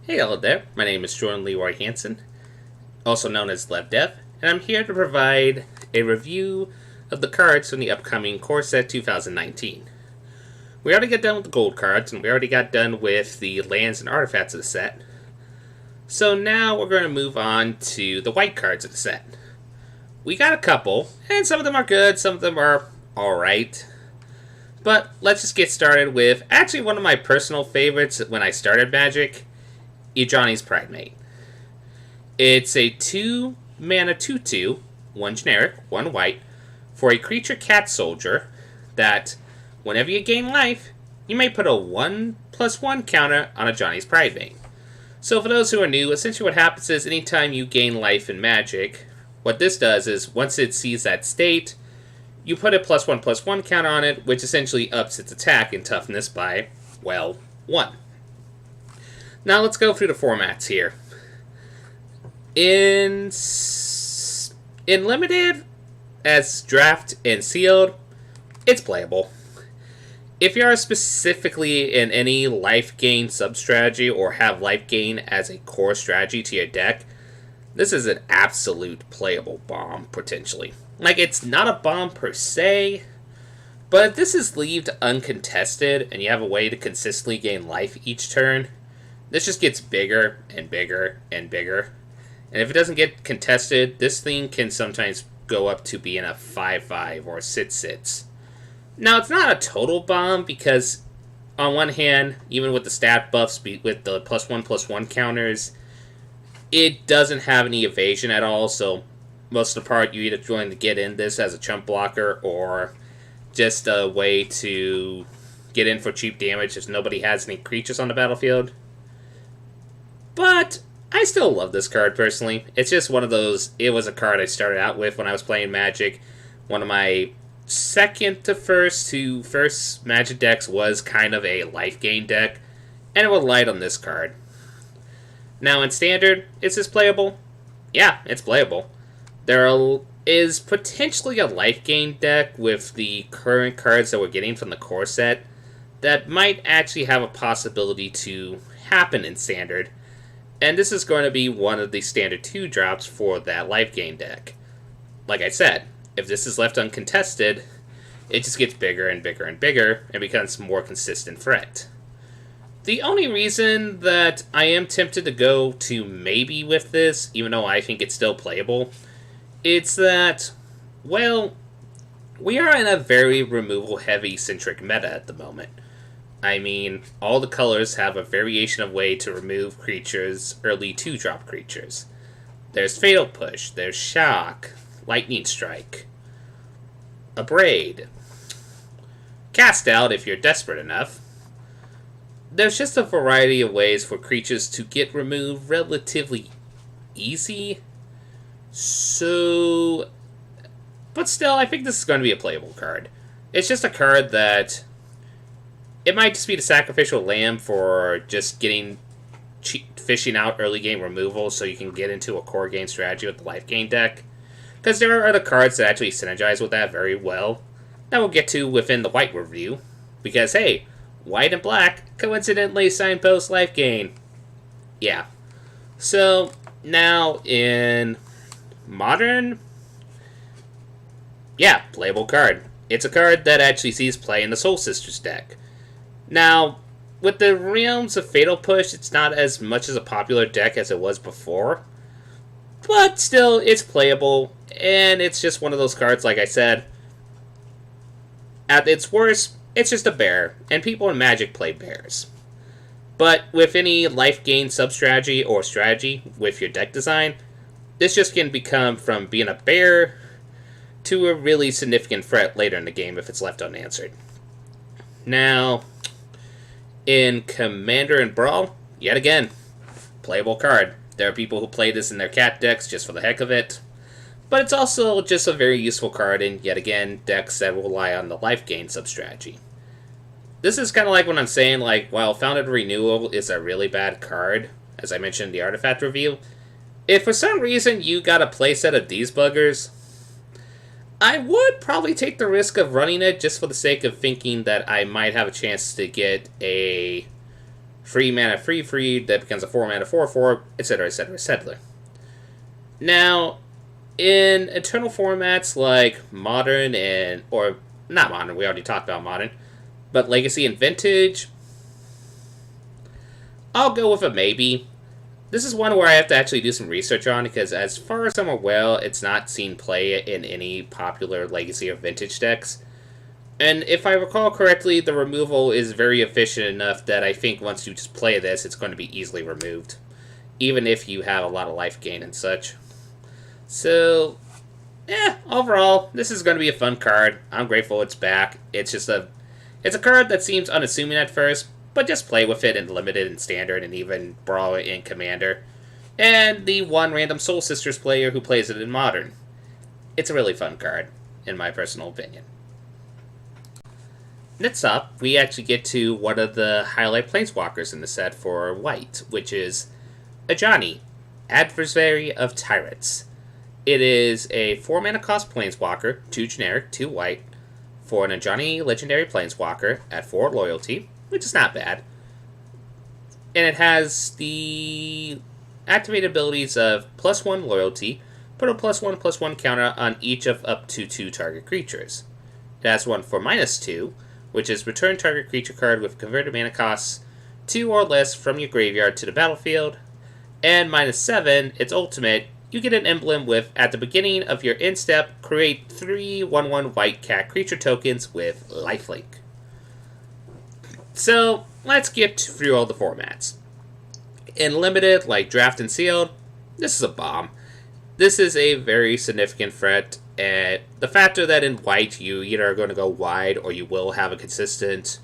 Hey, hello there. My name is Jordan Leroy Hansen, also known as LevDev, and I'm here to provide a review of the cards from the upcoming core set 2019. We already got done with the gold cards, and we already got done with the lands and artifacts of the set. So now we're going to move on to the white cards of the set. We got a couple, and some of them are good, some of them are alright. But let's just get started with actually one of my personal favorites when I started Magic, Johnnies Welcome. It's a 2-mana 2/2, 1 generic, 1 white, for a creature cat soldier that, whenever you gain life, you may put a 1/1 counter on a Johnnies Welcome. So for those who are new, essentially what happens is anytime you gain life in Magic, what this does is once it sees that state, you put a +1/+1 counter on it, which essentially ups its attack and toughness by, well, 1. Now let's go through the formats here. In Limited, as draft and sealed, it's playable. If you are specifically in any life gain sub-strategy or have life gain as a core strategy to your deck, this is an absolute playable bomb, potentially. Like, it's not a bomb per se, but if this is leaved uncontested and you have a way to consistently gain life each turn, this just gets bigger and bigger and bigger. And if it doesn't get contested, this thing can sometimes go up to being a 5/5 or a 6/6. Now, it's not a total bomb because, on one hand, even with the stat buffs, with the +1/+1 counters, it doesn't have any evasion at all. So, most of the part, you're either going to get in this as a chump blocker or just a way to get in for cheap damage if nobody has any creatures on the battlefield. But I still love this card personally. It's just one of those, it was a card I started out with when I was playing Magic. One of my second to first Magic decks was kind of a life gain deck, and it relied on this card. Now in Standard, is this playable? Yeah, it's playable. There is potentially a life gain deck with the current cards that we're getting from the core set that might actually have a possibility to happen in Standard. And this is going to be one of the Standard 2 drops for that life gain deck. Like I said, if this is left uncontested, it just gets bigger and bigger and bigger and becomes a more consistent threat. The only reason that I am tempted to go to maybe with this, even though I think it's still playable, it's that, well, we are in a very removal-heavy centric meta at the moment. I mean, all the colors have a variation of way to remove creatures, early 2-drop creatures. There's Fatal Push, there's Shock, Lightning Strike, Abrade, Cast Out if you're desperate enough. There's just a variety of ways for creatures to get removed relatively easy. So, but still, I think this is going to be a playable card. It's just a card that it might just be the sacrificial lamb for just fishing out early game removal so you can get into a core game strategy with the life gain deck. Because there are other cards that actually synergize with that very well that we'll get to within the white review. Because, hey, white and black coincidentally signpost life gain. Yeah. So, now in Modern, yeah, playable card. It's a card that actually sees play in the Soul Sisters deck. Now, with the Realms of Fatal Push, it's not as much as a popular deck as it was before. But still, it's playable, and it's just one of those cards, like I said. At its worst, it's just a bear, and people in Magic play bears. But with any life gain sub-strategy or strategy with your deck design, this just can become from being a bear to a really significant threat later in the game if it's left unanswered. Now, in Commander and Brawl, yet again, playable card. There are people who play this in their cat decks just for the heck of it. But it's also just a very useful card in, yet again, decks that rely on the life gain sub-strategy. This is kind of like when I'm saying, like, while Founded Renewal is a really bad card, as I mentioned in the Artifact review, if for some reason you got a playset of these buggers, I would probably take the risk of running it just for the sake of thinking that I might have a chance to get a 3 mana free that becomes a 4 mana 4/4, etc., etc., etc. Now, in eternal formats like Modern or not Modern, we already talked about Modern, but Legacy and Vintage, I'll go with a maybe. This is one where I have to actually do some research on, because as far as I'm aware, it's not seen play in any popular Legacy or Vintage decks. And if I recall correctly, the removal is very efficient enough that I think once you just play this, it's going to be easily removed, even if you have a lot of life gain and such. So, overall, this is going to be a fun card. I'm grateful it's back. It's a card that seems unassuming at first, but just play with it in Limited and Standard and even Brawl it in Commander. And the one random Soul Sisters player who plays it in Modern. It's a really fun card, in my personal opinion. Next up, we actually get to one of the highlight planeswalkers in the set for white, which is a Johnny, Adversary of Tyrants. It is a 4 mana cost planeswalker, 2 generic, 2 white, for an Ajani legendary planeswalker at 4 loyalty, which is not bad. And it has the activated abilities of +1 loyalty, put a +1/+1 counter on each of up to 2 target creatures. It has one for -2, which is return target creature card with converted mana costs 2 or less from your graveyard to the battlefield. And -7, its ultimate, you get an emblem with, at the beginning of your end step, create 3 1/1 white cat creature tokens with lifelink. So, let's get through all the formats. In Limited, like Draft and Sealed, this is a bomb. This is a very significant threat. The factor that in white you either are going to go wide or you will have a consistent,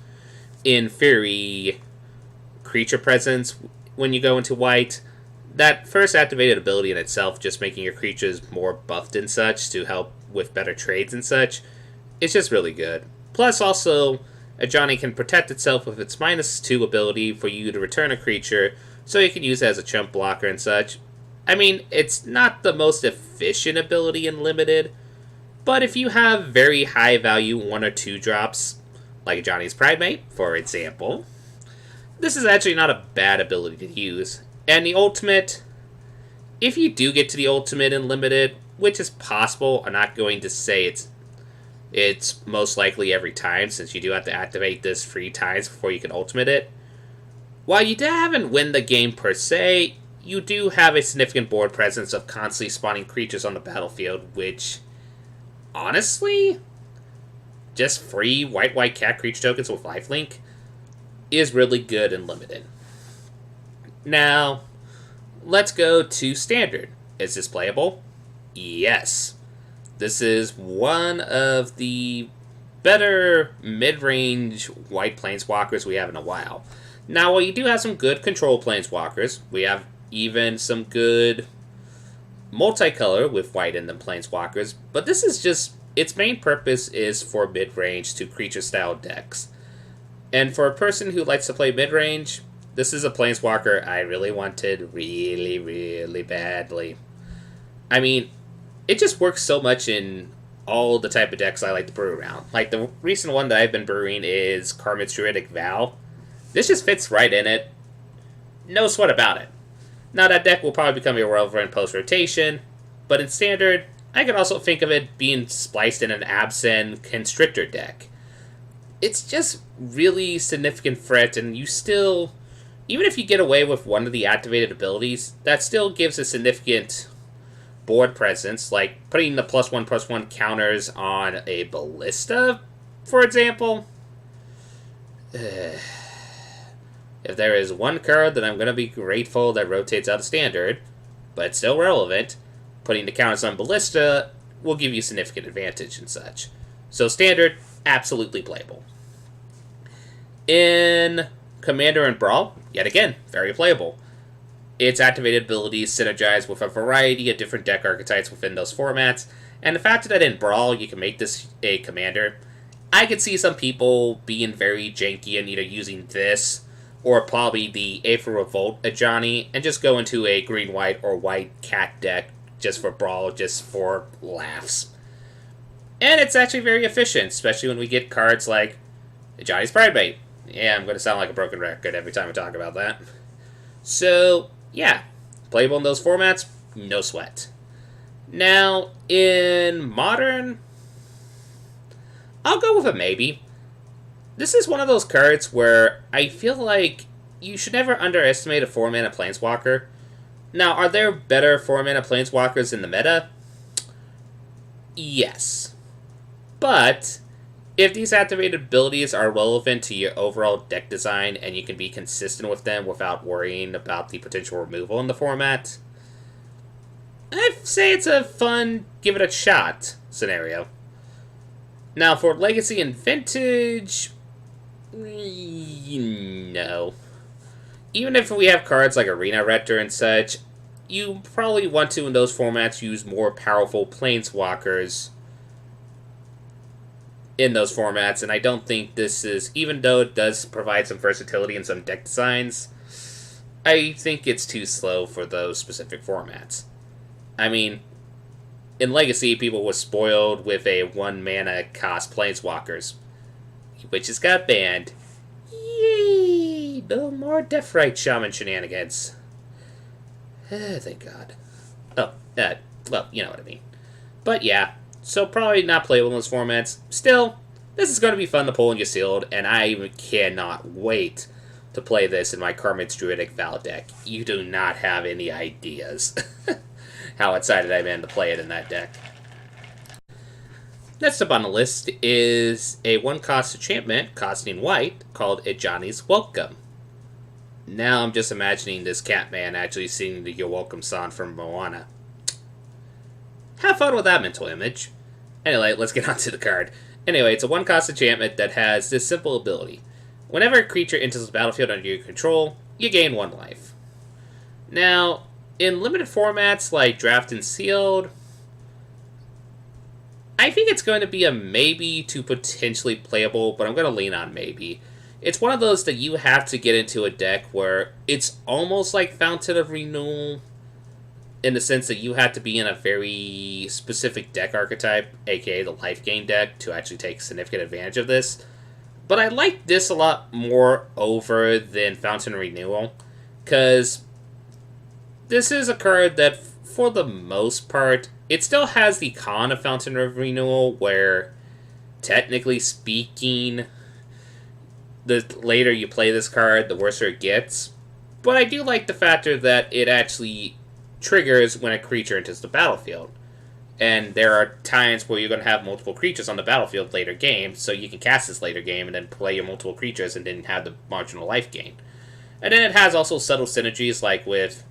in theory, creature presence when you go into white. That first activated ability in itself, just making your creatures more buffed and such to help with better trades and such, it's just really good. Plus also, a Johnny can protect itself with its -2 ability for you to return a creature, so you can use it as a chump blocker and such. I mean, it's not the most efficient ability in Limited, but if you have very high value 1 or 2 drops, like a Johnny's Pridemate, for example, this is actually not a bad ability to use. And the ultimate, if you do get to the ultimate in Limited, which is possible, I'm not going to say it's most likely every time, since you do have to activate this 3 times before you can ultimate it. While you haven't win the game per se, you do have a significant board presence of constantly spawning creatures on the battlefield, which, honestly, just free white cat creature tokens with lifelink is really good and Limited. Now, let's go to Standard. Is this playable? Yes. This is one of the better mid-range white planeswalkers we have in a while. Now, while you do have some good control planeswalkers, we have even some good multicolor with white in them planeswalkers, but this is just, its main purpose is for mid-range to creature-style decks. And for a person who likes to play mid-range, this is a planeswalker I really wanted really, really badly. I mean, it just works so much in all the type of decks I like to brew around. Like, the recent one that I've been brewing is Karmic's Druidic Vow. This just fits right in it. No sweat about it. Now, that deck will probably become irrelevant post-rotation, but in Standard, I could also think of it being spliced in an Absent Constrictor deck. It's just really significant threat, and you still, even if you get away with one of the activated abilities, that still gives a significant board presence, like putting the +1/+1 counters on a Ballista, for example. If there is one card that I'm going to be grateful that rotates out of Standard, but it's still relevant, putting the counters on Ballista will give you significant advantage and such. So Standard, absolutely playable. In Commander and Brawl, yet again, very playable. Its activated abilities synergize with a variety of different deck archetypes within those formats, and the fact that in Brawl you can make this a Commander, I could see some people being very janky and either using this or probably the Aether Revolt Ajani, and just go into a green-white or white cat deck just for Brawl, just for laughs. And it's actually very efficient, especially when we get cards like Johnny's Pridemate. Yeah, I'm going to sound like a broken record every time I talk about that. So, yeah. Playable in those formats, no sweat. Now, in Modern, I'll go with a maybe. This is one of those cards where I feel like you should never underestimate a 4-mana Planeswalker. Now, are there better 4-mana Planeswalkers in the meta? Yes. But if these activated abilities are relevant to your overall deck design and you can be consistent with them without worrying about the potential removal in the format, I'd say it's a fun, give it a shot scenario. Now, for Legacy and Vintage, no. Even if we have cards like Arena Rector and such, you probably want to, in those formats, use more powerful Planeswalkers in those formats, and I don't think this is, even though it does provide some versatility in some deck designs, I think it's too slow for those specific formats. I mean, in Legacy, people were spoiled with a 1-mana cost Planeswalkers, which has got banned. Yay! No more Deathrite Shaman shenanigans. Thank God. Oh, well, you know what I mean. But yeah, so probably not playable in those formats. Still, this is going to be fun to pull in your sealed, and I cannot wait to play this in my Karmic's Druidic Val deck. You do not have any ideas how excited I am to play it in that deck. Next up on the list is a 1-cost enchantment costing white called a Johnnies Welcome. Now I'm just imagining this Catman actually singing the You're Welcome song from Moana. Have fun with that mental image. Anyway, let's get on to the card. Anyway, it's a 1-cost enchantment that has this simple ability. Whenever a creature enters the battlefield under your control, you gain 1 life. Now, in limited formats like Draft and Sealed, I think it's going to be a maybe to potentially playable, but I'm going to lean on maybe. It's one of those that you have to get into a deck where it's almost like Fountain of Renewal, in the sense that you have to be in a very specific deck archetype, aka the life gain deck, to actually take significant advantage of this. But I like this a lot more over than Fountain of Renewal, because this is a card that, for the most part, it still has the con of Fountain of Renewal, where, technically speaking, the later you play this card, the worse it gets. But I do like the factor that it actually triggers when a creature enters the battlefield. And there are times where you're going to have multiple creatures on the battlefield later game, so you can cast this later game and then play your multiple creatures and then have the marginal life gain. And then it has also subtle synergies, like with,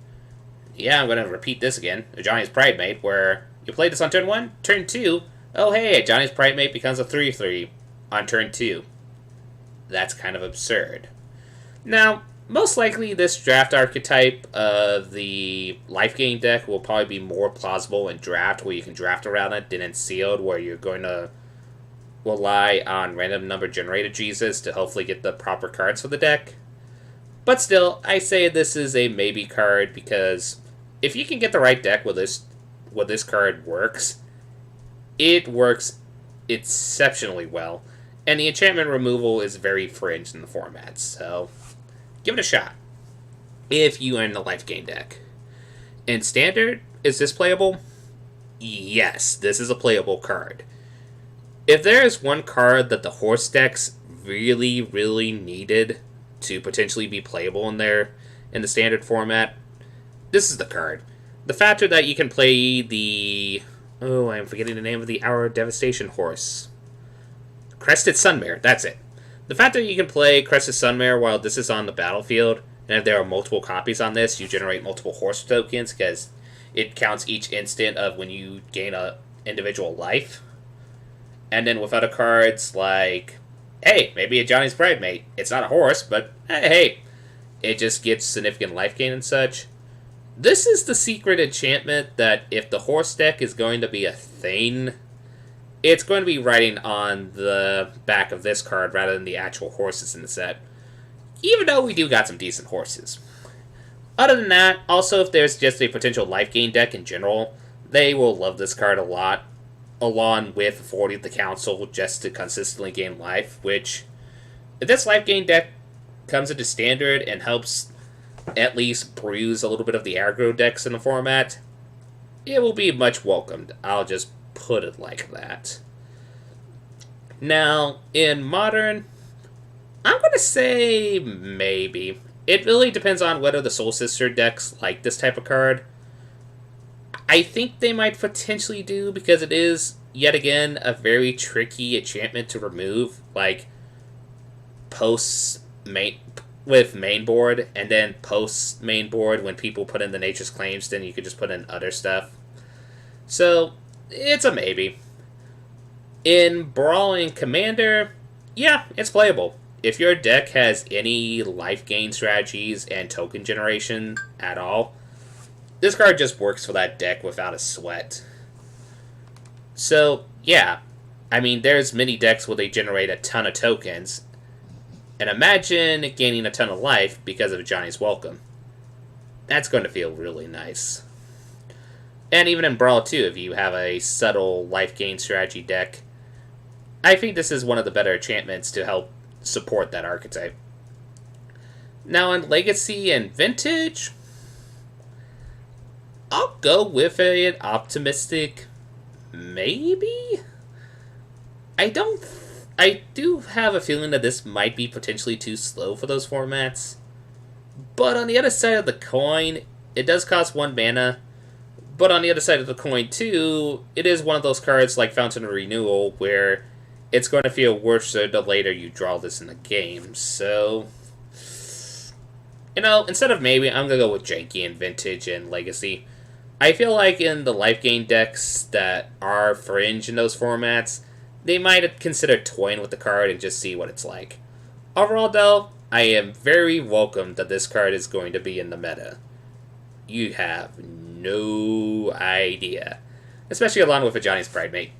yeah, I'm going to repeat this again, a Johnny's Pridemate, where you play this on turn 1, turn 2, oh hey, a Johnny's Pridemate becomes a 3/3 on turn 2. That's kind of absurd. Now, most likely this draft archetype of the life gain deck will probably be more plausible in draft, where you can draft around it, than in sealed, where you're going to rely on random number generator Jesus to hopefully get the proper cards for the deck. But still, I say this is a maybe card, because if you can get the right deck where this card works, it works exceptionally well. And the enchantment removal is very fringe in the format, so give it a shot if you are in the life gain deck. In Standard, is this playable? Yes, this is a playable card. If there is one card that the horse decks really, really needed to potentially be playable in the Standard format, this is the card. The factor that you can play the... oh, I'm forgetting the name of the Hour of Devastation horse. Crested Sunmare, that's it. The fact that you can play Crested Sunmare while this is on the battlefield, and if there are multiple copies on this, you generate multiple horse tokens, because it counts each instant of when you gain a individual life. And then with other cards like, hey, maybe a Johnny's Pridemate. It's not a horse, but hey, it just gets significant life gain and such. This is the secret enchantment that if the horse deck is going to be a thing, it's going to be writing on the back of this card rather than the actual horses in the set. Even though we do got some decent horses. Other than that, also if there's just a potential life gain deck in general, they will love this card a lot, along with 40 of the Council just to consistently gain life, which, if this life gain deck comes into Standard and helps at least bruise a little bit of the aggro decks in the format, it will be much welcomed. I'll just put it like that. Now, in Modern, I'm going to say maybe. It really depends on whether the Soul Sister decks like this type of card. I think they might potentially do, because it is, yet again, a very tricky enchantment to remove. Like, posts with main board, and then posts main board when people put in the Nature's Claims, then you could just put in other stuff. So, it's a maybe. In Brawling Commander, yeah, it's playable. If your deck has any life gain strategies and token generation at all, this card just works for that deck without a sweat. So, yeah. I mean, there's many decks where they generate a ton of tokens. And imagine gaining a ton of life because of Johnnies Welcome. That's going to feel really nice. And even in Brawl 2, if you have a subtle life gain strategy deck, I think this is one of the better enchantments to help support that archetype. Now in Legacy and Vintage, I'll go with an optimistic maybe? I do have a feeling that this might be potentially too slow for those formats. But on the other side of the coin, it does cost 1 mana. But on the other side of the coin too, it is one of those cards like Fountain of Renewal where it's going to feel worse the later you draw this in the game. So, you know, instead of maybe, I'm going to go with Janky and Vintage and Legacy. I feel like in the life gain decks that are fringe in those formats, they might consider toying with the card and just see what it's like. Overall, though, I am very welcome that this card is going to be in the meta. You have no idea. Especially along with a Johnny's Pridemate.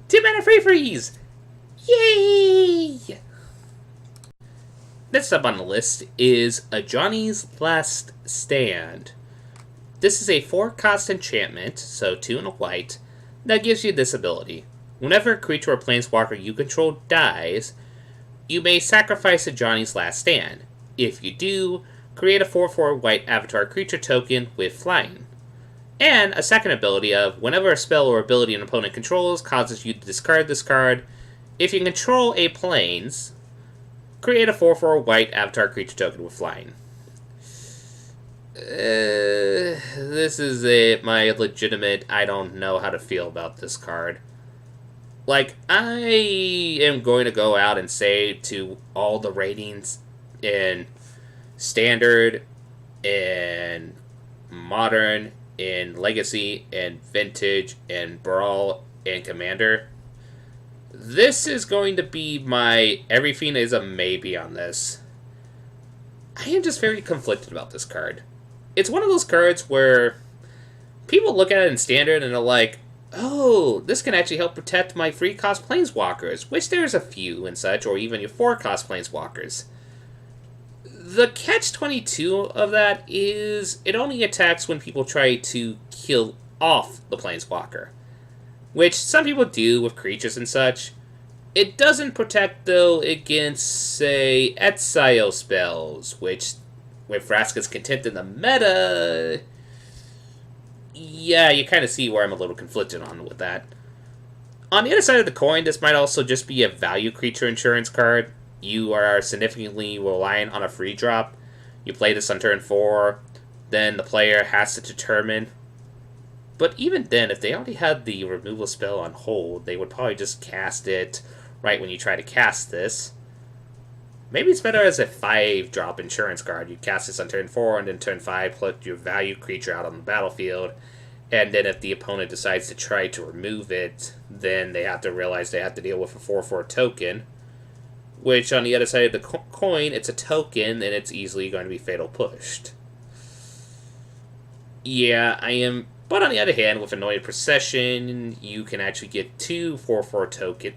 2 mana free freeze! Yay! Next up on the list is a Johnny's Last Stand. This is a 4-cost enchantment, so 2 and a white, that gives you this ability. Whenever a creature or planeswalker you control dies, you may sacrifice a Johnny's Last Stand. If you do, create a 4/4 white avatar creature token with flying. And a second ability of, whenever a spell or ability an opponent controls causes you to discard this card, if you control a planes, create a 4/4 white avatar creature token with flying. This is my legitimate, I don't know how to feel about this card. Like, I am going to go out and say to all the ratings in Standard, in Modern, in Legacy, in Vintage, in Brawl, and Commander, this is going to be my everything is a maybe on this. I am just very conflicted about this card. It's one of those cards where people look at it in Standard and are like, oh, this can actually help protect my 3-cost planeswalkers, which there's a few and such, or even your 4-cost planeswalkers. The catch-22 of that is it only attacks when people try to kill off the planeswalker, which some people do with creatures and such. It doesn't protect, though, against, say, exile spells, which, with Vraska's Contempt in the meta, yeah, you kind of see where I'm a little conflicted on with that. On the other side of the coin, this might also just be a value creature insurance card. You are significantly reliant on a free drop. You play this on turn 4, then the player has to determine. But even then, if they already had the removal spell on hold, they would probably just cast it right when you try to cast this. Maybe it's better as a 5-drop insurance card. You cast this on turn 4, and then turn 5, put your value creature out on the battlefield. And then if the opponent decides to try to remove it, then they have to realize they have to deal with a 4/4 token. Which, on the other side of the coin, it's a token, and it's easily going to be fatal pushed. Yeah, I am. But on the other hand, with Annoyed Procession, you can actually get 2 4/4 token.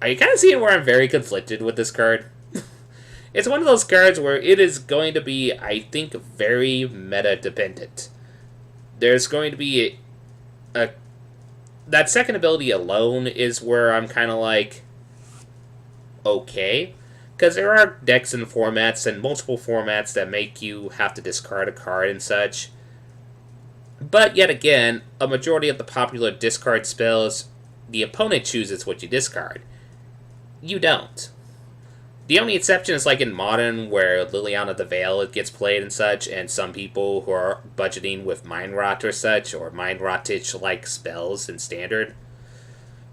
Are you kind of seeing where I'm very conflicted with this card? It's one of those cards where it is going to be, I think, very meta-dependent. There's going to be that second ability alone is where I'm kind of like, okay. Because there are decks and formats and multiple formats that make you have to discard a card and such. But yet again, a majority of the popular discard spells, the opponent chooses what you discard. You don't. The only exception is like in Modern, where Liliana the Veil gets played and such, and some people who are budgeting with Mind Rot or such, or Mind Rottage-like spells in Standard.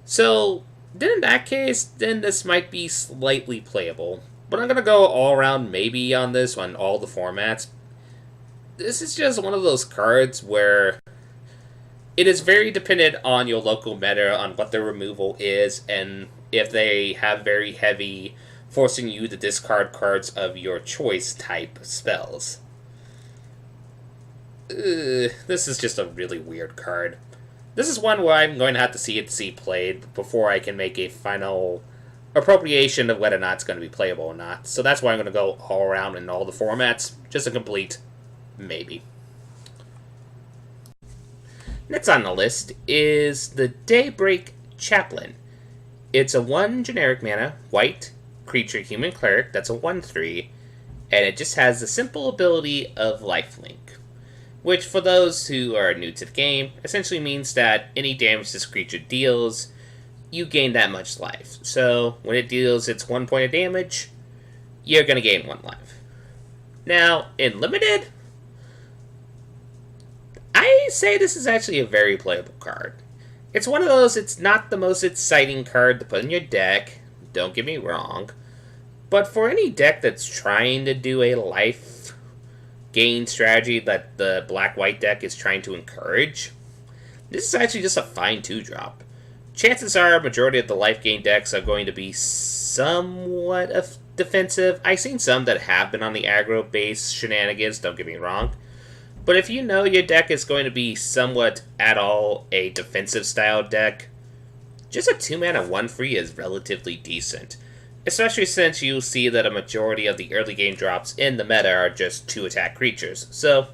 So, then in that case, then this might be slightly playable. But I'm going to go all around maybe on this, on all the formats. This is just one of those cards where it is very dependent on your local meta, on what their removal is, and if they have very heavy forcing you to discard cards of your choice type spells. This is just a really weird card. This is one where I'm going to have to see it see played before I can make a final appropriation of whether or not it's going to be playable or not. So that's why I'm going to go all around in all the formats. Just a complete maybe. Next on the list is the Daybreak Chaplain. It's a 1 generic mana, white, creature human cleric, that's a 1/3, and it just has the simple ability of lifelink, which for those who are new to the game, essentially means that any damage this creature deals, you gain that much life. So when it deals its 1 point of damage, you're going to gain 1 life. Now, in Limited, I say this is actually a very playable card. It's one of those, it's not the most exciting card to put in your deck, don't get me wrong, but for any deck that's trying to do a life gain strategy that the black-white deck is trying to encourage, this is actually just a fine 2-drop. Chances are a majority of the life gain decks are going to be somewhat defensive. I've seen some that have been on the aggro-based shenanigans, don't get me wrong. But if you know your deck is going to be somewhat at all a defensive style deck, just a 2-mana 1/3 is relatively decent. Especially since you see that a majority of the early game drops in the meta are just 2-attack creatures. So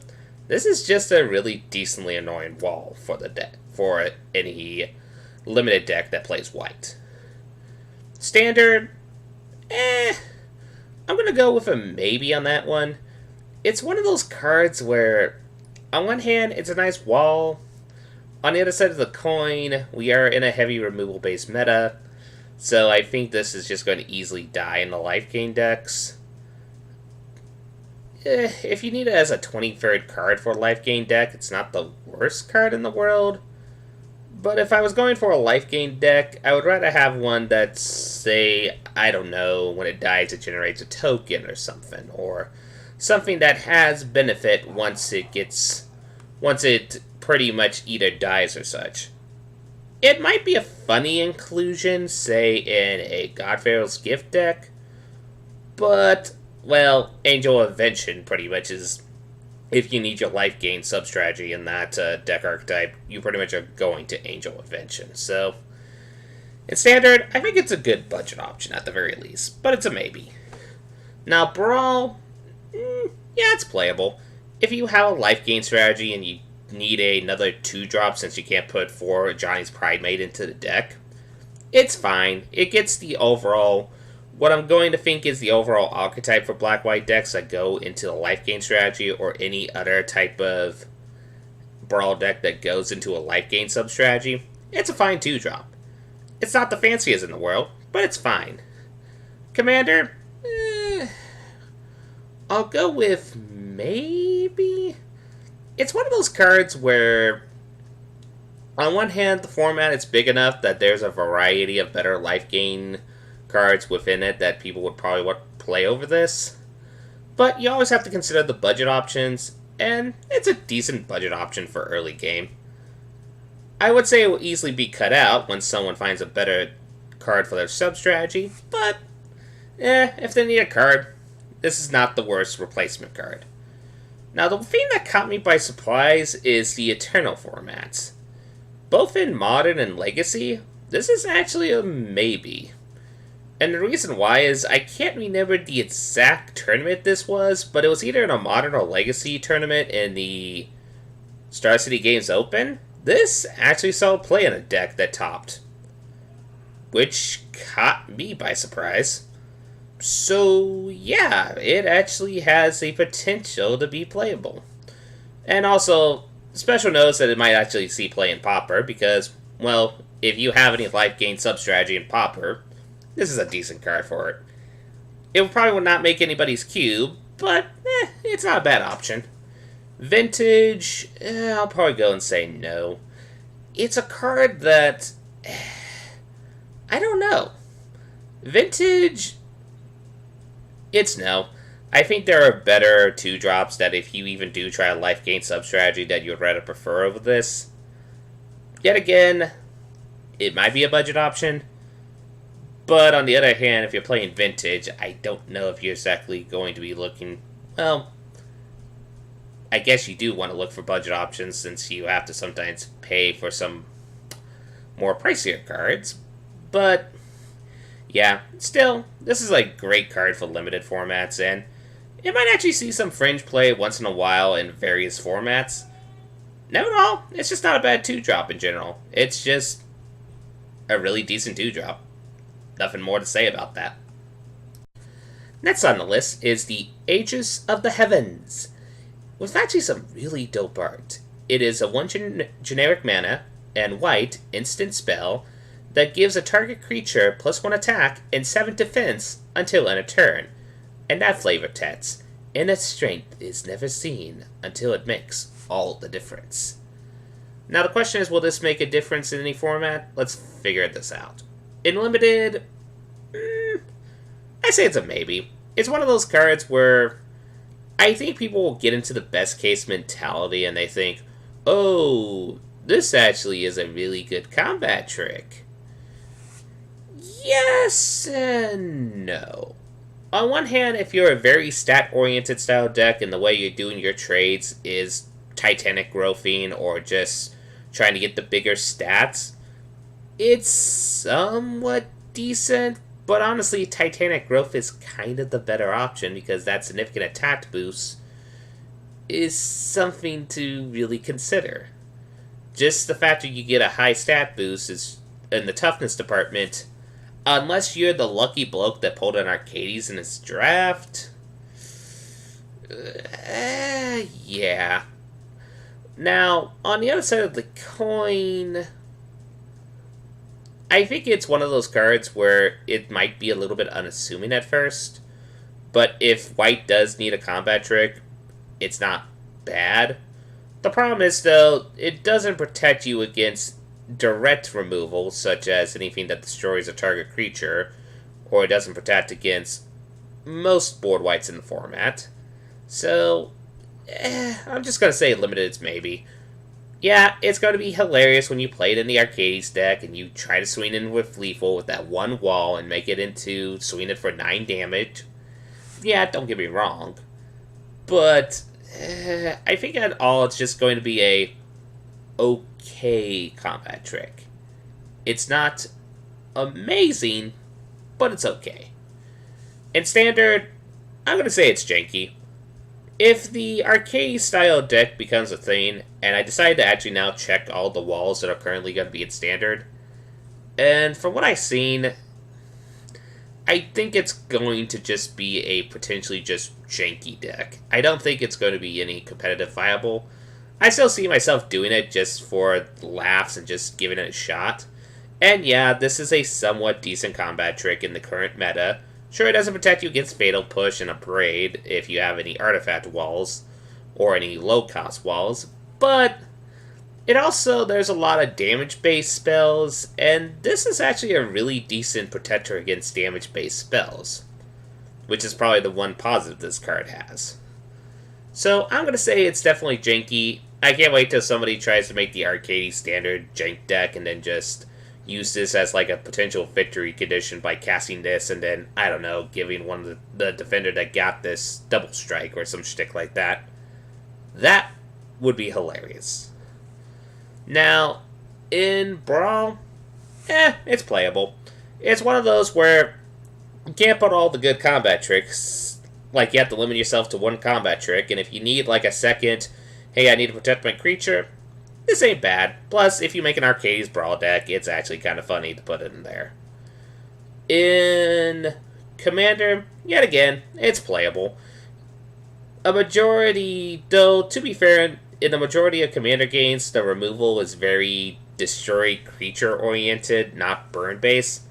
this is just a really decently annoying wall for the deck, for any limited deck that plays white. Standard, I'm going to go with a maybe on that one. It's one of those cards where, on one hand, it's a nice wall. On the other side of the coin, we are in a heavy removal-based meta, so I think this is just going to easily die in the life gain decks. If you need it as a 23rd card for a life gain deck, it's not the worst card in the world. But if I was going for a life gain deck, I would rather have one that's, say, I don't know, when it dies it generates a token or something, or something that has benefit once it pretty much either dies or such. It might be a funny inclusion, say in a Godfarrow's Gift deck, but, well, Angel of Invention pretty much is, if you need your life gain sub-strategy in that deck archetype, you pretty much are going to Angel of Invention. So, in Standard, I think it's a good budget option at the very least, but it's a maybe. Now, Brawl, yeah, it's playable. If you have a life gain strategy and you need another 2-drop since you can't put 4 Johnny's Pridemate into the deck, it's fine. It gets the overall, what I'm going to think is the overall archetype for black-white decks that go into the life gain strategy or any other type of Brawl deck that goes into a life gain sub-strategy. It's a fine 2-drop. It's not the fanciest in the world, but it's fine. Commander, I'll go with maybe. It's one of those cards where, on one hand, the format is big enough that there's a variety of better life gain cards within it that people would probably want to play over this. But you always have to consider the budget options, and it's a decent budget option for early game. I would say it will easily be cut out when someone finds a better card for their sub-strategy, but, if they need a card, this is not the worst replacement card. Now, the thing that caught me by surprise is the Eternal formats. Both in Modern and Legacy, this is actually a maybe. And the reason why is, I can't remember the exact tournament this was, but it was either in a Modern or Legacy tournament in the Star City Games Open. This actually saw play in a deck that topped, which caught me by surprise. So, yeah, it actually has the potential to be playable. And also, special notice that it might actually see play in Pauper, because, well, if you have any life gain sub-strategy in Pauper, this is a decent card for it. It probably will not make anybody's cube, but it's not a bad option. Vintage, I'll probably go and say no. It's a card that, I don't know. Vintage, it's no. I think there are better 2-drops that if you even do try a life gain sub-strategy that you would rather prefer over this. Yet again, it might be a budget option. But on the other hand, if you're playing Vintage, I don't know if you're exactly going to be looking, well, I guess you do want to look for budget options since you have to sometimes pay for some more pricier cards. But, yeah, still, this is a great card for limited formats, and it might actually see some fringe play once in a while in various formats. Never all, it's just not a bad 2-drop in general. It's just a really decent 2-drop. Nothing more to say about that. Next on the list is the Aegis of the Heavens, with actually some really dope art. It is a 1 generic mana and white instant spell that gives a target creature +1 attack and 7 defense until end of turn, and that flavor text, and its strength is never seen until it makes all the difference. Now the question is, will this make a difference in any format? Let's figure this out. In Limited, I say it's a maybe. It's one of those cards where I think people will get into the best case mentality and they think, oh, this actually is a really good combat trick. Yes and no. On one hand, if you're a very stat-oriented style deck and the way you're doing your trades is Titanic growthing or just trying to get the bigger stats, it's somewhat decent, but honestly, Titanic Growth is kind of the better option because that significant attack boost is something to really consider. Just the fact that you get a high stat boost is in the toughness department, unless you're the lucky bloke that pulled an Arcades in his draft. Yeah. Now, on the other side of the coin, I think it's one of those cards where it might be a little bit unassuming at first, but if white does need a combat trick, it's not bad. The problem is, though, it doesn't protect you against direct removal, such as anything that destroys a target creature, or it doesn't protect against most board whites in the format. So, I'm just going to say limited's maybe. Yeah, it's going to be hilarious when you play it in the Arcades deck and you try to swing in with Lethal with that one wall and make it into swing it for 9 damage. Yeah, don't get me wrong. But I think at all it's just going to be a okay combat trick. It's not amazing, but it's okay. In Standard, I'm going to say it's janky. If the arcade-style deck becomes a thing, and I decide to actually now check all the walls that are currently going to be in Standard, and from what I've seen, I think it's going to just be a potentially just janky deck. I don't think it's going to be any competitive viable. I still see myself doing it just for laughs and just giving it a shot. And yeah, this is a somewhat decent combat trick in the current meta. Sure, it doesn't protect you against Fatal Push and Upgrade if you have any artifact walls or any low-cost walls, but it also, there's a lot of damage-based spells, and this is actually a really decent protector against damage-based spells, which is probably the one positive this card has. So I'm going to say it's definitely janky. I can't wait till somebody tries to make the Arcade Standard jank deck and then just use this as like a potential victory condition by casting this and then, I don't know, giving one of the defender that got this double strike or some shtick like that. That would be hilarious. Now, in Brawl, it's playable. It's one of those where you can't put all the good combat tricks, like you have to limit yourself to one combat trick, and if you need like a second, hey, I need to protect my creature, this ain't bad. Plus, if you make an Arcades Brawl deck, it's actually kind of funny to put it in there. In Commander, yet again, it's playable. A majority, though, to be fair, in the majority of Commander games, the removal is very destroy creature oriented, not burn based.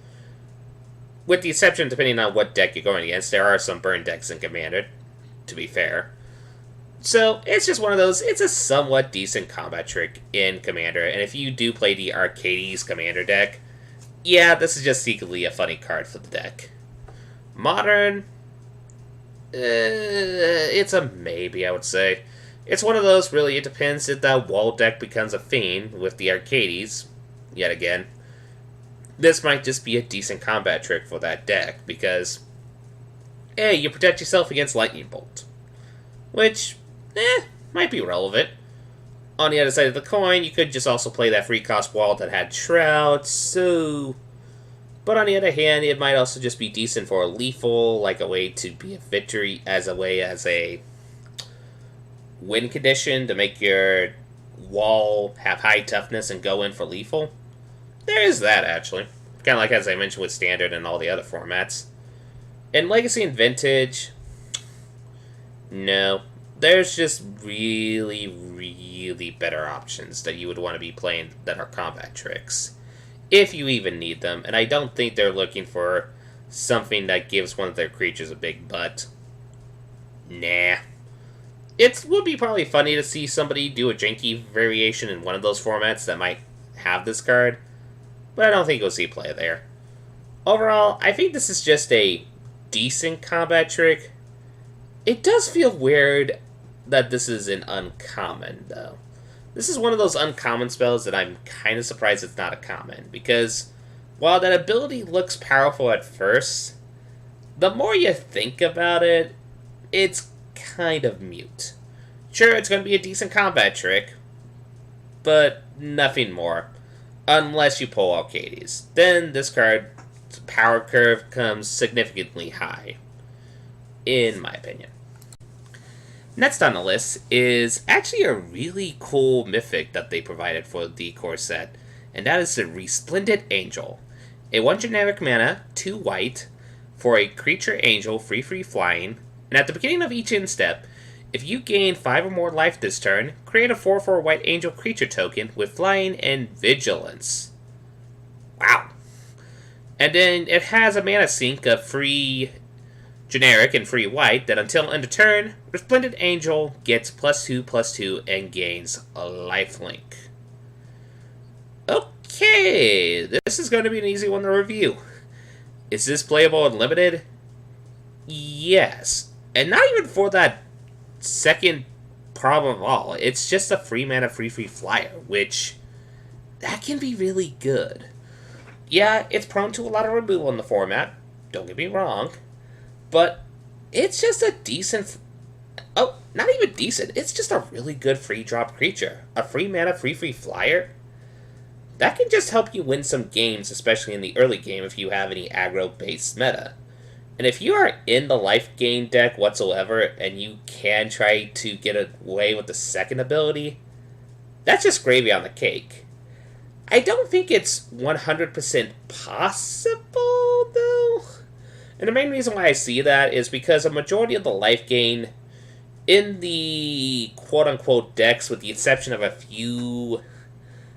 With the exception, depending on what deck you're going against, there are some burn decks in Commander, to be fair. So, it's just one of those, it's a somewhat decent combat trick in Commander, and if you do play the Arcades Commander deck, yeah, this is just secretly a funny card for the deck. Modern, it's a maybe, I would say. It's one of those, really, it depends if that wall deck becomes a fiend with the Arcades, yet again. This might just be a decent combat trick for that deck, because, hey, you protect yourself against Lightning Bolt. Which, might be relevant. On the other side of the coin, you could just also play that free cost wall that had Shroud, so... But on the other hand, it might also just be decent for a lethal, like a way to be a victory, as a win condition to make your wall have high toughness and go in for lethal. There is that, actually. Kind of like as I mentioned with Standard and all the other formats. In Legacy and Vintage, no. There's just really, really better options that you would want to be playing that are combat tricks. If you even need them, and I don't think they're looking for something that gives one of their creatures a big butt. Nah. It would be probably funny to see somebody do a janky variation in one of those formats that might have this card, but I don't think you'll see play there. Overall, I think this is just a decent combat trick. It does feel weird that this is an uncommon, though. This is one of those uncommon spells that I'm kind of surprised it's not a common, because while that ability looks powerful at first, the more you think about it, it's kind of mute. Sure, it's going to be a decent combat trick, but nothing more. Unless you pull Arcades. Then this card's power curve comes significantly high, in my opinion. Next on the list is actually a really cool mythic that they provided for the core set, and that is the Resplendent Angel. A 1 generic mana, 2 white, for a creature angel, free flying, and at the beginning of each end step, if you gain 5 or more life this turn, create a 4/4 white angel creature token with flying and vigilance. Wow. And then it has a mana sink of free generic and free white that until end of turn, Resplendent Angel gets +2/+2 and gains a lifelink. Okay, this is going to be an easy one to review. Is this playable in Limited? Yes. And not even for that second problem of all. It's just a free mana free flyer, which that can be really good. Yeah, it's prone to a lot of removal in the format, don't get me wrong, but it's just a decent... Oh, not even decent. It's just a really good free drop creature. A free mana free flyer. That can just help you win some games, especially in the early game if you have any aggro-based meta. And if you are in the life gain deck whatsoever, and you can try to get away with the second ability, that's just gravy on the cake. I don't think it's 100% possible, though. And the main reason why I see that is because a majority of the life gain in the quote-unquote decks, with the exception of a few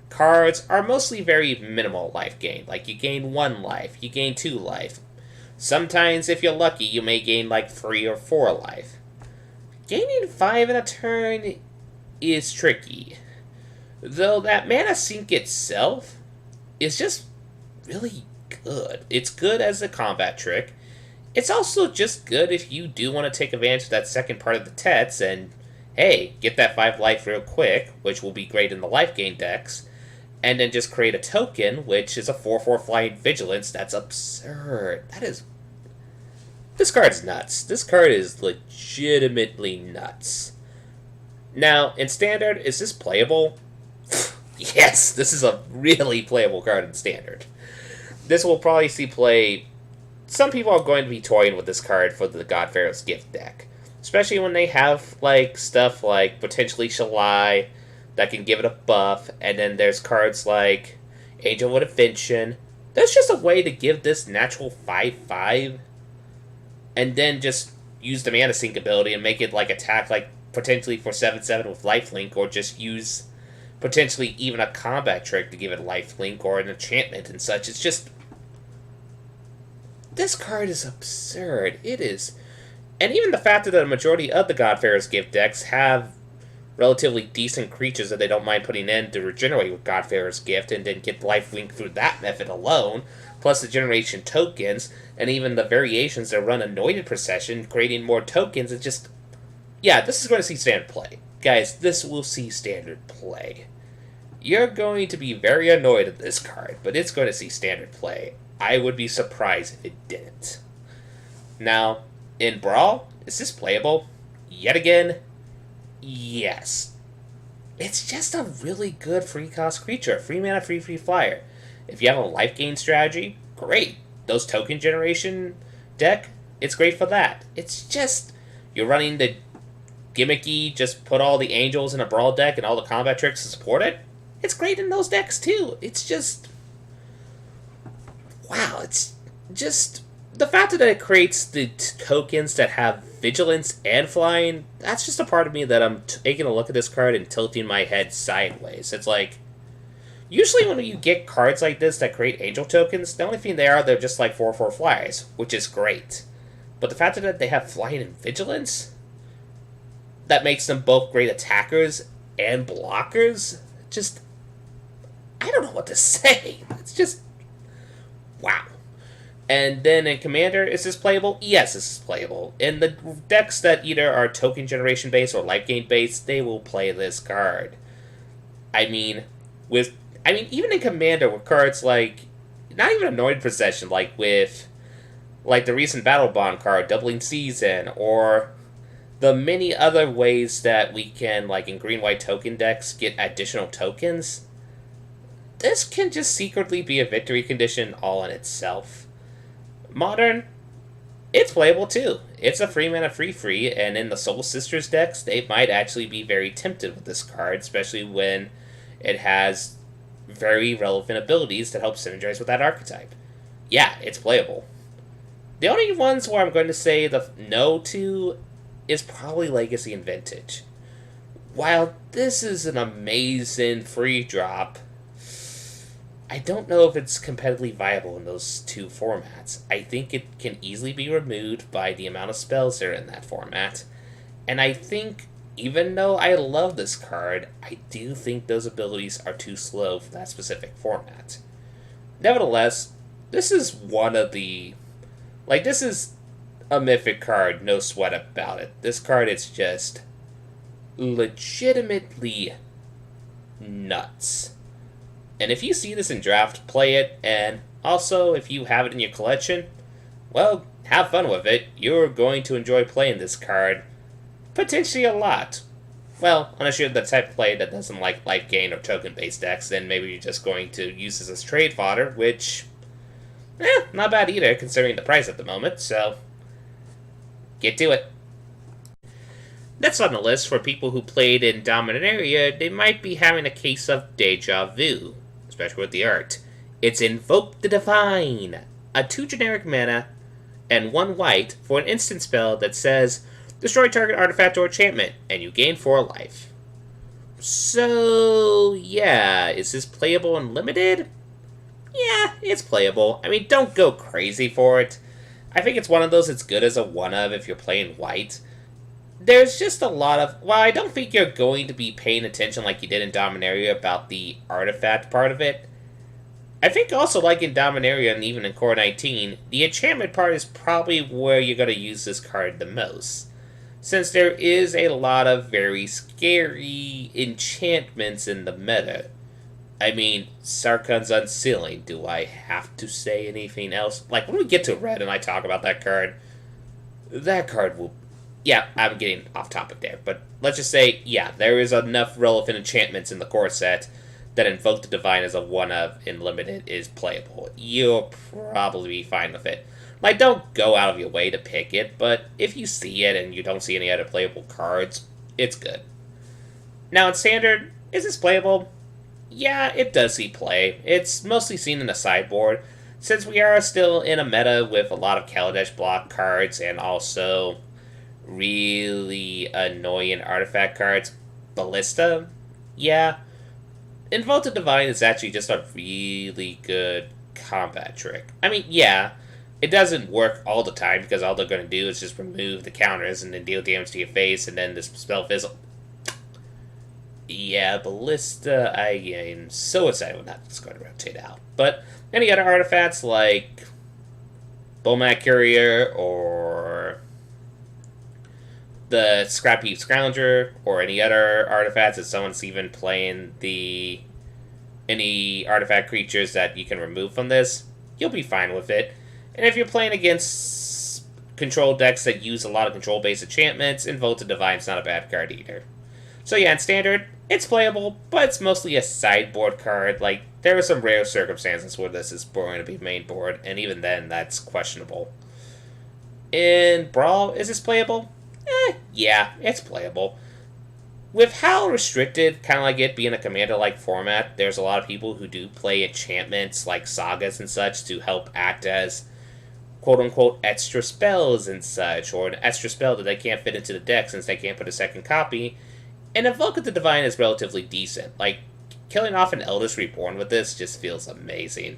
cards, are mostly very minimal life gain. Like, you gain 1 life, you gain 2 life. Sometimes, if you're lucky, you may gain like 3 or 4 life. Gaining 5 in a turn is tricky. Though that mana sink itself is just really good. It's good as a combat trick. It's also just good if you do want to take advantage of that second part of the Tets and, hey, get that 5 life real quick, which will be great in the life gain decks, and then just create a token, which is a 4/4 flying vigilance. That's absurd. This card's nuts. This card is legitimately nuts. Now, in Standard, is this playable? Yes, this is a really playable card in Standard. This will probably see play... Some people are going to be toying with this card for the God Pharaoh's Gift deck. Especially when they have stuff like potentially Shalai that can give it a buff, and then there's cards like Angel with Invention. That's just a way to give this natural 5/5 and then just use the mana sync ability and make it like attack like potentially for 7/7 with lifelink, or just use potentially even a combat trick to give it lifelink or an enchantment and such. It's just, this card is absurd. It is. And even the fact that the majority of the Godfarer's Gift decks have relatively decent creatures that they don't mind putting in to regenerate with Godfarer's Gift and then get lifelink through that method alone, plus the generation tokens, and even the variations that run Anointed Procession, creating more tokens, it's just, yeah, this is going to see standard play. Guys, this will see standard play. You're going to be very annoyed at this card, but it's going to see standard play. I would be surprised if it didn't. Now, in Brawl, is this playable? Yet again, yes. It's just a really good free cost creature. Free mana, free flyer. If you have a life gain strategy, great. Those token generation deck, it's great for that. It's just, you're running the gimmicky, just put all the angels in a Brawl deck and all the combat tricks to support it. It's great in those decks too. It's just, wow, it's just, the fact that it creates the tokens that have vigilance and flying, that's just a part of me that I'm taking a look at this card and tilting my head sideways. It's like, usually when you get cards like this that create angel tokens, the only thing they are, they're just like 4/4 flyers, which is great. But the fact that they have flying and vigilance, that makes them both great attackers and blockers, just, I don't know what to say. It's just, wow. And then in Commander, is this playable? Yes, this is playable. In the decks that either are token generation based or life gain based, they will play this card. I mean, even in Commander with cards like, not even Anointed Procession, like with, like the recent Battle Bond card, Doubling Season, or the many other ways that we can, like in green-white token decks, get additional tokens, this can just secretly be a victory condition all in itself. Modern, it's playable too. It's a free mana free, and in the Soul Sisters decks, they might actually be very tempted with this card, especially when it has very relevant abilities that help synergize with that archetype. Yeah, it's playable. The only ones where I'm going to say the no to is probably Legacy and Vintage. While this is an amazing free drop, I don't know if it's competitively viable in those two formats. I think it can easily be removed by the amount of spells that are in that format. And I think, even though I love this card, I do think those abilities are too slow for that specific format. Nevertheless, this is one of the, like, this is a mythic card, no sweat about it. This card is just legitimately nuts. And if you see this in draft, play it, and also if you have it in your collection, well, have fun with it. You're going to enjoy playing this card potentially a lot. Well, unless you're the type of player that doesn't like life gain or token-based decks, then maybe you're just going to use this as trade fodder, which, not bad either, considering the price at the moment, so get to it. Next on the list, for people who played in Dominaria, they might be having a case of deja vu, especially with the art. It's Invoke the Divine, a 2 generic mana and 1 white for an instant spell that says, destroy target artifact or enchantment, and you gain 4 life. So, yeah, is this playable and limited? Yeah, it's playable. I mean, don't go crazy for it. I think it's one of those it's good as a one-of if you're playing white. There's just a lot of, well, I don't think you're going to be paying attention like you did in Dominaria about the artifact part of it. I think also, like in Dominaria and even in Core 19, the enchantment part is probably where you're going to use this card the most, since there is a lot of very scary enchantments in the meta. I mean, Sarkhan's Unsealing, do I have to say anything else? Like, when we get to Red and I talk about that card will... Yeah, I'm getting off topic there, but let's just say, yeah, there is enough relevant enchantments in the core set that Invoke the Divine as a one-of in Limited is playable. You'll probably be fine with it. Like, don't go out of your way to pick it, but if you see it and you don't see any other playable cards, it's good. Now, in Standard, is this playable? Yeah, it does see play. It's mostly seen in the sideboard. since we are still in a meta with a lot of Kaladesh block cards and also really annoying artifact cards, Ballista, yeah, Invoke the Divine is actually just a really good combat trick. I mean, yeah, it doesn't work all the time because all they're going to do is just remove the counters and then deal damage to your face and then the spell fizzle. Yeah, Ballista, I am so excited when that's going to rotate out. But any other artifacts like Bomat Courier or the Scrappy Scrounger or any other artifacts that someone's even playing any artifact creatures that you can remove from this, you'll be fine with it. And if you're playing against control decks that use a lot of control-based enchantments, Invoke the Divine's not a bad card either. So yeah, in Standard, it's playable, but it's mostly a sideboard card. Like, there are some rare circumstances where this is going to be main board, and even then, that's questionable. In Brawl, is this playable? Yeah, it's playable. With how restricted, kind of like it being a Commander-like format, there's a lot of people who do play enchantments like sagas and such to help act as quote-unquote extra spells and such, or an extra spell that they can't fit into the deck since they can't put a second copy. And Invoke the Divine is relatively decent. Like, killing off an Eldest Reborn with this just feels amazing.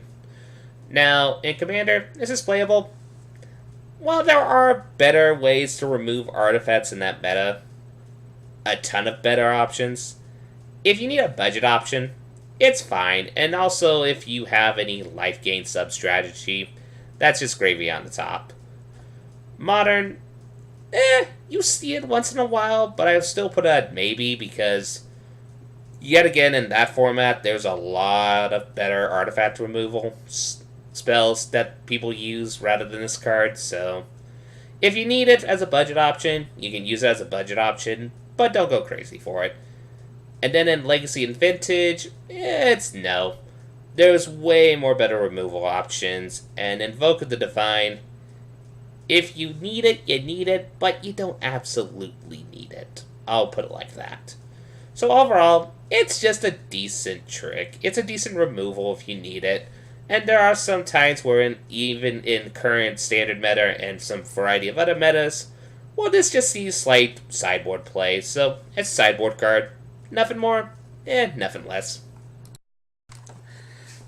Now, in Commander, is this playable? While there are better ways to remove artifacts in that meta, a ton of better options, if you need a budget option, it's fine. And also, if you have any life gain sub-strategy, that's just gravy on the top. Modern, you see it once in a while, but I'll still put it at maybe because, yet again, in that format, there's a lot of better artifact removal spells that people use rather than this card, so if you need it as a budget option, you can use it as a budget option, but don't go crazy for it. And then in Legacy and Vintage, it's no. There's way more better removal options, and Invoke the Divine, if you need it, you need it, but you don't absolutely need it. I'll put it like that. So overall, it's just a decent trick. It's a decent removal if you need it. And there are some times where even in current Standard meta and some variety of other metas, well, this just sees slight sideboard play. So it's a sideboard card. Nothing more, nothing less.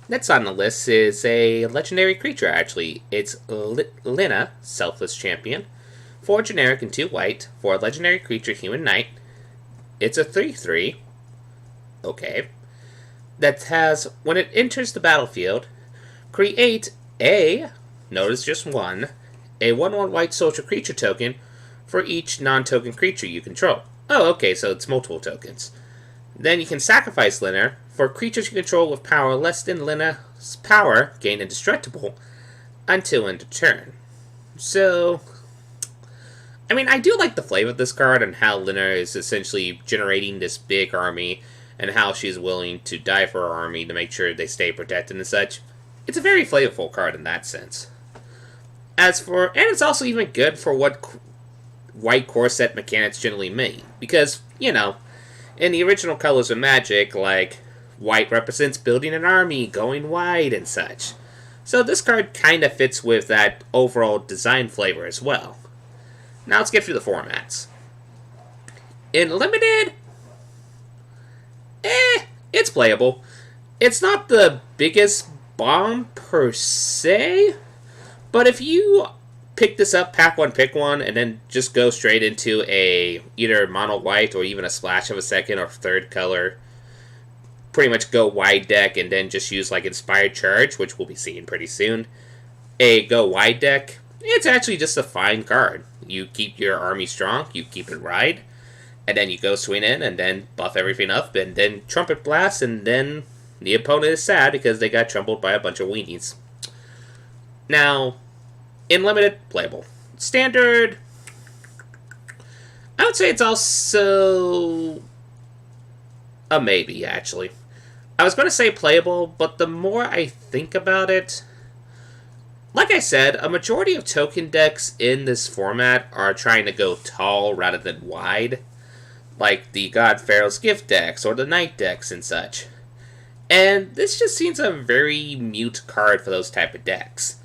Next on the list is a legendary creature, actually. It's Lina, Selfless Champion. 4 generic and 2 white for a legendary creature, Human Knight. It's a 3/3. Okay. That has, when it enters the battlefield, create notice just one, a 1/1 white social creature token for each non-token creature you control. Oh, okay, so it's multiple tokens. Then you can sacrifice Lina for creatures you control with power less than Lina's power, gain indestructible, until end of turn. So, I mean, I do like the flavor of this card and how Lina is essentially generating this big army and how she's willing to die for her army to make sure they stay protected and such. It's a very flavorful card in that sense. And it's also even good for what white core set mechanics generally mean. Because, you know, in the original Colors of Magic, like, white represents building an army, going wide, and such. So this card kind of fits with that overall design flavor as well. Now let's get through the formats. In Limited, it's playable. It's not the biggest bomb per se, but if you pick this up, pack one, pick one, and then just go straight into a either mono white or even a splash of a second or third color, pretty much go wide deck and then just use like Inspired Charge, which we'll be seeing pretty soon. A go wide deck, it's actually just a fine card. You keep your army strong, you keep it ride, and then you go swing in and then buff everything up and then Trumpet Blast, and then the opponent is sad because they got trampled by a bunch of weenies. Now, in Limited, playable. Standard, I would say it's also a maybe, actually. I was going to say playable, but the more I think about it, like I said, a majority of token decks in this format are trying to go tall rather than wide, like the God Pharaoh's Gift decks or the Knight decks and such. And this just seems a very mute card for those type of decks.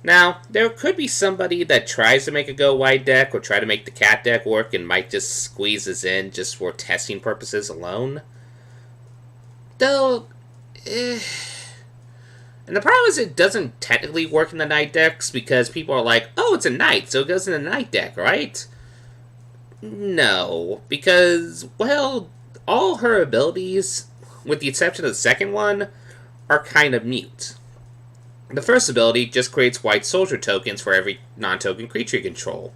Now, there could be somebody that tries to make a go wide deck or try to make the cat deck work and might just squeeze this in just for testing purposes alone. Though, and the problem is it doesn't technically work in the night decks because people are like, oh, it's a knight, so it goes in the night deck, right? No, because, well, all her abilities, with the exception of the second one, are kind of mute. The first ability just creates white soldier tokens for every non-token creature you control.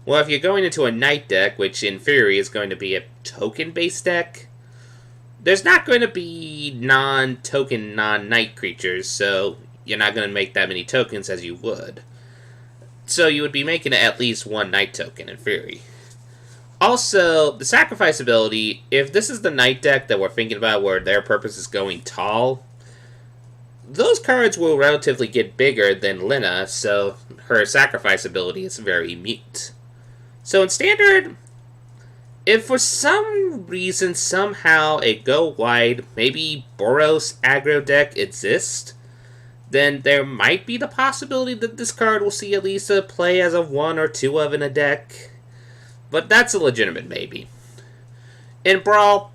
Well, if you're going into a knight deck, which in theory is going to be a token-based deck, there's not going to be non-token, non-knight creatures, so you're not going to make that many tokens as you would. So you would be making at least one knight token in theory. Also, the sacrifice ability, if this is the knight deck that we're thinking about where their purpose is going tall, those cards will relatively get bigger than Lina, so her sacrifice ability is very mute. So in Standard, if for some reason, somehow, a go wide, maybe Boros aggro deck exists, then there might be the possibility that this card will see at least a play as of 1 or 2 of in a deck. But that's a legitimate maybe. In Brawl,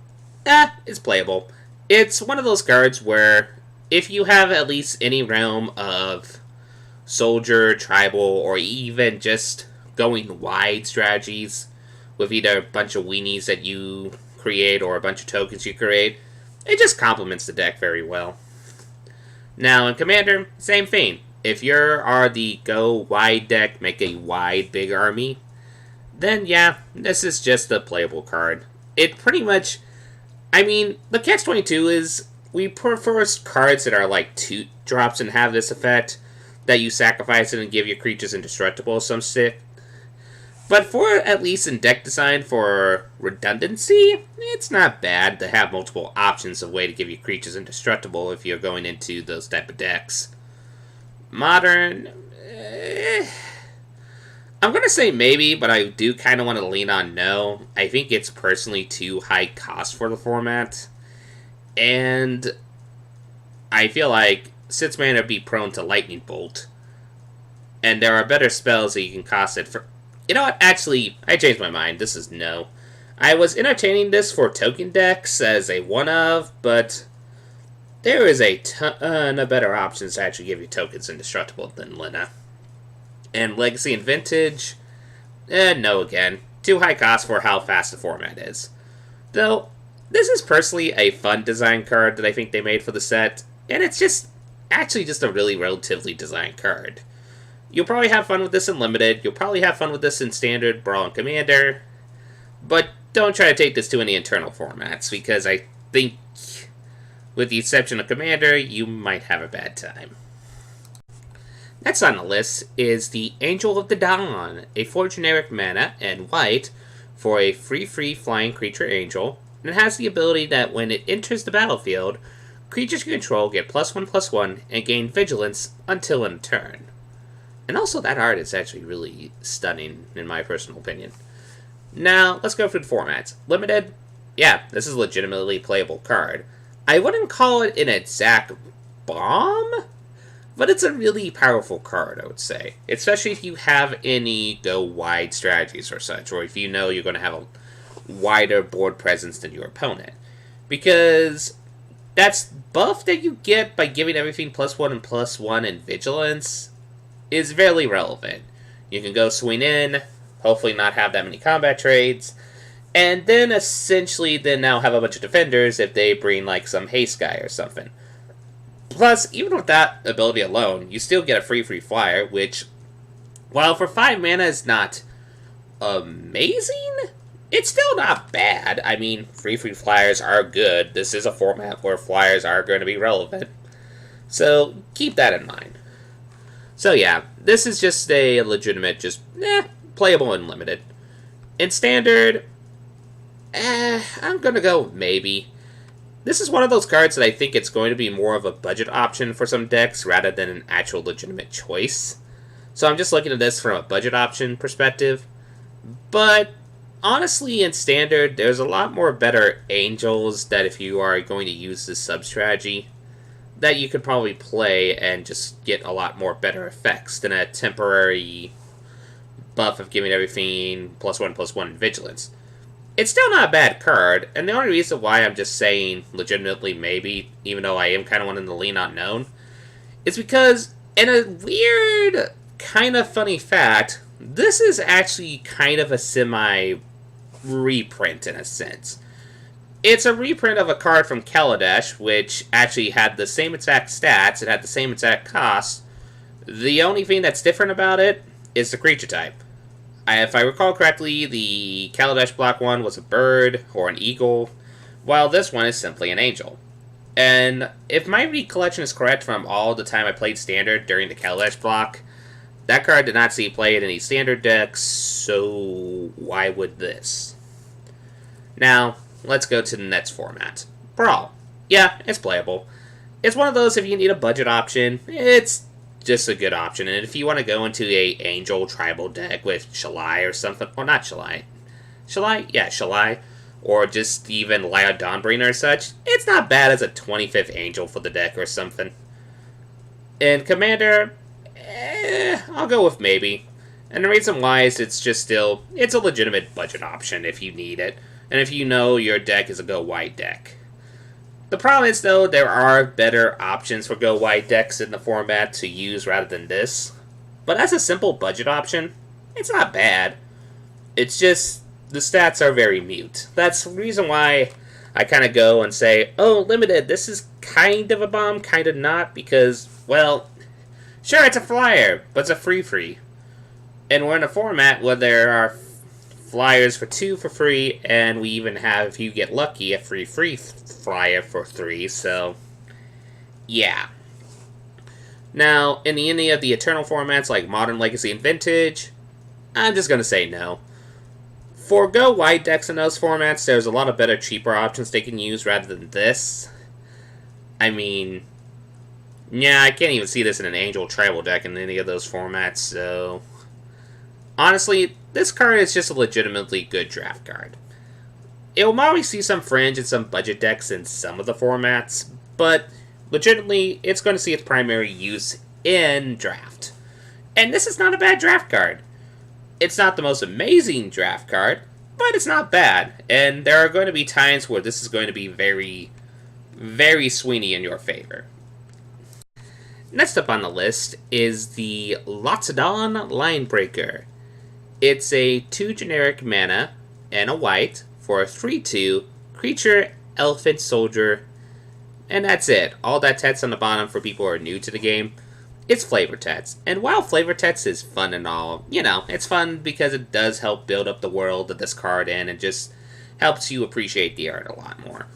it's playable. It's one of those cards where if you have at least any realm of soldier, tribal, or even just going wide strategies with either a bunch of weenies that you create or a bunch of tokens you create, it just complements the deck very well. Now in Commander, same thing. If you are the go wide deck, make a wide big army, then yeah, this is just a playable card. It pretty much, I mean, the catch-22 is we prefer cards that are like 2 drops and have this effect, that you sacrifice it and give your creatures indestructible or some shit. But for at least in deck design for redundancy, it's not bad to have multiple options of way to give your creatures indestructible if you're going into those type of decks. Modern, I'm going to say maybe, but I do kind of want to lean on no. I think it's personally too high cost for the format. And I feel like 6 mana would be prone to Lightning Bolt. And there are better spells that you can cost it for. You know what? Actually, I changed my mind. This is no. I was entertaining this for token decks as a one-of, but there is a ton of better options to actually give you tokens indestructible than Lina. And Legacy and Vintage, no again. Too high cost for how fast the format is. Though, this is personally a fun design card that I think they made for the set, and it's just actually just a really relatively designed card. You'll probably have fun with this in Limited, you'll probably have fun with this in Standard, Brawl, and Commander, but don't try to take this to any internal formats, because I think, with the exception of Commander, you might have a bad time. Next on the list is the Angel of the Dawn, a 4 generic mana and white for a free flying creature angel, and it has the ability that when it enters the battlefield, creatures you control get +1/+1 and gain vigilance until end turn. And also that art is actually really stunning in my personal opinion. Now, let's go through the formats. Limited, yeah, this is a legitimately playable card. I wouldn't call it an exact bomb, but it's a really powerful card, I would say. Especially if you have any go-wide strategies or such, or if you know you're going to have a wider board presence than your opponent. Because that's buff that you get by giving everything +1 and +1 in Vigilance is very relevant. You can go swing in, hopefully not have that many combat trades, and then essentially then now have a bunch of defenders if they bring like some haste guy or something. Plus, even with that ability alone, you still get a free flyer, which, while for 5 mana is not amazing, it's still not bad. I mean, free flyers are good. This is a format where flyers are going to be relevant. So, keep that in mind. So yeah, this is just a legitimate, just, playable and limited. In Standard, I'm going to go maybe. This is one of those cards that I think it's going to be more of a budget option for some decks rather than an actual legitimate choice. So I'm just looking at this from a budget option perspective. But Honestly, in Standard, there's a lot more better angels that if you are going to use this sub-strategy, that you could probably play and just get a lot more better effects than a temporary buff of giving everything +1/+1 vigilance. It's still not a bad card, and the only reason why I'm just saying legitimately maybe, even though I am kind of wanting to lean unknown, is because, in a weird, kind of funny fact, this is actually kind of a semi-reprint in a sense. It's a reprint of a card from Kaladesh, which actually had the same exact stats, it had the same exact cost. The only thing that's different about it is the creature type. If I recall correctly, the Kaladesh block one was a bird or an eagle, while this one is simply an angel. And if my recollection is correct from all the time I played Standard during the Kaladesh block, that card did not see play in any Standard decks, so why would this? Now, let's go to the next format. Brawl. Yeah, it's playable. It's one of those, if you need a budget option, it's just a good option. And if you want to go into a Angel tribal deck with Shalai or something, or not Shalai. Shalai? Yeah, Shalai. Or just even Laya Dawnbringer or such, it's not bad as a 25th Angel for the deck or something. And Commander, I'll go with maybe. And the reason why is it's a legitimate budget option if you need it. And if you know your deck is a go white deck. The problem is, though, there are better options for go white decks in the format to use rather than this. But as a simple budget option, it's not bad. It's just, the stats are very mute. That's the reason why I kind of go and say, oh, limited, this is kind of a bomb, kind of not, because, well, sure, it's a flyer, but it's a free. And we're in a format where there are flyers for 2 for free, and we even have, if you get lucky, a free flyer for 3, so yeah. Now, in any of the Eternal formats like Modern, Legacy, and Vintage, I'm just going to say no. For go white decks in those formats, there's a lot of better, cheaper options they can use rather than this. I mean, yeah, I can't even see this in an Angel Tribal deck in any of those formats, so honestly, this card is just a legitimately good draft card. It will probably see some fringe and some budget decks in some of the formats, but legitimately, it's going to see its primary use in draft. And this is not a bad draft card. It's not the most amazing draft card, but it's not bad. And there are going to be times where this is going to be very, very Sweeney in your favor. Next up on the list is the Lotsa Linebreaker. It's a 2 generic mana and a white for a 3/2 creature, elephant, soldier, and that's it. All that text on the bottom for people who are new to the game, it's flavor text. And while flavor text is fun and all, it's fun because it does help build up the world of this card in and just helps you appreciate the art a lot more.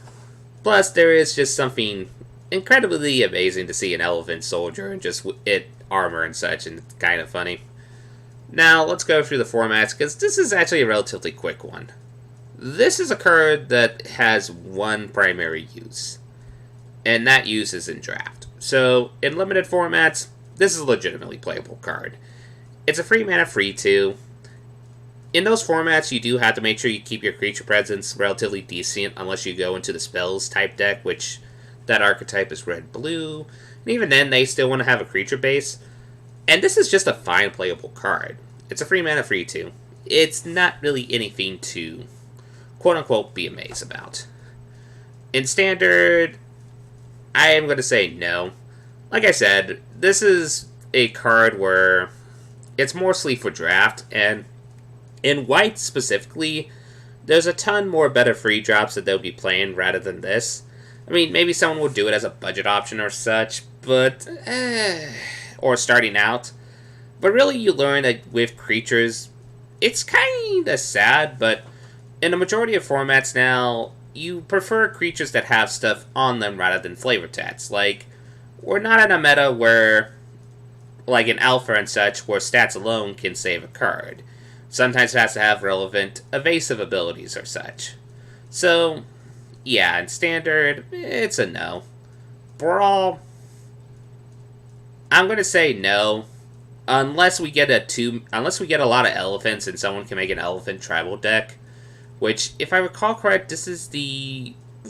Plus, there is just something incredibly amazing to see an elephant soldier and just it armor and such, and it's kind of funny. Now, let's go through the formats, because this is actually a relatively quick one. This is a card that has one primary use, and that use is in draft. So, in limited formats, this is a legitimately playable card. It's a free mana, free 2. In those formats, you do have to make sure you keep your creature presence relatively decent, unless you go into the spells type deck, which that archetype is red-blue. And even then, they still want to have a creature base. And this is just a fine playable card. It's a free mana, free 2. It's not really anything to, quote-unquote, be amazed about. In Standard, I am going to say no. Like I said, this is a card where it's mostly for draft, and in white specifically, there's a ton more better free drops that they'll be playing rather than this. I mean, maybe someone will do it as a budget option or such, but or starting out. But really, you learn that with creatures, it's kind of sad, but in a majority of formats now, you prefer creatures that have stuff on them rather than flavor text. Like, we're not in a meta where, like in Alpha and such, where stats alone can save a card. Sometimes it has to have relevant evasive abilities or such. So, yeah, in Standard, it's a no. Brawl, I'm gonna say no, unless we get a lot of elephants and someone can make an elephant tribal deck. which, if I recall correct, this is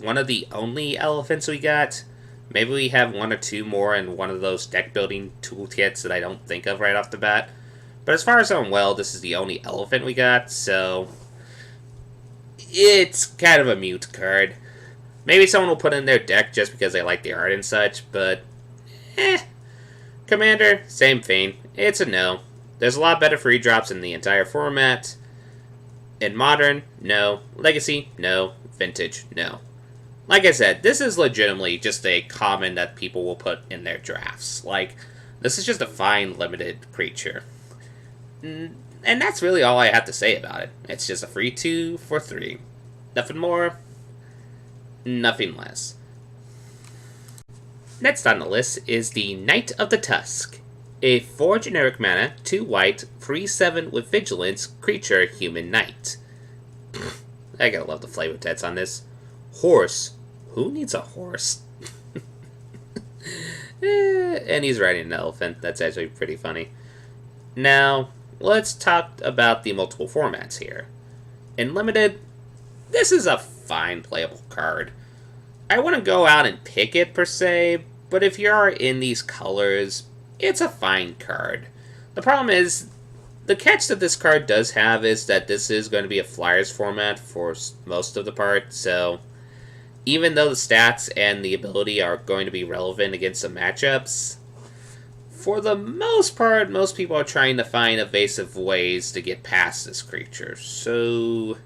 one of the only elephants we got. Maybe we have one or two more in one of those deck building toolkits that I don't think of right off the bat. But as far as I'm well, this is the only elephant we got, so it's kind of a mute card. Maybe someone will put in their deck just because they like the art and such, but Commander, same thing. It's a no. There's a lot better free drops in the entire format. In Modern, no. Legacy, no. Vintage, no. Like I said, this is legitimately just a common that people will put in their drafts. Like, this is just a fine, limited creature. And that's really all I have to say about it. It's just a free 2 for 3. Nothing more, nothing less. Next on the list is the Knight of the Tusk. A 4 generic mana, 2 white, free 7 with vigilance, creature, human knight. I gotta love the flavor text on this. Horse. Who needs a horse? And he's riding an elephant. That's actually pretty funny. Now, let's talk about the multiple formats here. In Limited, this is a fine playable card. I wouldn't go out and pick it per se, but if you are in these colors, it's a fine card. The problem is, the catch that this card does have is that this is going to be a Flyers format for most of the part, so even though the stats and the ability are going to be relevant against some matchups, for the most part, most people are trying to find evasive ways to get past this creature, so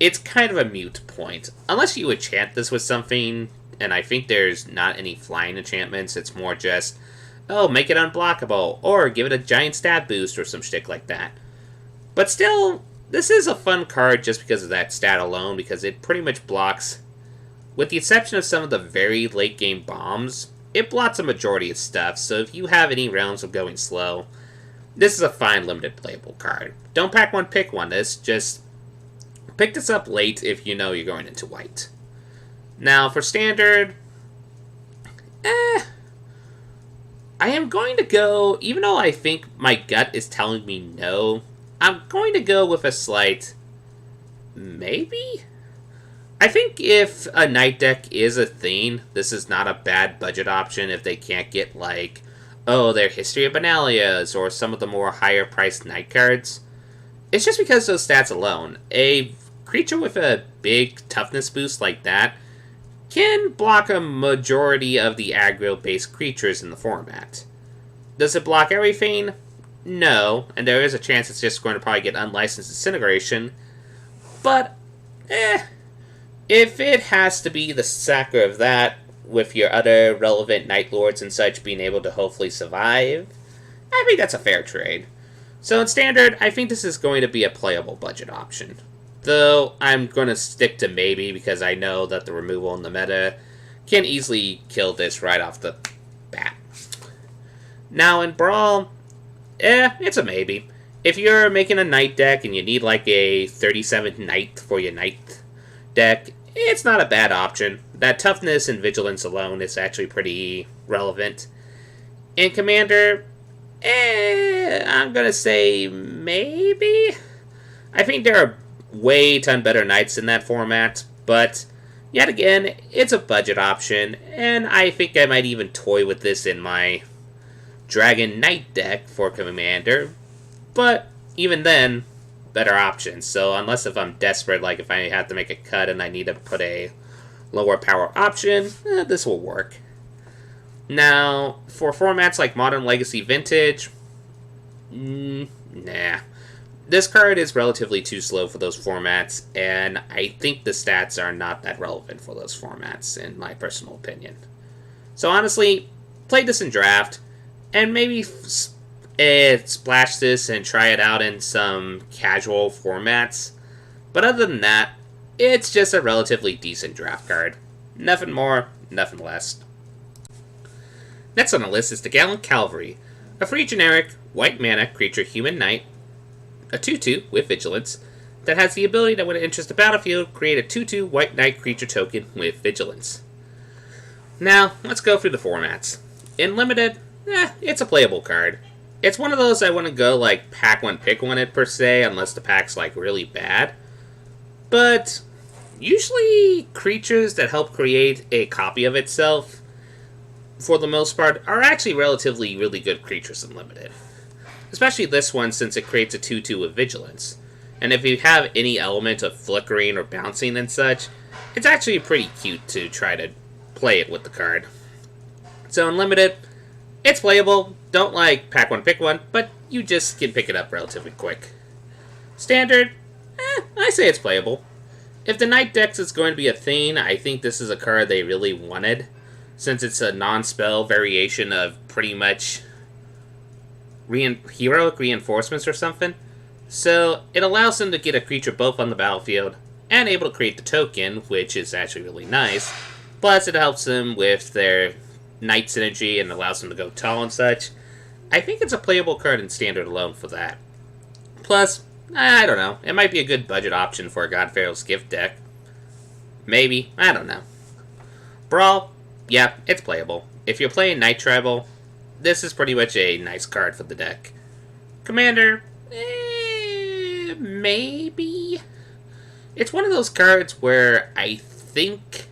it's kind of a mute point. Unless you enchant this with something, and I think there's not any flying enchantments, it's more just, oh, make it unblockable, or give it a giant stat boost or some shtick like that. But still, this is a fun card just because of that stat alone, because it pretty much blocks, with the exception of some of the very late game bombs, it blocks a majority of stuff, so if you have any realms of going slow, this is a fine limited playable card. Don't pack one, pick one. This just pick this up late if you know you're going into white. Now, for standard, I am going to go, even though I think my gut is telling me no, I'm going to go with a slight maybe? I think if a night deck is a thing, this is not a bad budget option if they can't get, like, oh, their History of Benalias or some of the more higher priced night cards. It's just because those stats alone. A creature with a big toughness boost like that can block a majority of the aggro-based creatures in the format. Does it block everything? No, and there is a chance it's just going to probably get unlicensed disintegration, but, if it has to be the sacker of that, with your other relevant Night Lords and such being able to hopefully survive, I think that's a fair trade. So in Standard, I think this is going to be a playable budget option. Though, I'm going to stick to maybe because I know that the removal in the meta can easily kill this right off the bat. Now in Brawl, it's a maybe. If you're making a Knight deck and you need like a 37 Knight for your Knight deck, it's not a bad option. That toughness and vigilance alone is actually pretty relevant. In Commander, I'm going to say maybe. I think there are way ton better Knights in that format, but yet again, it's a budget option, and I think I might even toy with this in my Dragon Knight deck for Commander, but even then, better options. So unless if I'm desperate, like if I have to make a cut and I need to put a lower power option, this will work. Now, for formats like Modern, Legacy, Vintage, nah. This card is relatively too slow for those formats, and I think the stats are not that relevant for those formats, in my personal opinion. So honestly, play this in Draft, and maybe splash this and try it out in some casual formats. But other than that, it's just a relatively decent draft card. Nothing more, nothing less. Next on the list is the Gallant Calvary, a free generic, white mana creature human knight, a 2/2 with vigilance, that has the ability that when it enters the battlefield, create a 2/2 white knight creature token with vigilance. Now, let's go through the formats. In Limited, it's a playable card. It's one of those I wouldn't go like pack one, pick one it per se, unless the pack's like really bad. But usually creatures that help create a copy of itself, for the most part, are actually relatively really good creatures in Limited. Especially this one, since it creates a 2/2 with Vigilance. And if you have any element of flickering or bouncing and such, it's actually pretty cute to try to play it with the card. So in Limited, it's playable. Don't like pack one, pick one, but you just can pick it up relatively quick. Standard, I say it's playable. If the Knight Dex is going to be a thing, I think this is a card they really wanted, since it's a non-spell variation of pretty much heroic reinforcements or something. So it allows them to get a creature both on the battlefield and able to create the token, which is actually really nice. Plus it helps them with their Knight synergy and allows them to go tall and such. I think it's a playable card in Standard alone for that. Plus, I don't know, it might be a good budget option for a Godpharaoh's Gift deck. Maybe, I don't know. Brawl, yeah, it's playable. If you're playing Knight Tribal, this is pretty much a nice card for the deck. Commander, maybe. It's one of those cards where I think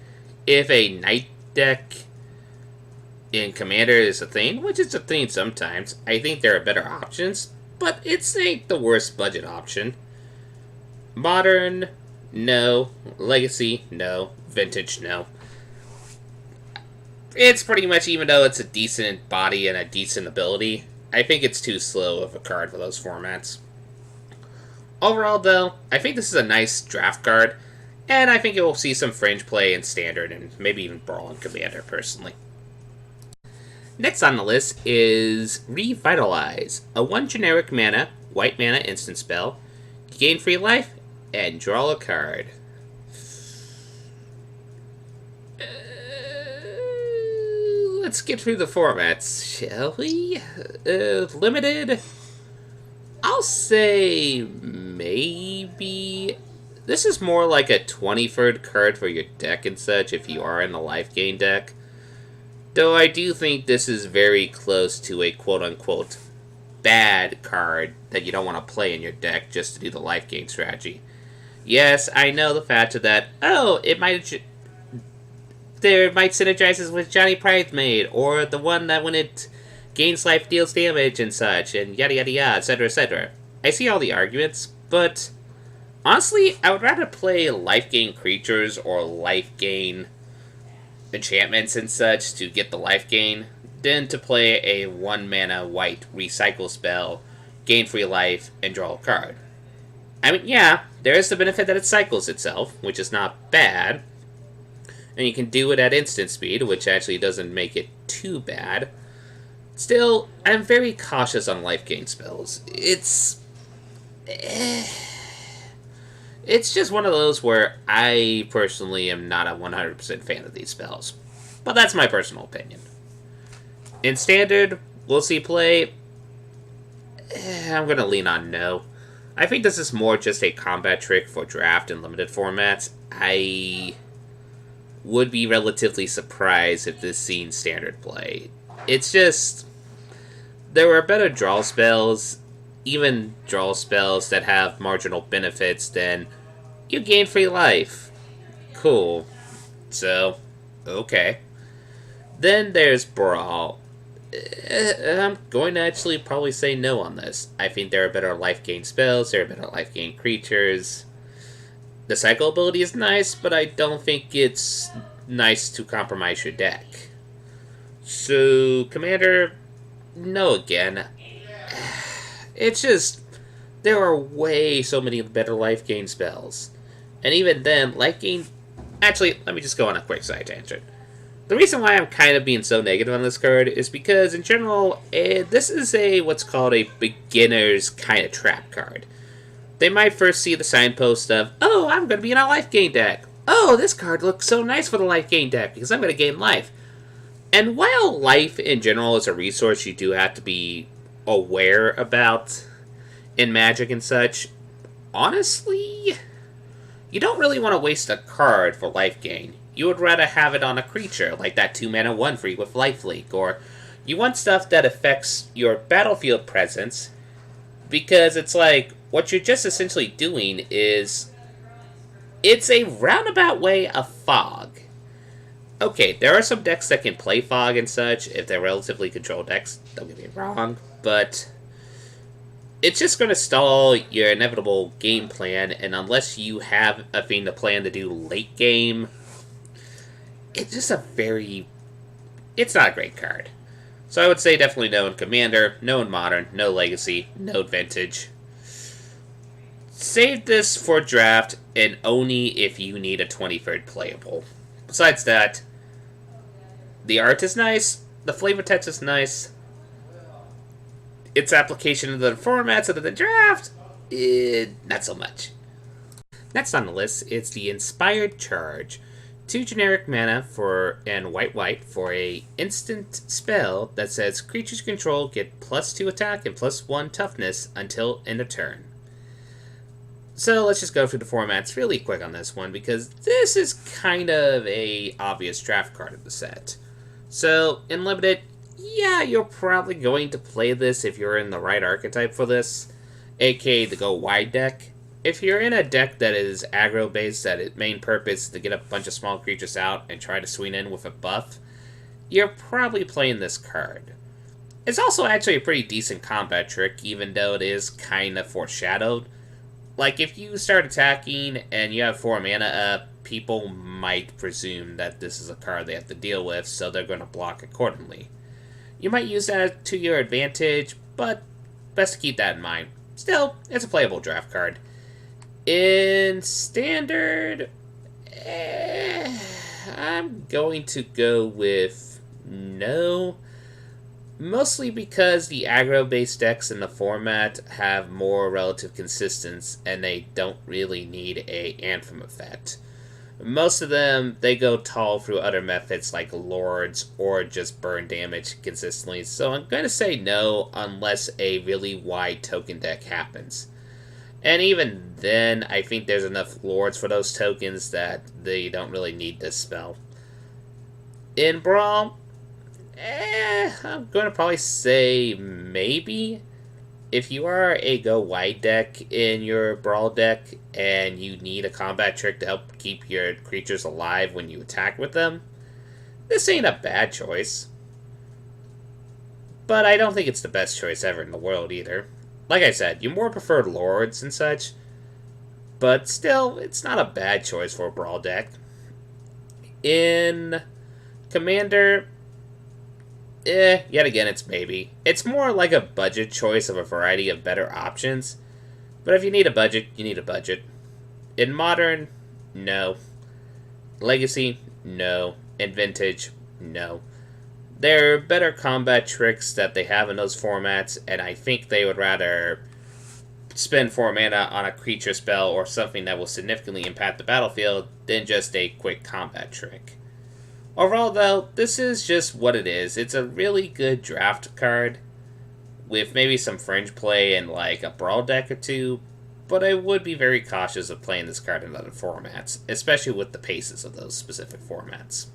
if a Knight deck in Commander is a thing, which is a thing sometimes, I think there are better options, but it's ain't the worst budget option. Modern, no. Legacy, no. Vintage, no. It's pretty much, even though it's a decent body and a decent ability, I think it's too slow of a card for those formats. Overall, though, I think this is a nice draft card, and I think it will see some fringe play in Standard and maybe even Brawl and Commander, personally. Next on the list is Revitalize, a 1 generic mana, white mana instant spell. Gain free life, and draw a card. Let's get through the formats, shall we? Limited, I'll say maybe. This is more like a 23rd card for your deck and such if you are in the life gain deck. Though I do think this is very close to a quote-unquote bad card that you don't want to play in your deck just to do the life gain strategy. Yes, I know the fact of that, it might synergizes with Johnny Bridesmaid, or the one that when it gains life deals damage and such, and yada yada yada, etc, etc. I see all the arguments, but honestly, I would rather play life gain creatures or life gain enchantments and such to get the life gain than to play a 1 mana white recycle spell, gain free life, and draw a card. I mean, yeah, there is the benefit that it cycles itself, which is not bad, and you can do it at instant speed, which actually doesn't make it too bad. Still, I'm very cautious on life gain spells. It's just one of those where I personally am not a 100% fan of these spells. But that's my personal opinion. In Standard, we'll see play. I'm going to lean on no. I think this is more just a combat trick for draft and limited formats. I would be relatively surprised if this seen Standard play. It's just, there are better draw spells, even draw spells that have marginal benefits than you gain free life. Cool. So, okay. Then there's Brawl. I'm going to actually probably say no on this. I think there are better life gain spells, there are better life gain creatures. The cycle ability is nice, but I don't think it's nice to compromise your deck. So, Commander, no again. It's just, there are way so many better life gain spells. And even then, life gain... Actually, let me just go on a quick side tangent. The reason why I'm kind of being so negative on this card is because, in general, this is what's called a beginner's kind of trap card. They might first see the signpost of, oh, I'm going to be in a life gain deck. Oh, this card looks so nice for the life gain deck because I'm going to gain life. And while life in general is a resource you do have to be aware about in Magic and such, honestly, you don't really want to waste a card for life gain. You would rather have it on a creature, like that 2-mana 1/3 with Lifelink, or you want stuff that affects your battlefield presence, because it's like, what you're just essentially doing is It's a roundabout way of fog. Okay, there are some decks that can play fog and such if they're relatively controlled decks, don't get me wrong, but it's just going to stall your inevitable game plan, and unless you have a thing to plan to do late game, it's just it's not a great card. So I would say definitely no in Commander, no in Modern, no Legacy, no Vintage. Save this for Draft, and only if you need a 23rd playable. Besides that, the art is nice, the flavor text is nice, its application into the formats of the Draft, not so much. Next on the list is the Inspired Charge. 2 generic mana and white for a instant spell that says creatures you control get +2 attack and +1 toughness until end of turn. So let's just go through the formats really quick on this one, because this is kind of a obvious draft card of the set. So in Limited, yeah, you're probably going to play this if you're in the right archetype for this, aka the go wide deck. If you're in a deck that is aggro-based, that its main purpose is to get a bunch of small creatures out and try to swing in with a buff, you're probably playing this card. It's also actually a pretty decent combat trick, even though it is kind of foreshadowed. Like, if you start attacking and you have 4 mana up, people might presume that this is a card they have to deal with, so they're going to block accordingly. You might use that to your advantage, but best to keep that in mind. Still, it's a playable draft card. In Standard, I'm going to go with no. Mostly because the aggro-based decks in the format have more relative consistency, and they don't really need a Anthem effect. Most of them, they go tall through other methods like Lords or just burn damage consistently, so I'm going to say no unless a really wide token deck happens. And even then, I think there's enough Lords for those tokens that they don't really need this spell. In Brawl, I'm going to probably say maybe. If you are a go wide deck in your Brawl deck and you need a combat trick to help keep your creatures alive when you attack with them, this ain't a bad choice. But I don't think it's the best choice ever in the world either. Like I said, you more prefer Lords and such, but still, it's not a bad choice for a Brawl deck. In Commander, yet again, it's maybe. It's more like a budget choice of a variety of better options, but if you need a budget, you need a budget. In Modern, no. Legacy, no. In Vintage, no. There are better combat tricks that they have in those formats, and I think they would rather spend 4 mana on a creature spell or something that will significantly impact the battlefield than just a quick combat trick. Overall, though, this is just what it is. It's a really good draft card with maybe some fringe play and like a Brawl deck or two, but I would be very cautious of playing this card in other formats, especially with the paces of those specific formats.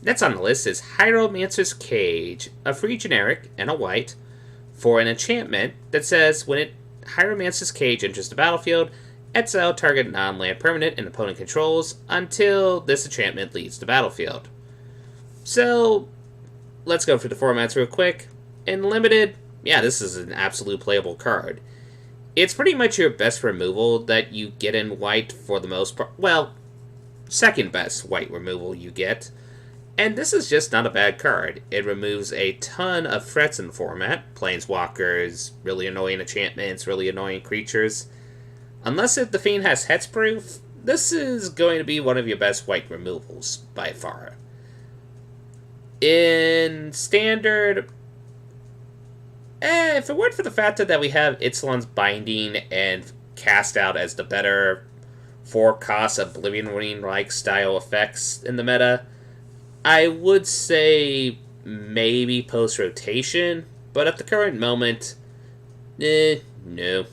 Next on the list is Hieromancer's Cage, a free generic and a white for an enchantment that says when Hieromancer's Cage enters the battlefield, exile target non-land permanent an opponent controls until this enchantment leaves the battlefield. So, let's go through the formats real quick. In Limited, yeah, this is an absolute playable card. It's pretty much your best removal that you get in white for the most part. Well, second best white removal you get. And this is just not a bad card. It removes a ton of threats in the format. Planeswalkers, really annoying enchantments, really annoying creatures. Unless the Fiend has Hexproof, this is going to be one of your best white removals, by far. In Standard, if it weren't for the fact that we have Ixalan's Binding and Cast Out as the better 4-cost Oblivion Ring-like style effects in the meta, I would say maybe post-rotation, but at the current moment, no.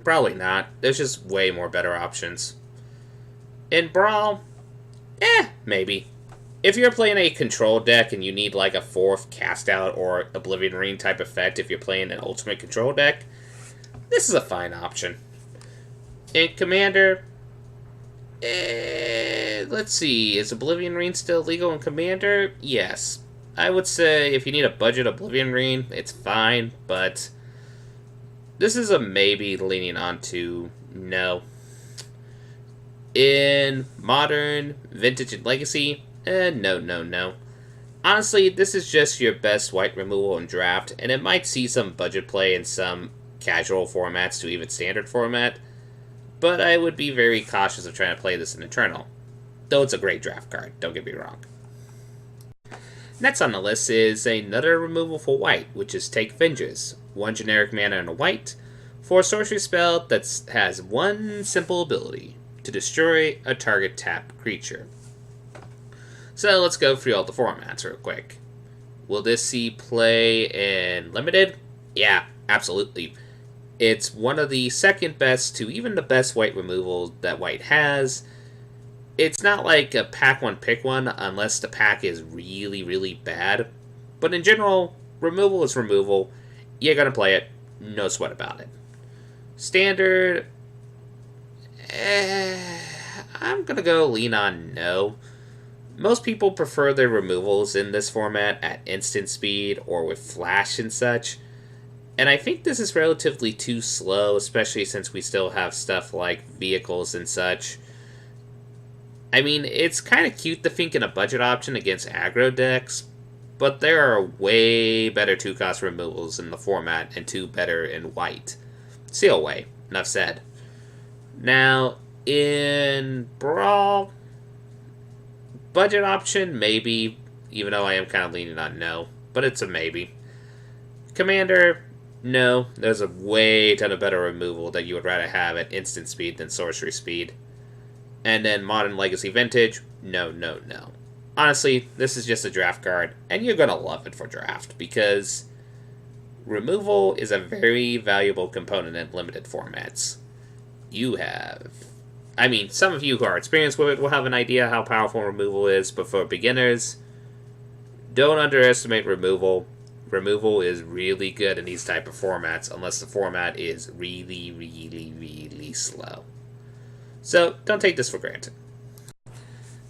Probably not. There's just way more better options. In Brawl, maybe. If you're playing a control deck and you need like a 4th Cast Out or Oblivion Ring type effect if you're playing an ultimate control deck, this is a fine option. In Commander, Let's see. Is Oblivion Ring still legal in Commander? Yes. I would say if you need a budget Oblivion Ring, it's fine, but this is a maybe leaning on to no. In Modern, Vintage, and Legacy, no. Honestly, this is just your best white removal in Draft, and it might see some budget play in some casual formats to even standard format, but I would be very cautious of trying to play this in Eternal. Though it's a great draft card, don't get me wrong. Next on the list is another removal for white, which is Take Vengeance. 1 generic mana and a white, for a sorcery spell that has one simple ability, to destroy a target tap creature. So let's go through all the formats real quick. Will this see play in Limited? Yeah, absolutely. It's one of the second best to even the best white removal that white has. It's not like a pack one, pick one, unless the pack is really, really bad. But in general, removal is removal. You're going to play it, no sweat about it. Standard, I'm going to go lean on no. Most people prefer their removals in this format at instant speed or with flash and such. And I think this is relatively too slow, especially since we still have stuff like vehicles and such. I mean, it's kind of cute to think in a budget option against aggro decks, but there are way better 2-cost removals in the format and 2 better in white. Seal away. Enough said. Now, in Brawl, budget option, maybe, even though I am kind of leaning on no, but it's a maybe. Commander, no, there's a way ton of better removal that you would rather have at instant speed than sorcery speed. And then Modern, Legacy, Vintage, no. Honestly, this is just a draft card, and you're going to love it for draft, because removal is a very valuable component in limited formats. Some of you who are experienced with it will have an idea how powerful removal is, but for beginners, don't underestimate removal. Removal is really good in these type of formats, unless the format is really, really, really slow. So, don't take this for granted.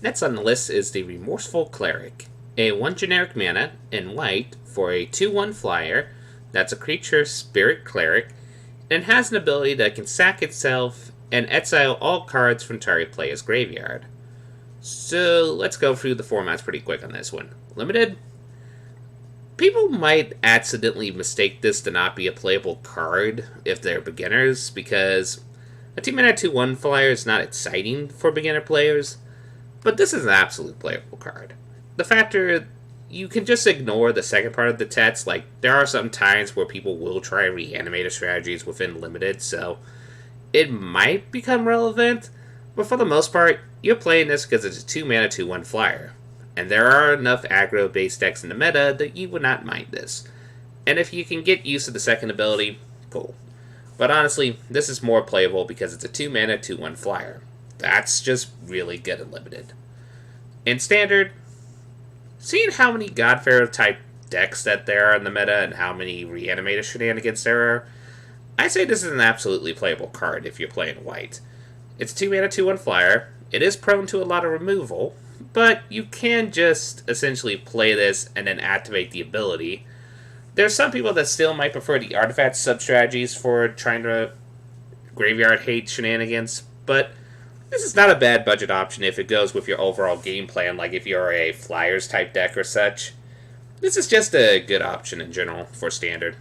Next on the list is the Remorseful Cleric. A 1 generic mana in white for a 2/1 flyer that's a creature spirit cleric, and has an ability that can sack itself and exile all cards from target player's graveyard. So, let's go through the formats pretty quick on this one. Limited. People might accidentally mistake this to not be a playable card if they're beginners, because a 2-mana 2/1 flyer is not exciting for beginner players, but this is an absolute playable card. The factor, you can just ignore the second part of the text, like there are some times where people will try reanimator strategies within Limited, so it might become relevant, but for the most part, you're playing this because it's a 2-mana 2/1 flyer, and there are enough aggro-based decks in the meta that you would not mind this. And if you can get used to the second ability, cool. But honestly, this is more playable because it's a 2-mana 2/1 flyer. That's just really good and Limited. In Standard, seeing how many Godpharaoh type decks that there are in the meta and how many reanimator shenanigans there are, I say this is an absolutely playable card if you're playing white. It's a 2-mana 2/1 flyer. It is prone to a lot of removal, but you can just essentially play this and then activate the ability. There's some people that still might prefer the artifact sub-strategies for trying to graveyard hate shenanigans, but this is not a bad budget option if it goes with your overall game plan, like if you're a Flyers type deck or such. This is just a good option in general for Standard.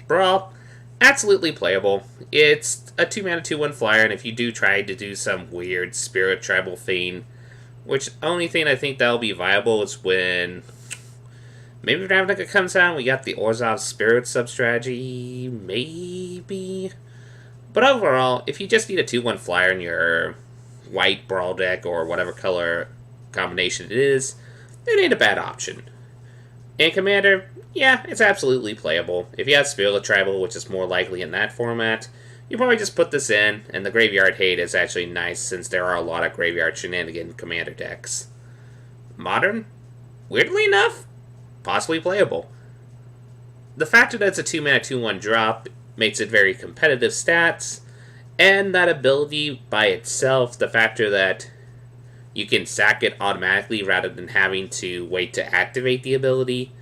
Brawl, absolutely playable. It's a 2-mana 2/1 flyer, and if you do try to do some weird Spirit Tribal thing, which only thing I think that'll be viable is when maybe if Ravnica comes out, we got the Orzhov Spirit sub-strategy, maybe. But overall, if you just need a 2/1 flyer in your white Brawl deck or whatever color combination it is, it ain't a bad option. In Commander, yeah, it's absolutely playable. If you have Spirit Tribal, which is more likely in that format, you probably just put this in, and the Graveyard Hate is actually nice since there are a lot of Graveyard Shenanigan Commander decks. Modern, weirdly enough, possibly playable. The fact that it's a 2-mana 2/1 drop makes it very competitive stats, And that ability by itself, the factor that you can sack it automatically rather than having to wait to activate the ability,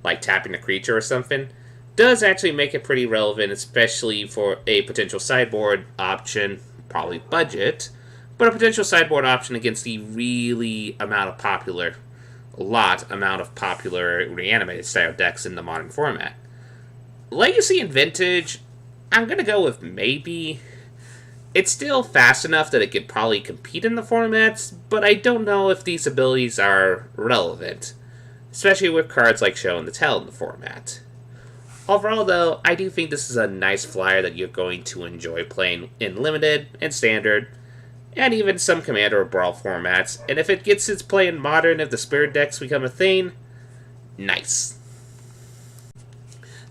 like tapping a creature or something, does actually make it pretty relevant, especially for a potential sideboard option, probably budget, but a potential sideboard option against the amount of popular reanimated style decks in the modern format. Legacy and Vintage, I'm going to go with maybe. It's still fast enough that it could probably compete in the formats, but I don't know if these abilities are relevant, especially with cards like Show and Tell in the format. Overall, though, I do think this is a nice flyer that you're going to enjoy playing in Limited and Standard, and even some Commander or Brawl formats, and if it gets its play in Modern, if the Spirit decks become a thing, nice.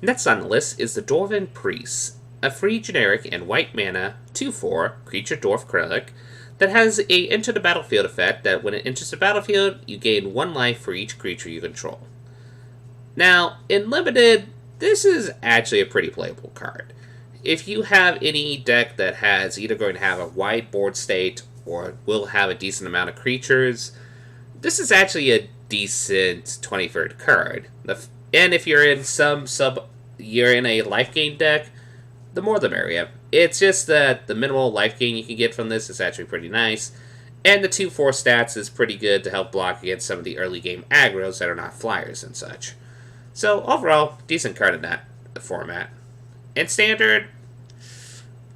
Next on the list is the Dwarven Priest, a free generic and white mana 2/4 creature dwarf relic that has a enter the battlefield effect that when it enters the battlefield, you gain 1 life for each creature you control. Now, in Limited, this is actually a pretty playable card. If you have any deck that has either going to have a wide board state or will have a decent amount of creatures, this is actually a decent 23rd card. And if you're in you're in a life gain deck, the more the merrier. It's just that the minimal life gain you can get from this is actually pretty nice, and the 2/4 stats is pretty good to help block against some of the early game aggros that are not flyers and such. So overall, decent card in that format. In Standard,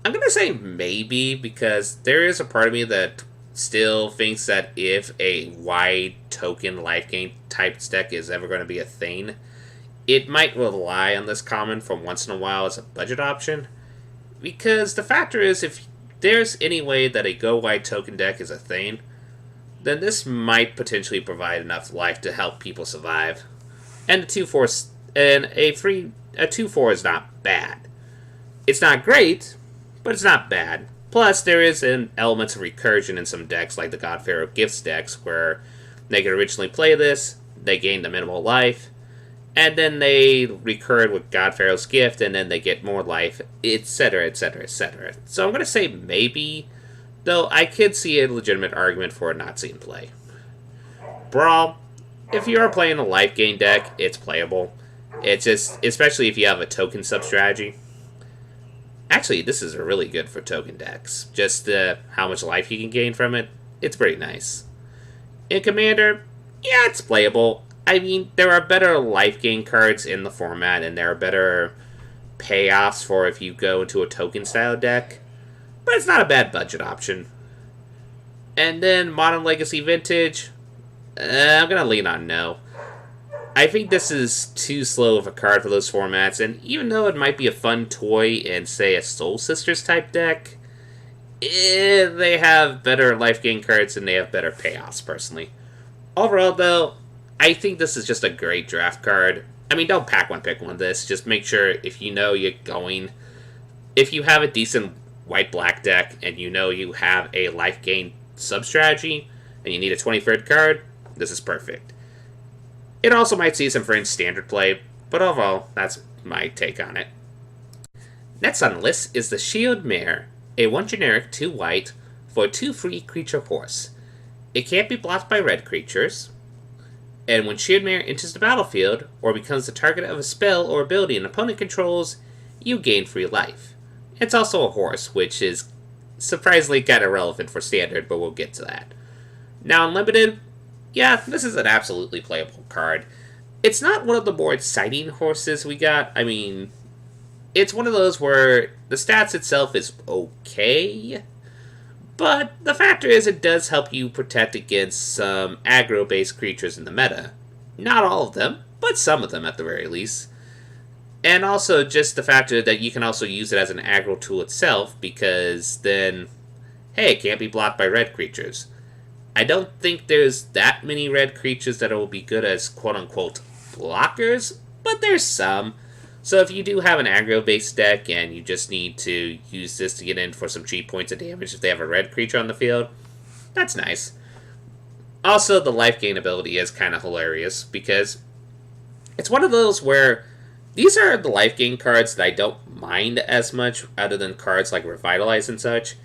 I'm going to say maybe, because there is a part of me that still thinks that if a wide token life gain type deck is ever going to be a thing, it might rely on this common from once in a while as a budget option, because the factor is if there's any way that a go wide token deck is a thing, then this might potentially provide enough life to help people survive. And the 2/4 and a 2/4 is not bad. It's not great, but it's not bad. Plus, there is an element of recursion in some decks, like the God Pharaoh Gifts decks, where they could originally play this, they gain the minimal life, and then they recurred with God Pharaoh's Gift, and then they get more life, etc., etc., etc. So I'm going to say maybe, though I could see a legitimate argument for it not seeing play. Brawl, if you are playing a life gain deck, it's playable. It's just, especially if you have a token sub-strategy. Actually, this is really good for token decks. Just how much life you can gain from it, it's pretty nice. In Commander, yeah, it's playable. I mean, there are better life gain cards in the format, and there are better payoffs for if you go into a token-style deck, but it's not a bad budget option. And then Modern Legacy Vintage, I'm going to lean on no. I think this is too slow of a card for those formats, and even though it might be a fun toy in, say, a Soul Sisters type deck, they have better life gain cards and they have better payoffs, personally. Overall, though, I think this is just a great draft card. I mean, don't pack one, pick one this. Just make sure if you know you're going... If you have a decent white-black deck and you know you have a life gain sub-strategy and you need a 23rd card, this is perfect. It also might see some fringe Standard play, but overall, that's my take on it. Next on the list is the Shield Mare, a 1 generic, 2 white, for a 2 free creature horse. It can't be blocked by red creatures, and when Shield Mare enters the battlefield, or becomes the target of a spell or ability an opponent controls, you gain free life. It's also a horse, which is surprisingly kind of relevant for Standard, but we'll get to that. Now, Unlimited, yeah, this is an absolutely playable card. It's not one of the more exciting horses we got. I mean, it's one of those where the stats itself is okay, but the factor is it does help you protect against some aggro-based creatures in the meta. Not all of them, but some of them at the very least. And also just the factor that you can also use it as an aggro tool itself, because then, hey, it can't be blocked by red creatures. I don't think there's that many red creatures that will be good as quote-unquote blockers, but there's some. So if you do have an aggro-based deck and you just need to use this to get in for some cheap points of damage if they have a red creature on the field, that's nice. Also, the life gain ability is kind of hilarious, because it's one of those where these are the life gain cards that I don't mind as much other than cards like Revitalize and such,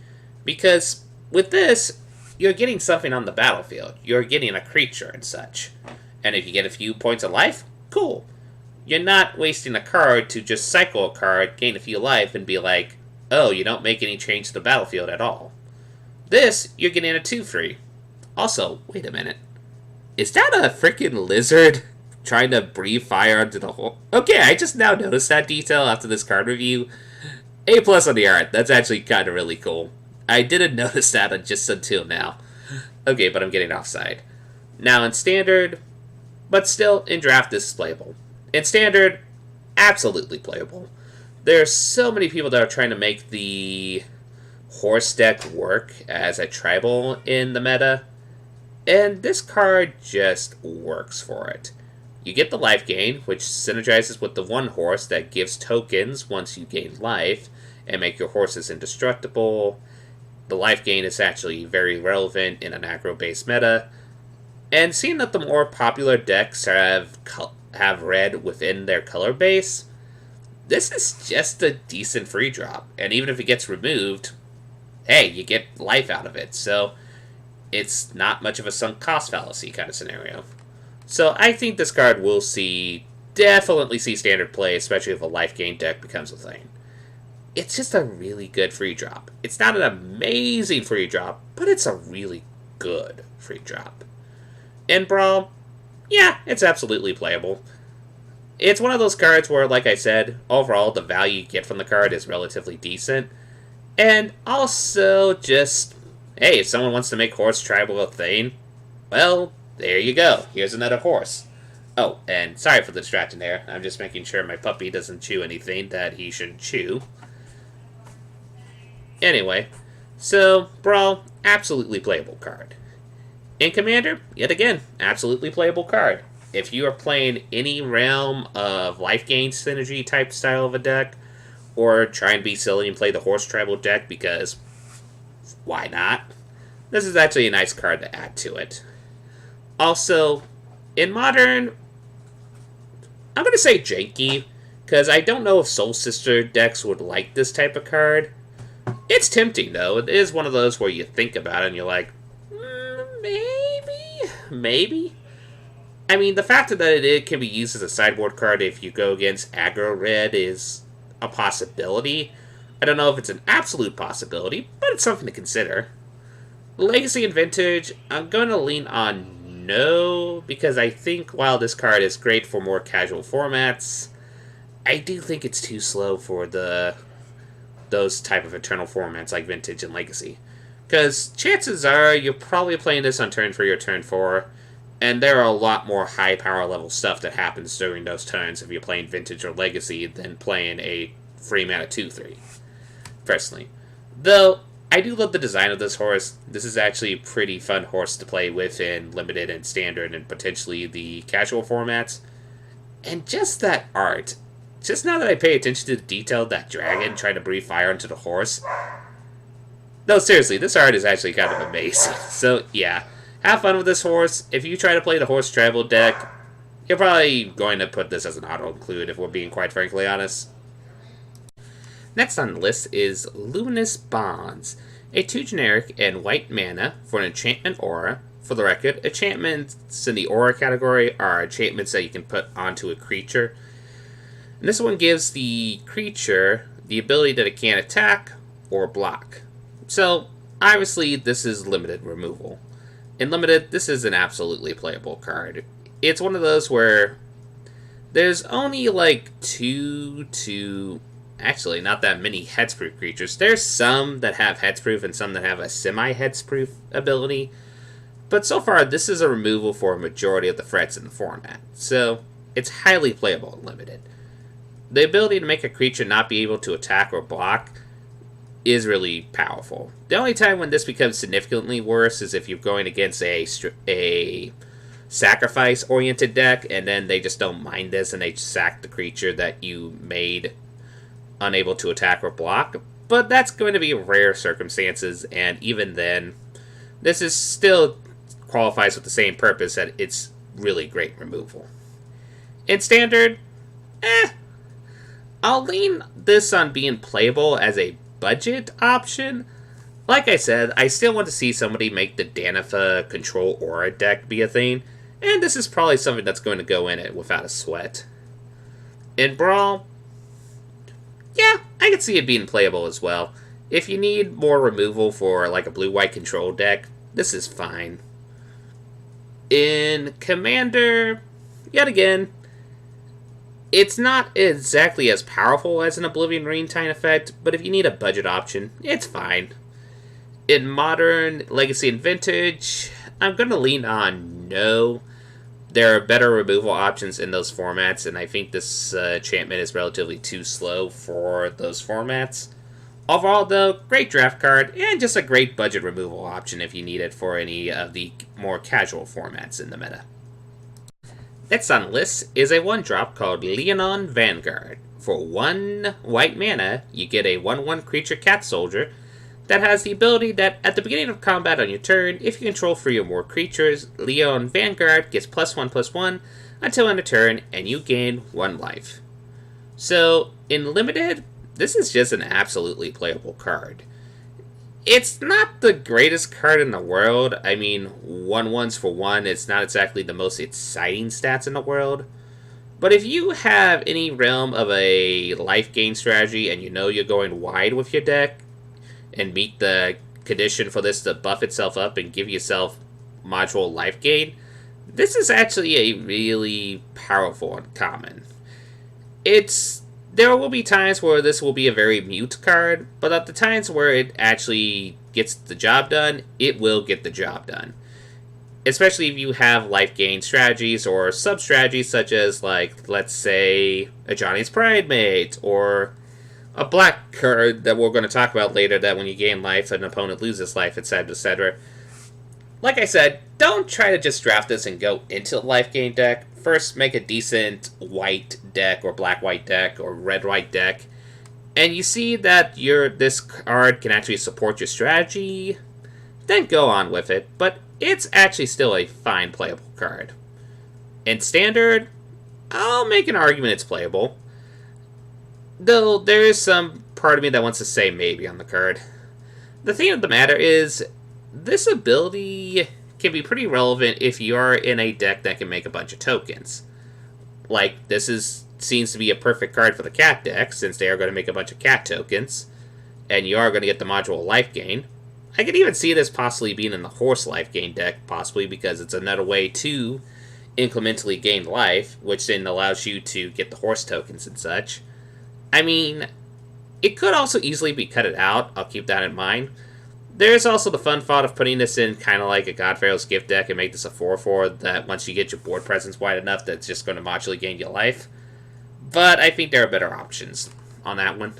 because with this, you're getting something on the battlefield. You're getting a creature and such. And if you get a few points of life, cool. You're not wasting a card to just cycle a card, gain a few life, and be like, oh, you don't make any change to the battlefield at all. This, you're getting a 2-free. Also, wait a minute. Is that a freaking lizard trying to breathe fire onto the hole? Okay, I just now noticed that detail after this card review. A+ on the art. That's actually kind of really cool. I didn't notice that just until now. Okay, but I'm getting offside. Now in Standard, but still in Draft this is playable. In Standard, absolutely playable. There's so many people that are trying to make the horse deck work as a tribal in the meta, and this card just works for it. You get the life gain, which synergizes with the one horse that gives tokens once you gain life, and make your horses indestructible. The life gain is actually very relevant in an aggro-based meta, and seeing that the more popular decks have red within their color base, this is just a decent free drop, and even if it gets removed, hey, you get life out of it, so it's not much of a sunk cost fallacy kind of scenario. So I think this card will definitely see Standard play, especially if a life gain deck becomes a thing. It's just a really good free drop. It's not an amazing free drop, but it's a really good free drop. In Brawl, yeah, it's absolutely playable. It's one of those cards where, like I said, overall the value you get from the card is relatively decent. And also just, hey, if someone wants to make horse tribal a thing, well, there you go. Here's another horse. Oh, and sorry for the distraction there. I'm just making sure my puppy doesn't chew anything that he shouldn't chew. Anyway, so, Brawl, absolutely playable card. In Commander, yet again, absolutely playable card. If you are playing any realm of life gain synergy type style of a deck, or try and be silly and play the horse tribal deck because why not? This is actually a nice card to add to it. Also, in Modern, I'm going to say janky, because I don't know if Soul Sister decks would like this type of card. It's tempting, though. It is one of those where you think about it and you're like, maybe? I mean, the fact that it can be used as a sideboard card if you go against aggro red is a possibility. I don't know if it's an absolute possibility, but it's something to consider. Legacy and Vintage, I'm going to lean on no, because I think while this card is great for more casual formats, I do think it's too slow for those type of eternal formats like Vintage and Legacy. Because chances are you're probably playing this on turn 3 or turn 4, and there are a lot more high power level stuff that happens during those turns if you're playing Vintage or Legacy than playing a free mana 2-3, personally. Though, I do love the design of this horse. This is actually a pretty fun horse to play with in Limited and Standard and potentially the casual formats. And just that art. Just now that I pay attention to the detail of that dragon trying to breathe fire into the horse. No, seriously, this art is actually kind of amazing. So, yeah. Have fun with this horse. If you try to play the horse tribal deck, you're probably going to put this as an auto-include, if we're being quite frankly honest. Next on the list is Luminous Bonds, a 2 generic and white mana for an enchantment aura. For the record, enchantments in the aura category are enchantments that you can put onto a creature. And this one gives the creature the ability that it can't attack or block. So, obviously, this is limited removal. In Limited, this is an absolutely playable card. It's one of those where there's only like 2 to... Actually, not that many hexproof creatures. There's some that have hexproof and some that have a semi-hexproof ability. But so far, this is a removal for a majority of the threats in the format. So, it's highly playable in Limited. The ability to make a creature not be able to attack or block is really powerful. The only time when this becomes significantly worse is if you're going against a sacrifice-oriented deck, and then they just don't mind this and they sack the creature that you made unable to attack or block, but that's going to be rare circumstances, and even then, this is still qualifies with the same purpose that it's really great removal. In Standard, I'll lean this on being playable as a budget option. Like I said, I still want to see somebody make the Danifa control aura deck be a thing, and this is probably something that's going to go in it without a sweat. In Brawl, yeah, I can see it being playable as well. If you need more removal for like a blue-white control deck, this is fine. In Commander, yet again, it's not exactly as powerful as an Oblivion Reentine effect, but if you need a budget option, it's fine. In Modern, Legacy, and Vintage, I'm going to lean on no. There are better removal options in those formats, and I think this enchantment is relatively too slow for those formats. Overall, though, great draft card, and just a great budget removal option if you need it for any of the more casual formats in the meta. Next on the list is a 1-drop called Leonon Vanguard. For 1 white mana, you get a 1/1 creature cat soldier that has the ability that at the beginning of combat on your turn, if you control 3 or more creatures, Leonon Vanguard gets +1/+1 until end of turn, and you gain 1 life. So, in Limited, this is just an absolutely playable card. It's not the greatest card in the world. I mean, 1/1s for 1, it's not exactly the most exciting stats in the world. But if you have any realm of a life gain strategy and you know you're going wide with your deck, and meet the condition for this to buff itself up and give yourself module life gain, this is actually a really powerful uncommon. There will be times where this will be a very mute card, but at the times where it actually gets the job done, it will get the job done. Especially if you have life gain strategies or sub-strategies such as, like, let's say, a Johnny's Pridemate, or a black card that we're going to talk about later that when you gain life, an opponent loses life, etc., etc. Like I said, don't try to just draft this and go into the life gain deck. First, make a decent white deck, or black-white deck, or red-white deck, and you see that this card can actually support your strategy, then go on with it, but it's actually still a fine playable card. In Standard, I'll make an argument it's playable, though there is some part of me that wants to say maybe on the card. The thing of the matter is, this ability can be pretty relevant if you are in a deck that can make a bunch of tokens. Like, seems to be a perfect card for the cat deck, since they are going to make a bunch of cat tokens, and you are going to get the module life gain. I could even see this possibly being in the horse life gain deck, possibly because it's another way to incrementally gain life, which then allows you to get the horse tokens and such. I mean, it could also easily be cutted out, I'll keep that in mind. There's also the fun thought of putting this in kind of like a God Pharaoh's Gift deck and make this a 4/4 that once you get your board presence wide enough that's just going to modularly gain your life. But I think there are better options on that one.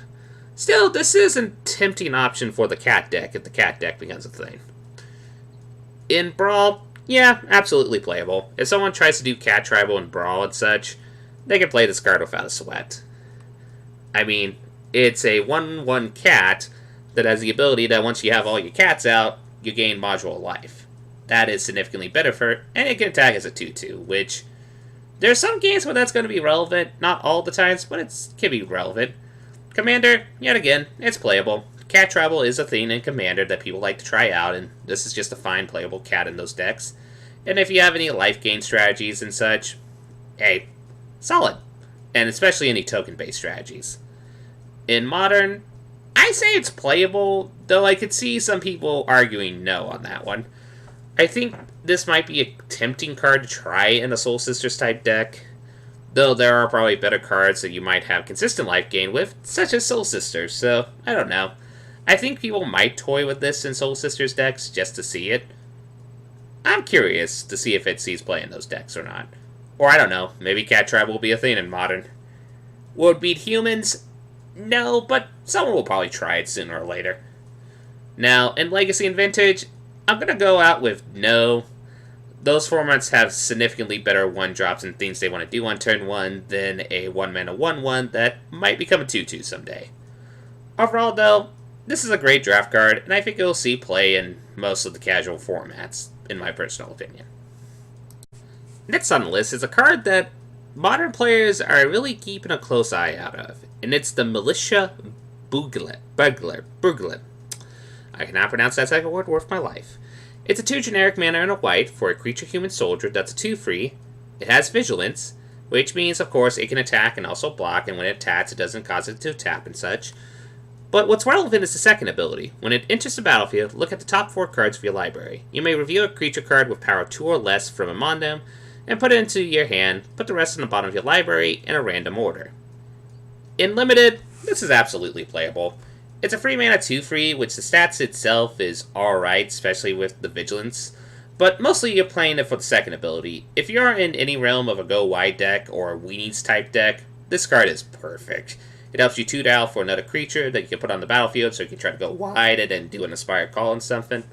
Still, this is a tempting option for the cat deck if the cat deck becomes a thing. In Brawl, yeah, absolutely playable. If someone tries to do cat tribal in Brawl and such, they can play this card without a sweat. I mean, it's a 1/1 cat that has the ability that once you have all your cats out, you gain module life. That is significantly better for it, and it can attack as a 2/2, which there are some games where that's going to be relevant, not all the times, but it can be relevant. Commander, yet again, it's playable. Cat tribal is a thing in Commander that people like to try out, and this is just a fine playable cat in those decks. And if you have any life gain strategies and such, hey, solid. And especially any token-based strategies. In Modern, I say it's playable, though I could see some people arguing no on that one. I think this might be a tempting card to try in a Soul Sisters type deck, though there are probably better cards that you might have consistent life gain with, such as Soul Sisters, so I don't know. I think people might toy with this in Soul Sisters decks just to see it. I'm curious to see if it sees play in those decks or not. Or I don't know, maybe Cat Tribe will be a thing in Modern. Will it beat humans? No, but someone will probably try it sooner or later. Now, in Legacy and Vintage, I'm going to go out with no. Those formats have significantly better 1-drops and things they want to do on turn 1 than a 1-mana 1/1 that might become a 2/2 someday. Overall, though, this is a great draft card, and I think it will see play in most of the casual formats, in my personal opinion. Next on the list is a card that modern players are really keeping a close eye out of, and it's the militia burglar. I cannot pronounce that second word worth my life. It's a 2 generic mana and a white for a creature human soldier that's a 2/3. It has vigilance, which means, of course, it can attack and also block, and when it attacks, it doesn't cause it to tap and such. But what's relevant is the second ability. When it enters the battlefield, look at the top 4 cards of your library. You may reveal a creature card with power 2 or less from among them, and put it into your hand, put the rest on the bottom of your library in a random order. In Limited, this is absolutely playable. It's a free mana 2/3, which the stats itself is alright, especially with the vigilance. But mostly you're playing it for the second ability. If you're in any realm of a go wide deck or a weenies type deck, this card is perfect. It helps you 2-dial for another creature that you can put on the battlefield so you can try to go wide and then do an Inspired Call and something.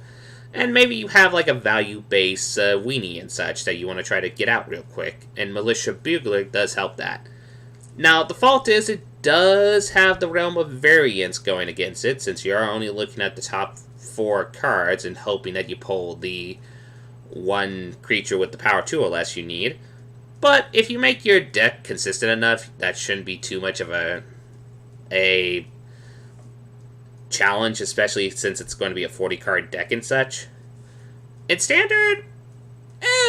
And maybe you have like a value-based weenie and such that you want to try to get out real quick, and Militia Bugler does help that. Now, the fault is it does have the realm of variance going against it, since you are only looking at the top 4 cards and hoping that you pull the one creature with the power 2 or less you need. But if you make your deck consistent enough, that shouldn't be too much of a challenge, especially since it's going to be a 40-card deck and such. In Standard,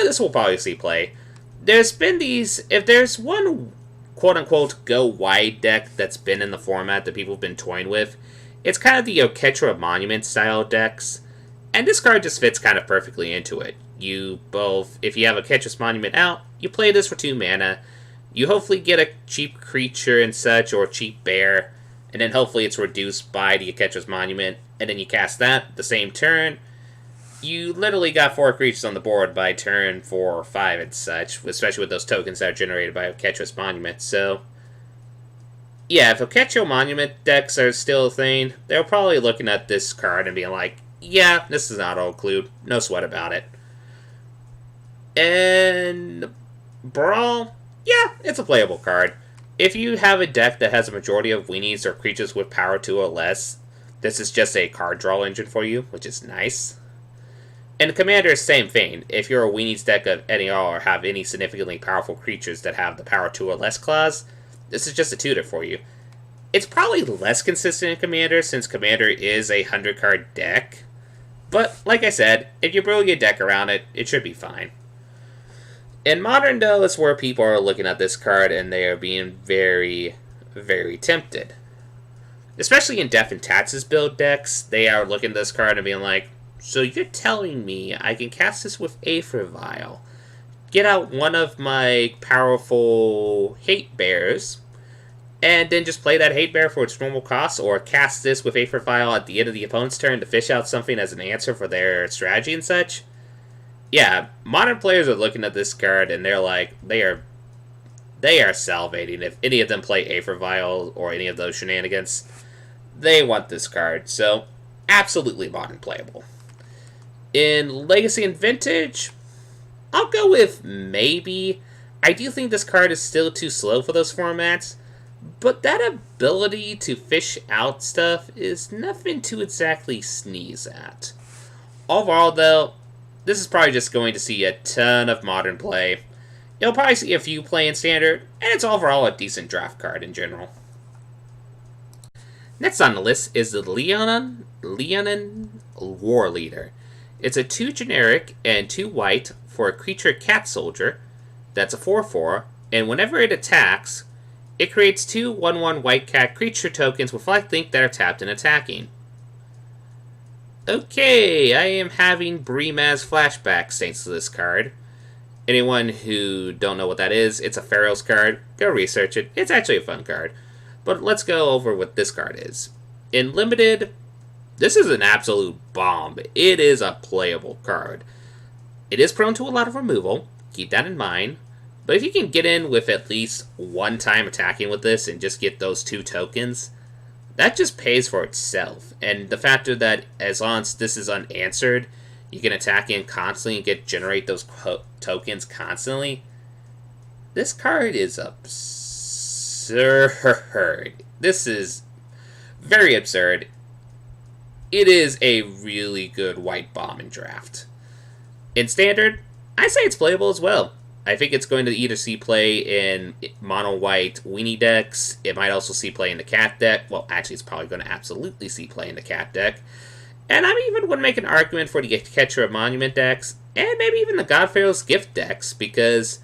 this will probably see play. There's been these, if there's one quote-unquote go-wide deck that's been in the format that people have been toying with, it's kind of the Oketra Monument style decks, and this card just fits kind of perfectly into it. If you have a Oketra's Monument out, you play this for 2 mana, you hopefully get a cheap creature and such, or a cheap bear, and then hopefully it's reduced by the Oketra's Monument, and then you cast that the same turn. You literally got 4 creatures on the board by turn 4 or 5 and such, especially with those tokens that are generated by Oketra's Monument. So, yeah, if Oketra Monument decks are still a thing, they're probably looking at this card and being like, yeah, this is not auto-clued, no sweat about it. And Brawl, yeah, it's a playable card. If you have a deck that has a majority of weenies or creatures with power 2 or less, this is just a card draw engine for you, which is nice. And Commander, same thing. If you're a weenies deck of any or have any significantly powerful creatures that have the power 2 or less clause, this is just a tutor for you. It's probably less consistent in Commander, since Commander is a 100-card deck. But, like I said, if you build your deck around it, it should be fine. In Modern, though, it's where people are looking at this card and they are being very, very tempted. Especially in Death and Taxes build decks, they are looking at this card and being like, so you're telling me I can cast this with Aether Vial, get out one of my powerful Hate Bears, and then just play that Hate Bear for its normal cost, or cast this with Aether Vial at the end of the opponent's turn to fish out something as an answer for their strategy and such. Yeah, Modern players are looking at this card and they're like, they are salivating. If any of them play Aether Vial or any of those shenanigans, they want this card. So, absolutely Modern playable. In Legacy and Vintage, I'll go with maybe. I do think this card is still too slow for those formats, but that ability to fish out stuff is nothing to exactly sneeze at. Overall, though, this is probably just going to see a ton of Modern play. You'll probably see a few play in Standard, and it's overall a decent draft card in general. Next on the list is the Leonin War Leader. It's a 2 generic and 2 white for a creature cat soldier that's a 4/4, and whenever it attacks, it creates 2 1/1 white cat creature tokens with lifelink that are tapped and attacking. Okay, I am having Breemaz flashbacks thanks to this card. Anyone who don't know what that is, it's a Pharaoh's card. Go research it. It's actually a fun card. But let's go over what this card is. In Limited, this is an absolute bomb. It is a playable card. It is prone to a lot of removal. Keep that in mind. But if you can get in with at least one time attacking with this and just get those 2 tokens, that just pays for itself. And the factor that as long as this is unanswered, you can attack in constantly and generate those tokens constantly. This card is absurd. This is very absurd. It is a really good white bomb in draft. In Standard, I say it's playable as well. I think it's going to either see play in mono white weenie decks. It might also see play in the cat deck. Well, actually, it's probably going to absolutely see play in the cat deck. And I'm even going to make an argument for the Catcher of Monument decks, and maybe even the Godpharaoh's Gift decks, because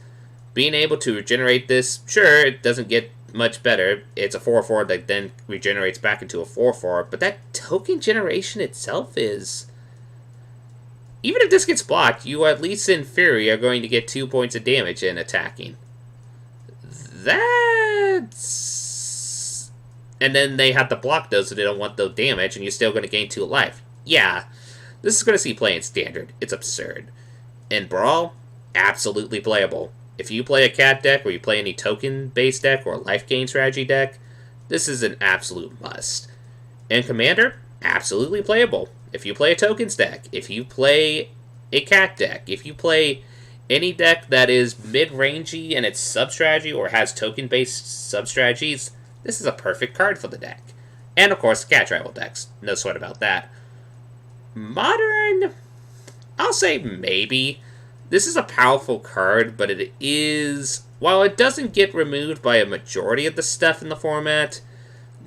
being able to regenerate this, sure, it doesn't get much better. It's a 4-4 that then regenerates back into a 4-4, but that token generation itself is... Even if this gets blocked, you at least in theory are going to get 2 points of damage in attacking. That's... And then they have to block those so they don't want the damage, and you're still going to gain 2 life. Yeah, this is going to see play in Standard. It's absurd. In Brawl, absolutely playable. If you play a cat deck, or you play any token-based deck, or life gain strategy deck, this is an absolute must. In Commander, absolutely playable. If you play a tokens deck, if you play a cat deck, if you play any deck that is mid-rangey in its sub-strategy, or has token-based sub-strategies, this is a perfect card for the deck. And of course, cat rival decks. No sweat about that. Modern, I'll say maybe. This is a powerful card, but it is... While it doesn't get removed by a majority of the stuff in the format,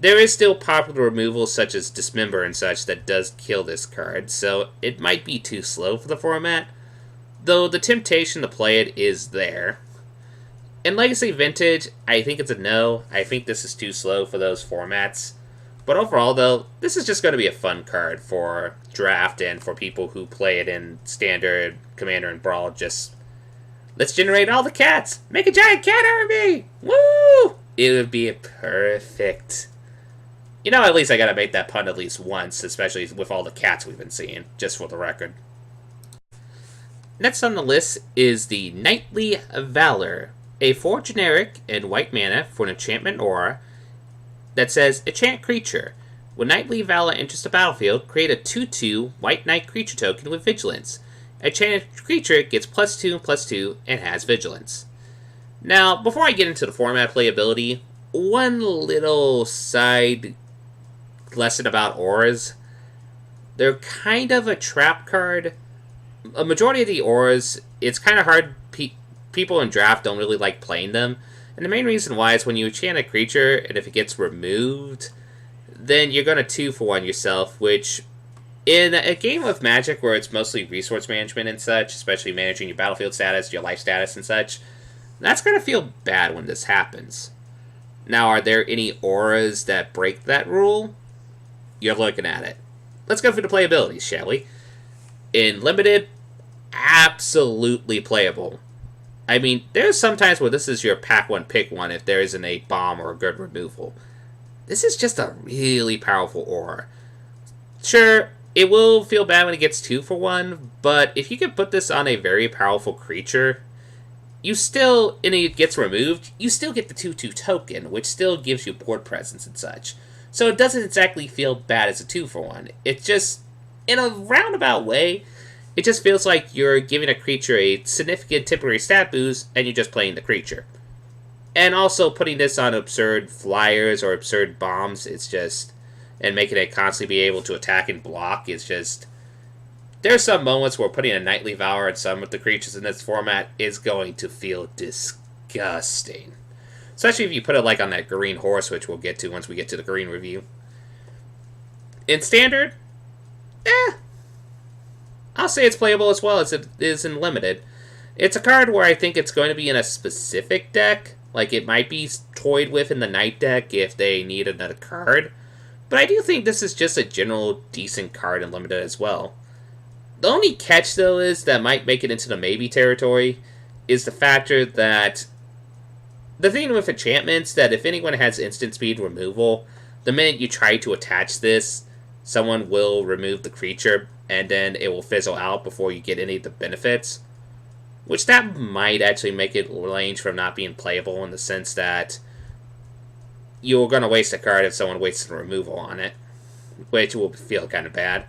there is still popular removals such as Dismember and such that does kill this card, so it might be too slow for the format, though the temptation to play it is there. In Legacy Vintage, I think it's a no. I think this is too slow for those formats. But overall, though, this is just going to be a fun card for Draft and for people who play it in Standard, Commander, and Brawl. Just, let's generate all the cats! Make a giant cat army! Woo! It would be perfect. You know, at least I gotta make that pun at least once, especially with all the cats we've been seeing, just for the record. Next on the list is the Knightly Valor, a 4 generic and white mana for an enchantment aura that says, enchant creature. When Knightly Valor enters the battlefield, create a 2/2 white knight creature token with vigilance. Enchanted creature gets +2/+2 and has vigilance. Now, before I get into the format playability, one little side lesson about auras. They're kind of a trap card. A majority of the auras, it's kind of hard. People in Draft don't really like playing them. And the main reason why is when you enchant a creature, and if it gets removed, then you're going to 2-for-1 yourself, which in a game of Magic where it's mostly resource management and such, especially managing your battlefield status, your life status and such, that's going to feel bad when this happens. Now, are there any auras that break that rule? You're looking at it. Let's go through the playabilities, shall we? In Limited, absolutely playable. I mean, there's sometimes where this is your pack one, pick one if there isn't a bomb or a good removal. This is just a really powerful aura. Sure, it will feel bad when it gets 2-for-1, but if you can put this on a very powerful creature, you still, and it gets removed, you still get the 2/2 token, which still gives you board presence and such. So it doesn't exactly feel bad as a 2-for-1. It just, in a roundabout way, it just feels like you're giving a creature a significant temporary stat boost, and you're just playing the creature. And also putting this on absurd flyers or absurd bombs, it's just, and making it constantly be able to attack and block, is just, there's some moments where putting a Knightly Valor on some of the creatures in this format is going to feel disgusting. Especially if you put it like on that green horse, which we'll get to once we get to the green review. In Standard, I'll say it's playable as well as it is in Limited. It's a card where I think it's going to be in a specific deck. Like, it might be toyed with in the Night deck if they need another card. But I do think this is just a general decent card in Limited as well. The only catch, though, is that might make it into the maybe territory is the factor that the thing with enchantments, that if anyone has instant speed removal, the minute you try to attach this, someone will remove the creature, and then it will fizzle out before you get any of the benefits. Which that might actually make it range from not being playable in the sense that you're going to waste a card if someone wastes the removal on it, which will feel kind of bad.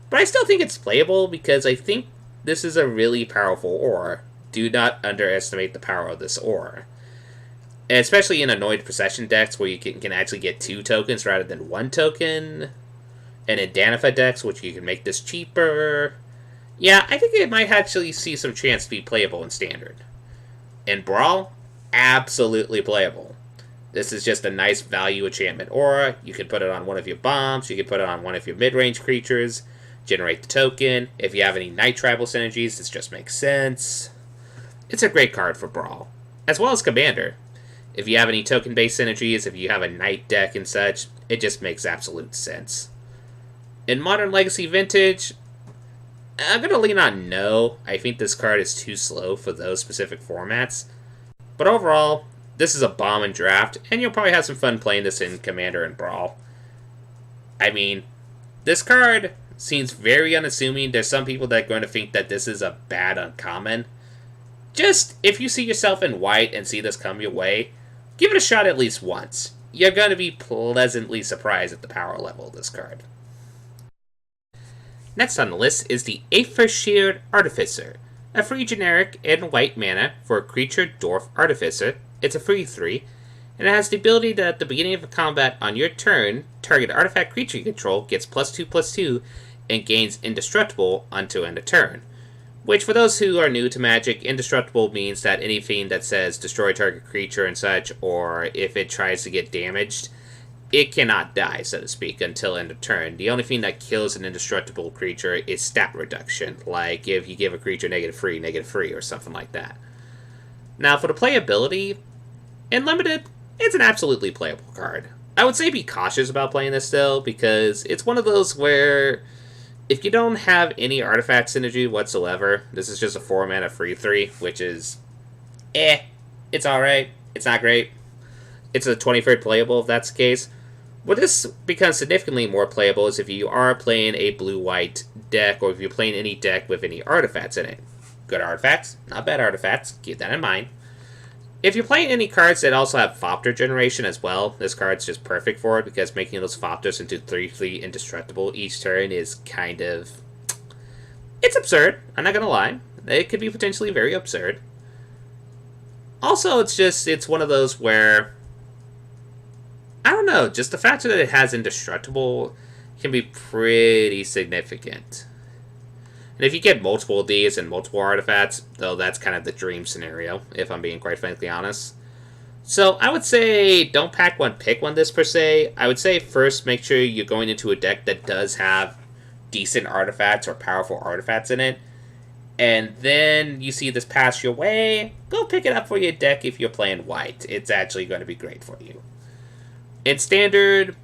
But I still think it's playable because I think this is a really powerful aura. Do not underestimate the power of this aura. And especially in Annoyed Procession decks where you can actually get 2 tokens rather than 1 token. And in Danifa decks, which you can make this cheaper. Yeah, I think it might actually see some chance to be playable in Standard. In Brawl, absolutely playable. This is just a nice value enchantment aura. You can put it on one of your bombs, you can put it on one of your mid-range creatures, generate the token. If you have any Night Tribal synergies, this just makes sense. It's a great card for Brawl, as well as Commander. If you have any token-based synergies, if you have a Night deck and such, it just makes absolute sense. In Modern Legacy Vintage, I'm going to lean on no. I think this card is too slow for those specific formats. But overall, this is a bomb in Draft, and you'll probably have some fun playing this in Commander and Brawl. I mean, this card seems very unassuming. There's some people that are going to think that this is a bad uncommon. Just, if you see yourself in white and see this come your way, give it a shot at least once. You're going to be pleasantly surprised at the power level of this card. Next on the list is the Aether-Sheared Artificer, a free generic and white mana for a creature Dwarf Artificer. It's a free 3, and it has the ability that at the beginning of a combat on your turn, target artifact creature you control gets +2/+2 and gains Indestructible until end of turn. Which, for those who are new to Magic, Indestructible means that anything that says destroy target creature and such, or if it tries to get damaged, it cannot die, so to speak, until end of turn. The only thing that kills an indestructible creature is stat reduction, like if you give a creature -3, or something like that. Now, for the playability, in Limited, it's an absolutely playable card. I would say be cautious about playing this still, because it's one of those where if you don't have any artifact synergy whatsoever, this is just a 4-mana free 3, which is it's alright. It's not great. It's a 23rd playable if that's the case. What this becomes significantly more playable is if you are playing a blue-white deck, or if you're playing any deck with any artifacts in it. Good artifacts, not bad artifacts, keep that in mind. If you're playing any cards that also have Thopter generation as well, this card's just perfect for it, because making those Thopters into 3/3 indestructible each turn is kind of... it's absurd, I'm not gonna lie. It could be potentially very absurd. Also, it's one of those where... I don't know, just the fact that it has Indestructible can be pretty significant. And if you get multiple of these and multiple artifacts, though that's kind of the dream scenario, if I'm being quite frankly honest. So I would say don't pack one, pick one this per se. I would say first make sure you're going into a deck that does have decent artifacts or powerful artifacts in it. And then you see this pass your way, go pick it up for your deck if you're playing white. It's actually going to be great for you. In Standard,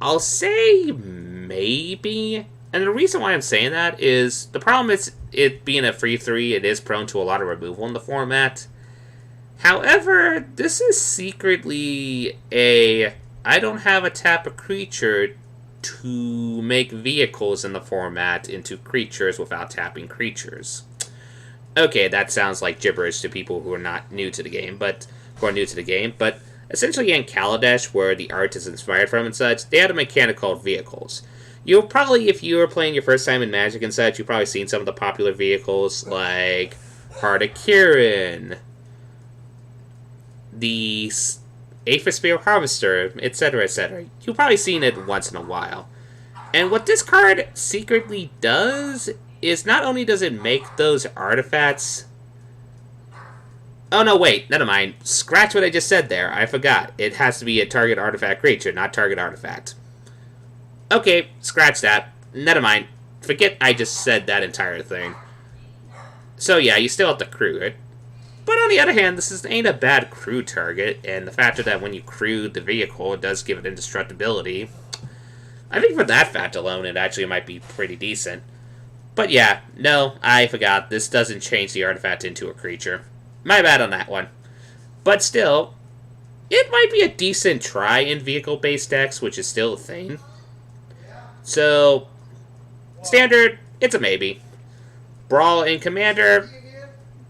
I'll say maybe. And the reason why I'm saying that is the problem is it being a free 3, it is prone to a lot of removal in the format. However, this is secretly I don't have a tap a creature to make vehicles in the format into creatures without tapping creatures. Okay, that sounds like gibberish to people who are not new to the game, but essentially in Kaladesh, where the art is inspired from and such, they had a mechanic called vehicles. You'll probably, if you were playing your first time in Magic and such, you've probably seen some of the popular vehicles like Heart of Kirin, the Aether Spear Harvester, etc., etc. You've probably seen it once in a while. And what this card secretly does is not only does it make those artifacts... Oh no, wait, never mind. Scratch what I just said there. I forgot. It has to be a target artifact creature, not target artifact. Okay, scratch that. Never mind. Forget I just said that entire thing. So yeah, you still have to crew it. But on the other hand, ain't a bad crew target, and the fact that when you crew the vehicle, it does give it indestructibility. I think for that fact alone, it actually might be pretty decent. But yeah, no, I forgot. This doesn't change the artifact into a creature. My bad on that one. But still, it might be a decent try in vehicle-based decks, which is still a thing. So, Standard, it's a maybe. Brawl and Commander,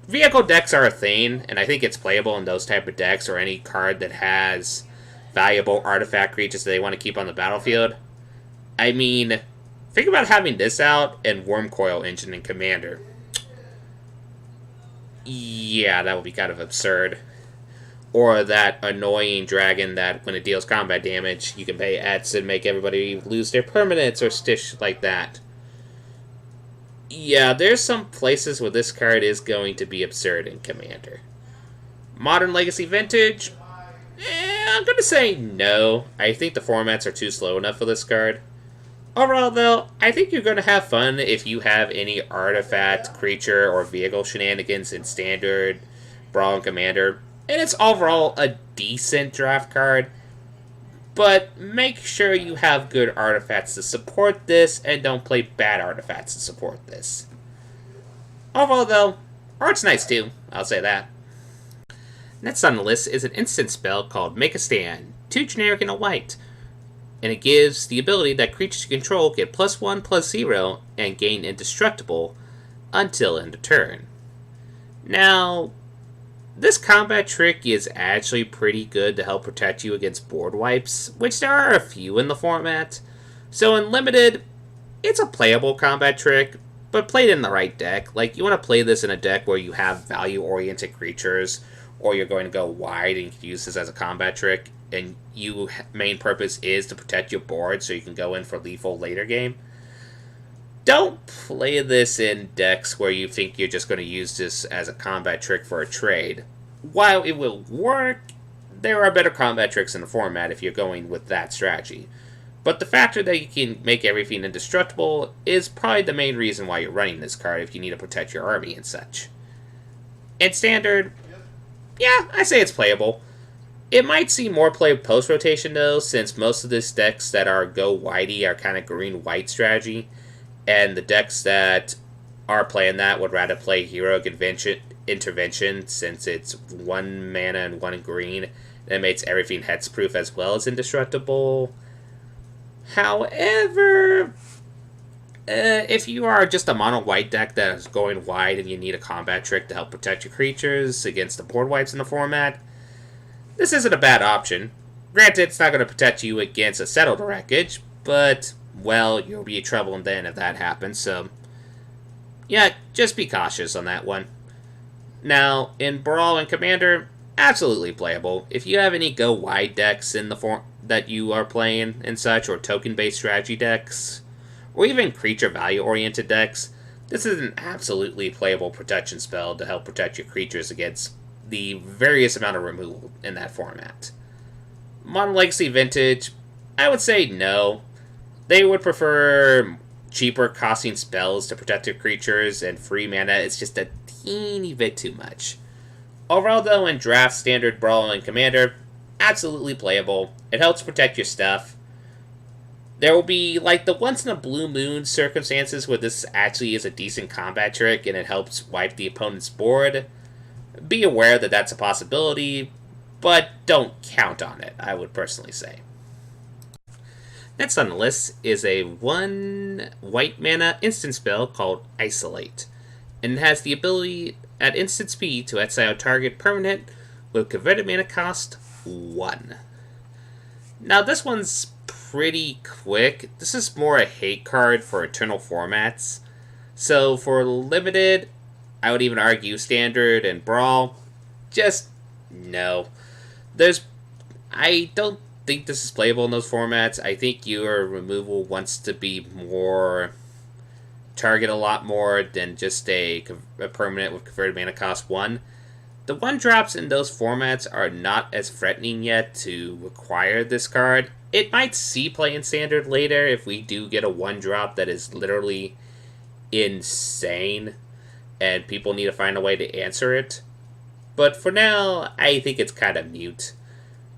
vehicle decks are a thing, and I think it's playable in those type of decks, or any card that has valuable artifact creatures that they want to keep on the battlefield. I mean, think about having this out and Wormcoil Engine in Commander. Yeah, that would be kind of absurd. Or that annoying dragon that when it deals combat damage, you can pay X and make everybody lose their permanents or stish like that. Yeah, there's some places where this card is going to be absurd in Commander. Modern Legacy Vintage? I'm going to say no. I think the formats are too slow enough for this card. Overall, though, I think you're going to have fun if you have any artifact, creature, or vehicle shenanigans in Standard, Brawl, and Commander. And it's overall a decent draft card. But make sure you have good artifacts to support this, and don't play bad artifacts to support this. Overall, though, art's nice too, I'll say that. Next on the list is an instant spell called Make a Stand, 2 generic and a white. And it gives the ability that creatures you control get +1/+0 and gain indestructible until end of turn. Now, this combat trick is actually pretty good to help protect you against board wipes, which there are a few in the format. So in Limited, it's a playable combat trick, but played in the right deck. Like, you want to play this in a deck where you have value-oriented creatures, or you're going to go wide and you can use this as a combat trick, and your main purpose is to protect your board so you can go in for lethal later game. Don't play this in decks where you think you're just going to use this as a combat trick for a trade. While it will work, there are better combat tricks in the format if you're going with that strategy. But the factor that you can make everything indestructible is probably the main reason why you're running this card if you need to protect your army and such. In Standard, yeah, I say it's playable. It might see more play post-rotation though, since most of these decks that are go whitey are kind of green-white strategy, and the decks that are playing that would rather play Heroic Intervention since it's 1 mana and 1 green, and it makes everything hexproof as well as indestructible. However, if you are just a mono-white deck that is going wide and you need a combat trick to help protect your creatures against the board wipes in the format, this isn't a bad option. Granted, it's not going to protect you against a settled wreckage, but, well, you'll be in trouble then if that happens, so yeah, just be cautious on that one. Now, in Brawl and Commander, absolutely playable. If you have any go wide decks in the form that you are playing and such, or token-based strategy decks, or even creature value-oriented decks, this is an absolutely playable protection spell to help protect your creatures against the various amount of removal in that format. Modern Legacy Vintage, I would say no. They would prefer cheaper costing spells to protect their creatures, and free mana is just a teeny bit too much. Overall though, in Draft, Standard, Brawl, and Commander, absolutely playable. It helps protect your stuff. There will be like the once in a blue moon circumstances where this actually is a decent combat trick and it helps wipe the opponent's board. Be aware that that's a possibility, but don't count on it, I would personally say. Next on the list is a 1 white mana instant spell called Isolate, and it has the ability at instant speed to exile target permanent with converted mana cost 1. Now this one's pretty quick. This is more a hate card for Eternal formats. So for Limited, I would even argue Standard and Brawl, just no. I don't think this is playable in those formats. I think your removal wants to be more target a lot more than just a permanent with converted mana cost 1. The 1-drops in those formats are not as threatening yet to require this card. It might see play in Standard later if we do get a 1-drop that is literally insane and people need to find a way to answer it. But for now, I think it's kind of mute.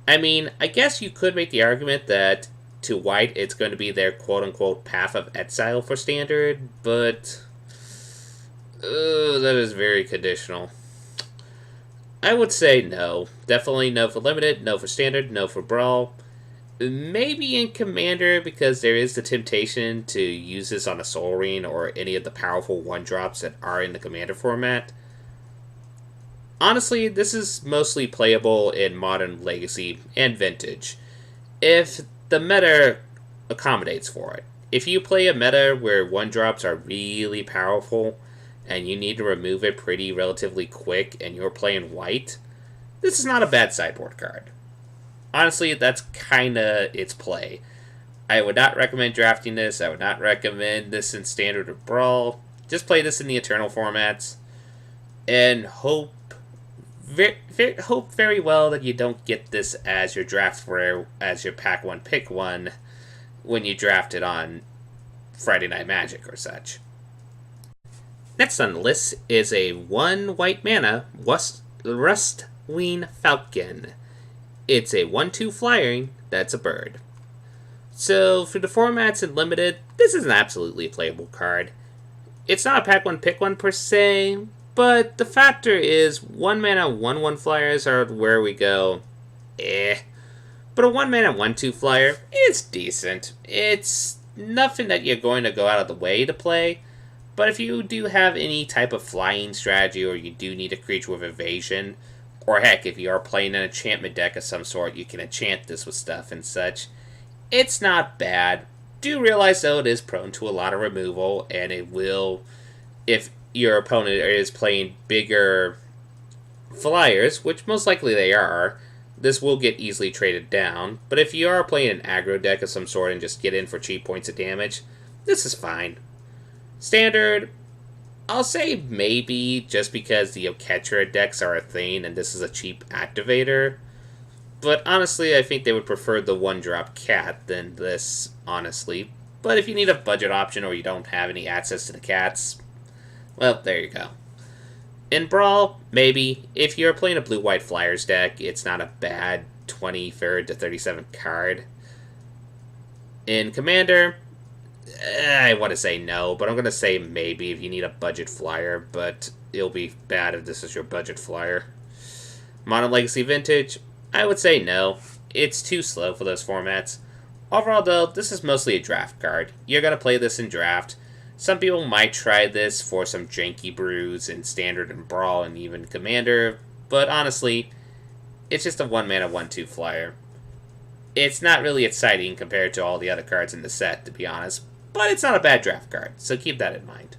I mean, I guess you could make the argument that to white it's going to be their quote-unquote path of exile for Standard, but that is very conditional. I would say no. Definitely no for Limited, no for Standard, no for Brawl. Maybe in Commander, because there is the temptation to use this on a Soul Ring or any of the powerful 1-drops that are in the Commander format. Honestly, this is mostly playable in Modern, Legacy, and Vintage, if the meta accommodates for it. If you play a meta where 1-drops are really powerful, and you need to remove it pretty relatively quick, and you're playing white, this is not a bad sideboard card. Honestly, that's kinda its play. I would not recommend drafting this. I would not recommend this in Standard or Brawl. Just play this in the Eternal formats, and hope very well that you don't get this as your draft as your pack one pick one when you draft it on Friday Night Magic or such. Next on the list is a 1 white mana Rustwing Falcon. It's a 1/2 flying that's a bird. So for the formats and limited, this is an absolutely playable card. It's not a pack one pick one per se, but the factor is 1 mana 1/1 flyers are where we go. But a 1 mana 1/2 flyer, it's decent. It's nothing that you're going to go out of the way to play. But if you do have any type of flying strategy, or you do need a creature with evasion, or heck, if you are playing an enchantment deck of some sort, you can enchant this with stuff and such, it's not bad. Do realize, though, it is prone to a lot of removal, and it will, if your opponent is playing bigger flyers, which most likely they are, this will get easily traded down. But if you are playing an aggro deck of some sort and just get in for cheap points of damage, this is fine. Standard, I'll say maybe, just because the Oketra decks are a thing and this is a cheap activator. But honestly, I think they would prefer the 1-drop cat than this, honestly. But if you need a budget option or you don't have any access to the cats, well, there you go. In Brawl, maybe. If you're playing a blue-white Flyers deck, it's not a bad 23rd to 37th card. In Commander, I want to say no, but I'm going to say maybe if you need a budget flyer, but it'll be bad if this is your budget flyer. Modern Legacy Vintage, I would say no. It's too slow for those formats. Overall, though, this is mostly a draft card. You're going to play this in draft. Some people might try this for some janky brews in Standard and Brawl and even Commander, but honestly, it's just a 1 mana 1/2 flyer. It's not really exciting compared to all the other cards in the set, to be honest, but it's not a bad draft card, so keep that in mind.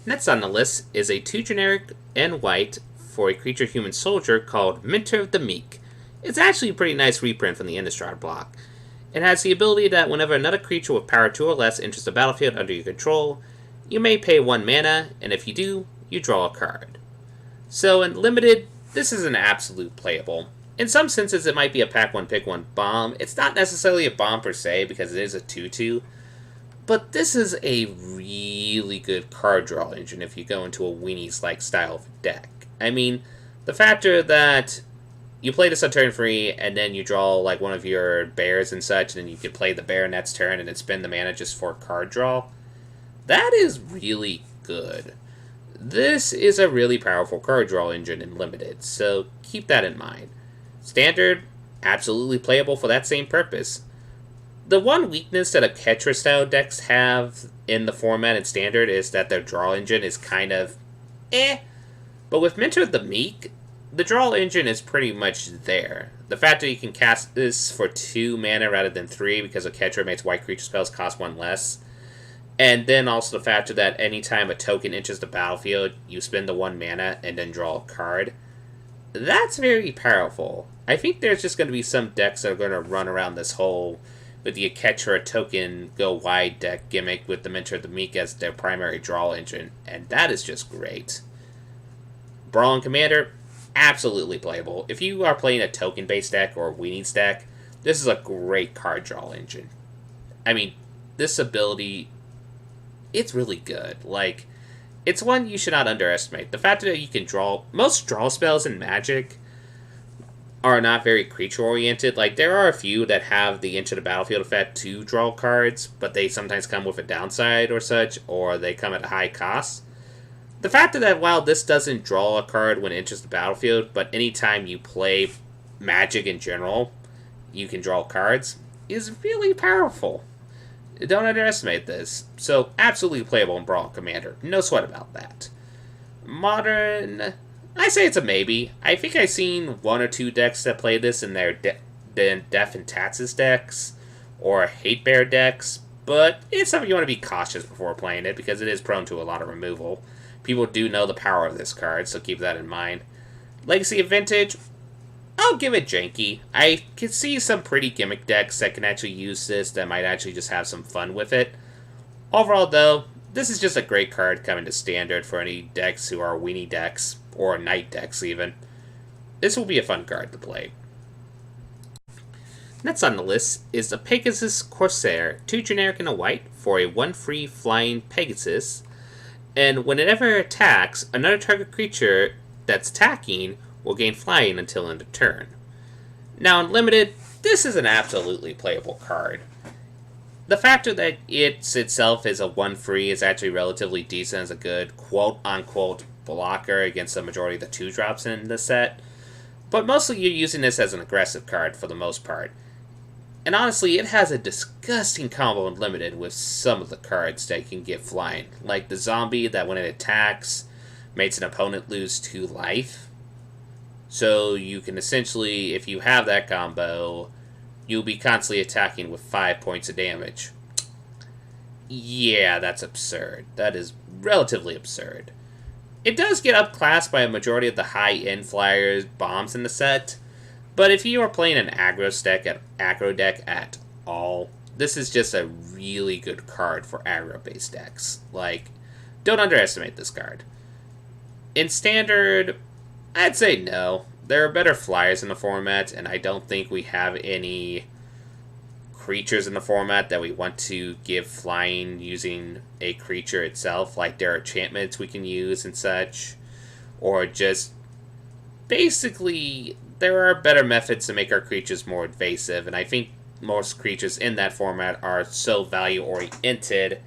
Next on the list is a 2 generic and white for a creature human soldier called Mentor of the Meek. It's actually a pretty nice reprint from the Innistrad block. It has the ability that whenever another creature with power 2 or less enters the battlefield under your control, you may pay 1 mana, and if you do, you draw a card. So in limited, this is an absolute playable. In some senses, it might be a pack one pick one bomb. It's not necessarily a bomb per se because it is a 2/2, but this is a really good card draw engine if you go into a Weenies-like style of deck. I mean, the factor that you play this on turn 3, and then you draw like one of your bears and such, and then you can play the bear next turn and then spend the mana just for a card draw, that is really good. This is a really powerful card draw engine in Limited, so keep that in mind. Standard, absolutely playable for that same purpose. The one weakness that Oketra style decks have in the format in Standard is that their draw engine is kind of but with Mentor of the Meek, the draw engine is pretty much there. The fact that you can cast this for 2 mana rather than 3 because Oketra makes white creature spells cost 1 less. And then also the factor that anytime a token enters the battlefield, you spend the 1 mana and then draw a card. That's very powerful. I think there's just going to be some decks that are going to run around this whole with the Oketra token go wide deck gimmick with the Mentor of the Meek as their primary draw engine, and that is just great. Brawl and Commander, absolutely playable. If you are playing a token-based deck or a Weenies deck, this is a great card draw engine. I mean, this ability, it's really good. Like, it's one you should not underestimate. The fact that you can draw, most draw spells in Magic are not very creature-oriented. Like, there are a few that have the enter the battlefield effect to draw cards, but they sometimes come with a downside or such, or they come at a high cost. The fact that while this doesn't draw a card when it enters the battlefield, but anytime you play Magic in general, you can draw cards, is really powerful. Don't underestimate this. So, absolutely playable in Brawl and Commander. No sweat about that. Modern, I say it's a maybe. I think I've seen 1 or 2 decks that play this in their Death and Taxes decks, or Hate Bear decks, but it's something you want to be cautious before playing it, because it is prone to a lot of removal. People do know the power of this card, so keep that in mind. Legacy of Vintage, I'll give it janky. I can see some pretty gimmick decks that can actually use this that might actually just have some fun with it. Overall, though, This is just a great card coming to standard for any decks who are weenie decks, or knight decks even. This will be a fun card to play. Next on the list is the Pegasus Corsair, 2 generic and a white for a 1 free flying Pegasus. And whenever it attacks, another target creature that's attacking will gain flying until end of turn. Now in Limited, this is an absolutely playable card. The factor that it itself is a 1 free is actually relatively decent as a good quote-unquote blocker against the majority of the 2-drops in the set. But mostly you're using this as an aggressive card for the most part. And honestly, it has a disgusting combo in Limited with some of the cards that can get flying. Like the zombie that when it attacks, makes an opponent lose 2 life. So you can essentially, if you have that combo, you'll be constantly attacking with 5 points of damage. Yeah, that's absurd. That is relatively absurd. It does get upclassed by a majority of the high-end flyers bombs in the set. But if you are playing an aggro deck at all, this is just a really good card for aggro-based decks. Like, don't underestimate this card. In Standard, I'd say no. There are better flyers in the format, and I don't think we have any creatures in the format that we want to give flying using a creature itself. Like, there are enchantments we can use and such. Or just, basically, there are better methods to make our creatures more invasive, and I think most creatures in that format are so value-oriented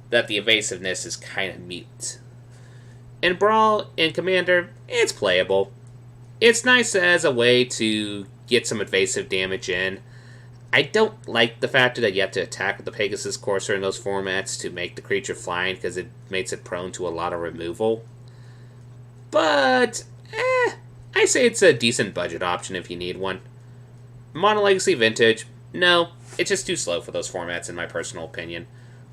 that the evasiveness is kind of mute. In Brawl, in Commander, it's playable. It's nice as a way to get some invasive damage in. I don't like the fact that you have to attack with the Pegasus Corsair in those formats to make the creature flying, because it makes it prone to a lot of removal. But, I say it's a decent budget option if you need one. Mono Legacy Vintage, no, it's just too slow for those formats in my personal opinion.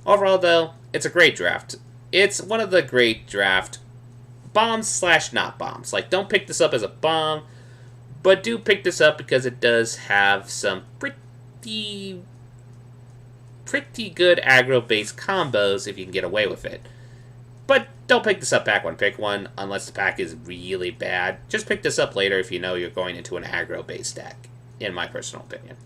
Overall though, it's a great draft. It's one of the great draft bombs/not bombs. Like, don't pick this up as a bomb, but do pick this up because it does have some pretty good aggro-based combos if you can get away with it. But don't pick this up pack one, pick one, unless the pack is really bad. Just pick this up later if you know you're going into an aggro-based deck, in my personal opinion.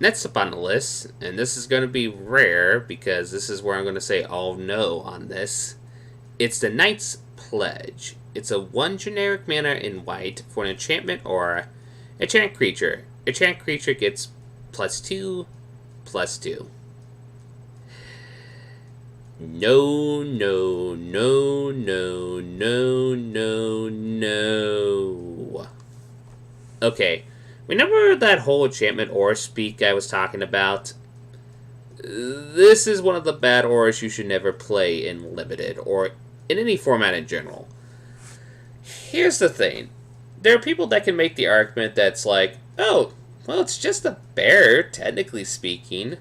Next up on the list, and this is going to be rare because this is where I'm going to say oh no on this, it's the Knight's Pledge. It's a 1 generic mana in white for an enchantment or enchant creature. Enchant creature gets +2/+2. No, no, no, no, no, no, no. Okay, remember that whole enchantment aura speak I was talking about? This is one of the bad auras you should never play in Limited, or in any format in general. Here's the thing. There are people that can make the argument that's like, oh, well, it's just a bear, technically speaking.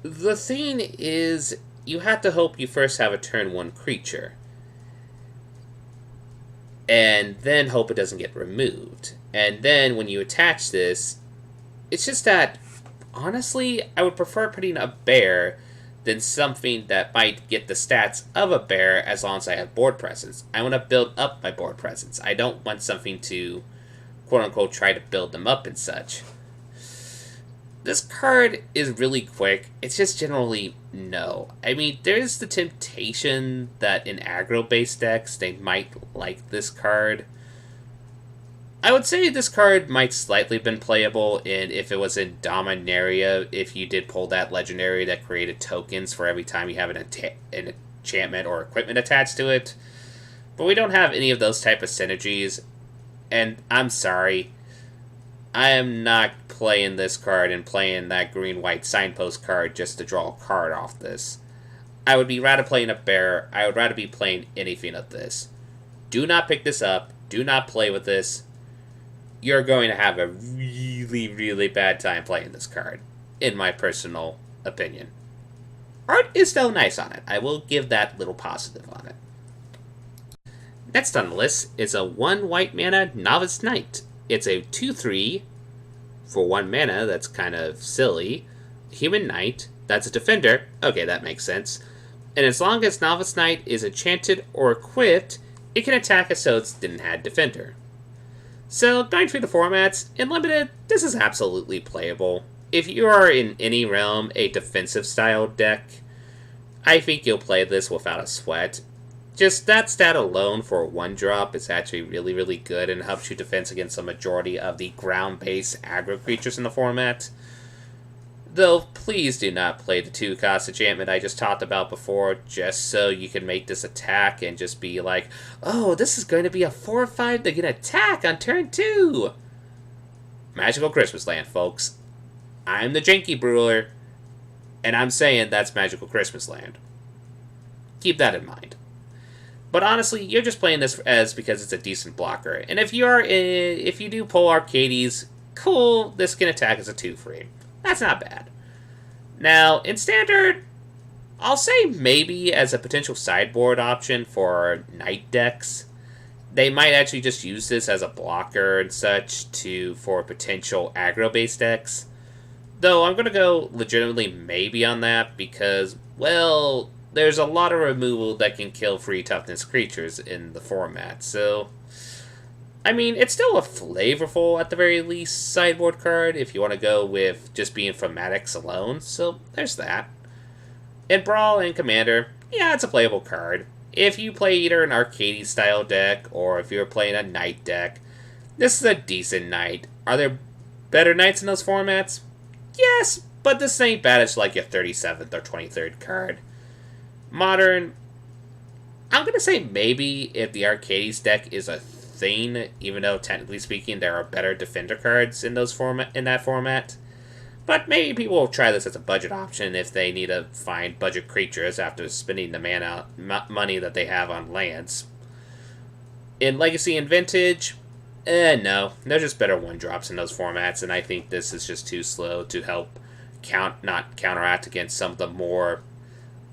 The thing is, you have to hope you first have a turn 1 creature. And then hope it doesn't get removed. And then when you attach this, it's just that, honestly, I would prefer putting a bear than something that might get the stats of a bear as long as I have board presence. I want to build up my board presence. I don't want something to, quote-unquote, try to build them up and such. This card is really quick. It's just generally no. I mean, there's the temptation that in aggro-based decks, they might like this card. I would say this card might slightly been playable if it was in Dominaria, if you did pull that legendary that created tokens for every time you have an enchantment or equipment attached to it. But we don't have any of those type of synergies, and I'm sorry. I am not playing this card and playing that green-white signpost card just to draw a card off this. I would be rather playing a bear. I would rather be playing anything of this. Do not pick this up. Do not play with this. You're going to have a really, really bad time playing this card, in my personal opinion. Art is still nice on it. I will give that little positive on it. Next on the list is a 1 white mana Novice Knight. It's a 2/3 for 1 mana. That's kind of silly. Human Knight. That's a defender. Okay, that makes sense. And as long as Novice Knight is enchanted or equipped, it can attack a so it didn't have Defender. So, going through the formats, in Limited, this is absolutely playable. If you are in any realm a defensive style deck, I think you'll play this without a sweat. Just that stat alone for a 1-drop is actually really, really good and helps you defense against the majority of the ground-based aggro creatures in the format. Though, please do not play the 2-cost enchantment I just talked about before, just so you can make this attack and just be like, oh, this is going to be a 4/5 to get attack on turn 2! Magical Christmas Land, folks. I'm the Janky Brewer, and I'm saying that's Magical Christmas Land. Keep that in mind. But honestly, you're just playing this as because it's a decent blocker. And if you do pull Arcades, cool, this can attack as a 2/3. That's not bad. Now, in Standard, I'll say maybe as a potential sideboard option for Knight decks. They might actually just use this as a blocker and such for potential aggro-based decks. Though I'm going to go legitimately maybe on that because, well, there's a lot of removal that can kill free toughness creatures in the format. So, I mean, it's still a flavorful, at the very least, sideboard card if you want to go with just being from Maddox alone. So, there's that. In Brawl and Commander, yeah, it's a playable card. If you play either an Arcades-style deck, or if you're playing a Knight deck, this is a decent Knight. Are there better Knights in those formats? Yes, but this ain't bad as like your 37th or 23rd card. Modern, I'm going to say maybe if the Arcades deck is a thing, even though technically speaking there are better Defender cards in that format. But maybe people will try this as a budget option if they need to find budget creatures after spending the money that they have on lands. In Legacy and Vintage, no. They're just better 1-drops in those formats, and I think this is just too slow to help not counteract against some of the more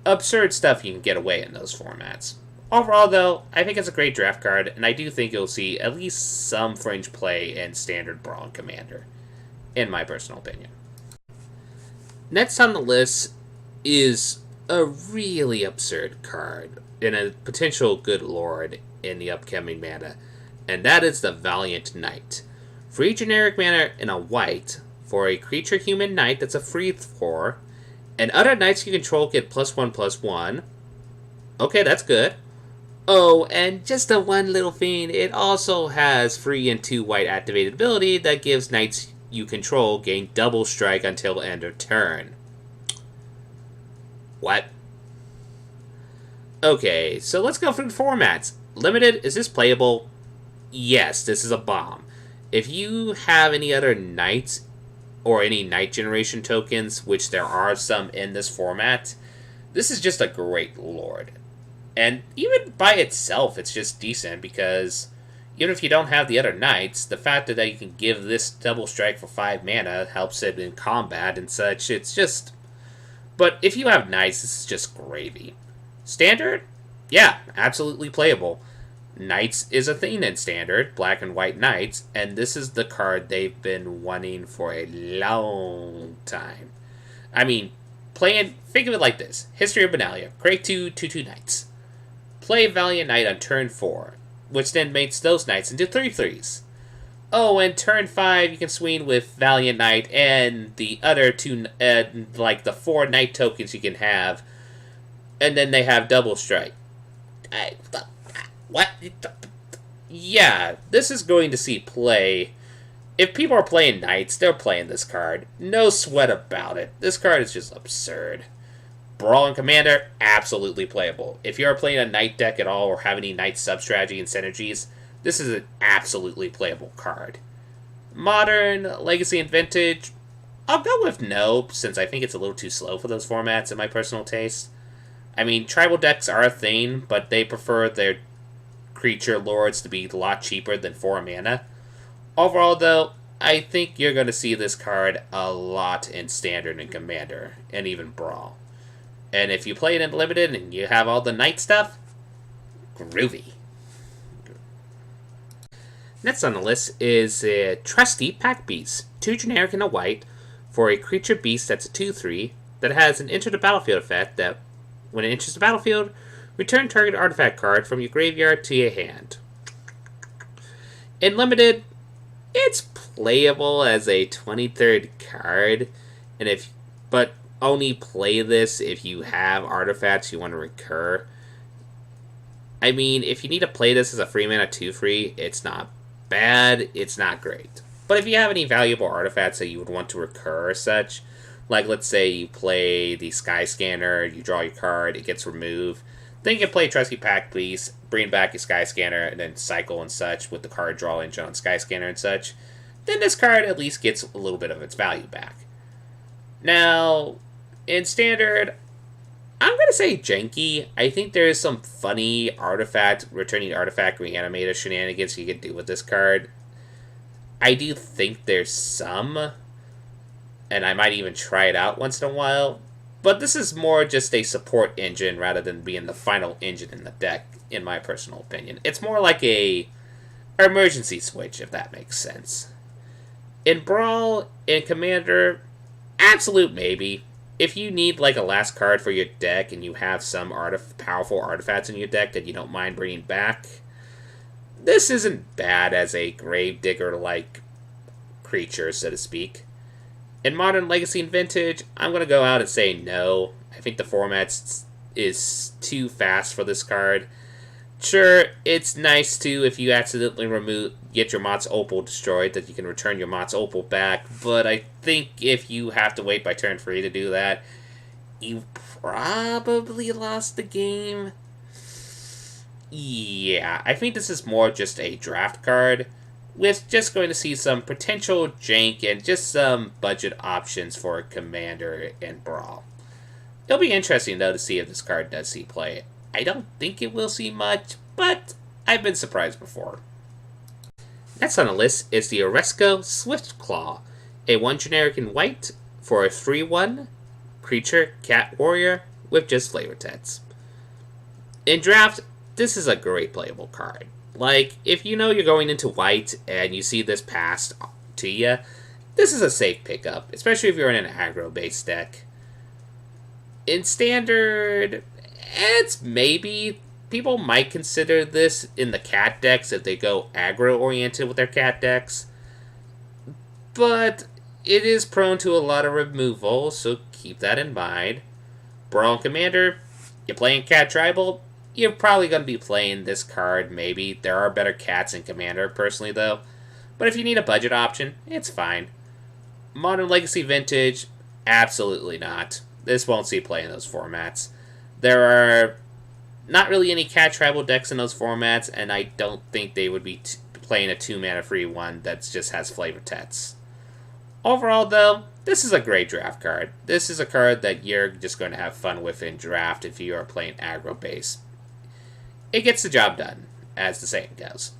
absurd stuff you can get away in those formats. Overall, though, I think it's a great draft card, and I do think you'll see at least some fringe play in Standard, Brawl, and Commander, in my personal opinion. Next on the list is a really absurd card and a potential good lord in the upcoming mana, and that is the Valiant Knight. Free generic mana in a white for a creature human knight that's a free 4, and other knights you control get +1/+1. Okay, that's good. Oh, and just a one little thing, it also has free and 2 white activated ability that gives knights you control gain double strike until end of turn. What? Okay, so let's go through the formats. Limited, is this playable? Yes, this is a bomb. If you have any other knights or any knight generation tokens, which there are some in this format, this is just a great lord. And even by itself, it's just decent because even if you don't have the other knights, the fact that you can give this double strike for 5 mana helps it in combat and such. It's just... But if you have knights, this is just gravy. Standard? Yeah, absolutely playable. Knights is a thing in Standard, black and white knights, and this is the card they've been wanting for a long time. I mean, think of it like this. History of Benalia. Create 2/2 knights. Play Valiant Knight on turn 4, which then makes those knights into 3/3s. Oh, and turn 5, you can swing with Valiant Knight and the other 2, like the 4 knight tokens you can have, and then they have double strike. What? Yeah, this is going to see play. If people are playing knights, they're playing this card. No sweat about it. This card is just absurd. Brawl and Commander, absolutely playable. If you're playing a knight deck at all or have any knight sub-strategy and synergies, this is an absolutely playable card. Modern, Legacy, and Vintage, I'll go with no, since I think it's a little too slow for those formats in my personal taste. I mean, tribal decks are a thing, but they prefer their creature lords to be a lot cheaper than 4 mana. Overall, though, I think you're going to see this card a lot in Standard and Commander, and even Brawl. And if you play it in Limited and you have all the knight stuff, groovy. Next on the list is Trusty Pack Beast. 2 generic and a white for a creature beast that's a 2/3 that has an enter the battlefield effect that When it enters the battlefield, return target artifact card from your graveyard to your hand. In Limited, it's playable as a 23rd card, but only play this if you have artifacts you want to recur. I mean, if you need to play this as a free mana 2/3, it's not bad, it's not great. But if you have any valuable artifacts that you would want to recur or such, like let's say you play the Sky Scanner, you draw your card, it gets removed, then you can play Trusty Pack Beast, bring back your Sky Scanner, and then cycle and such with the card draw engine on Sky Scanner and such, then this card at least gets a little bit of its value back. Now, in Standard, I'm going to say janky. I think there is some funny returning artifact reanimator shenanigans you can do with this card. I do think there's some, and I might even try it out once in a while, but this is more just a support engine rather than being the final engine in the deck, in my personal opinion. It's more like a emergency switch, if that makes sense. In Brawl, in Commander, absolute maybe. If you need like a last card for your deck and you have some powerful artifacts in your deck that you don't mind bringing back, this isn't bad as a Gravedigger-like creature, so to speak. In Modern, Legacy, and Vintage, I'm going to go out and say no. I think the format is too fast for this card. Sure, it's nice to, if you accidentally get your Mott's Opal destroyed, that you can return your Mott's Opal back, but I think if you have to wait by turn 3 to do that, you probably lost the game. Yeah, I think this is more just a draft card, with just going to see some potential jank and just some budget options for Commander and Brawl. It'll be interesting, though, to see if this card does see play. I don't think it will see much, but I've been surprised before. Next on the list is the Oresco Swiftclaw, a 1 generic in white for a 3/1 creature cat warrior with just flavor text. In draft, this is a great playable card. Like, if you know you're going into white and you see this passed to you, this is a safe pickup, especially if you're in an aggro-based deck. In Standard, it's maybe. People might consider this in the cat decks if they go aggro-oriented with their cat decks. But it is prone to a lot of removal, so keep that in mind. Brawl and Commander, you're playing Cat Tribal, you're probably going to be playing this card, maybe. There are better cats in Commander, personally, though. But if you need a budget option, it's fine. Modern, Legacy, Vintage, absolutely not. This won't see play in those formats. There are not really any Cat Tribal decks in those formats, and I don't think they would be playing a 2-mana free one that just has flavor text. Overall, though, this is a great draft card. This is a card that you're just going to have fun with in draft if you are playing aggro base. It gets the job done, as the saying goes.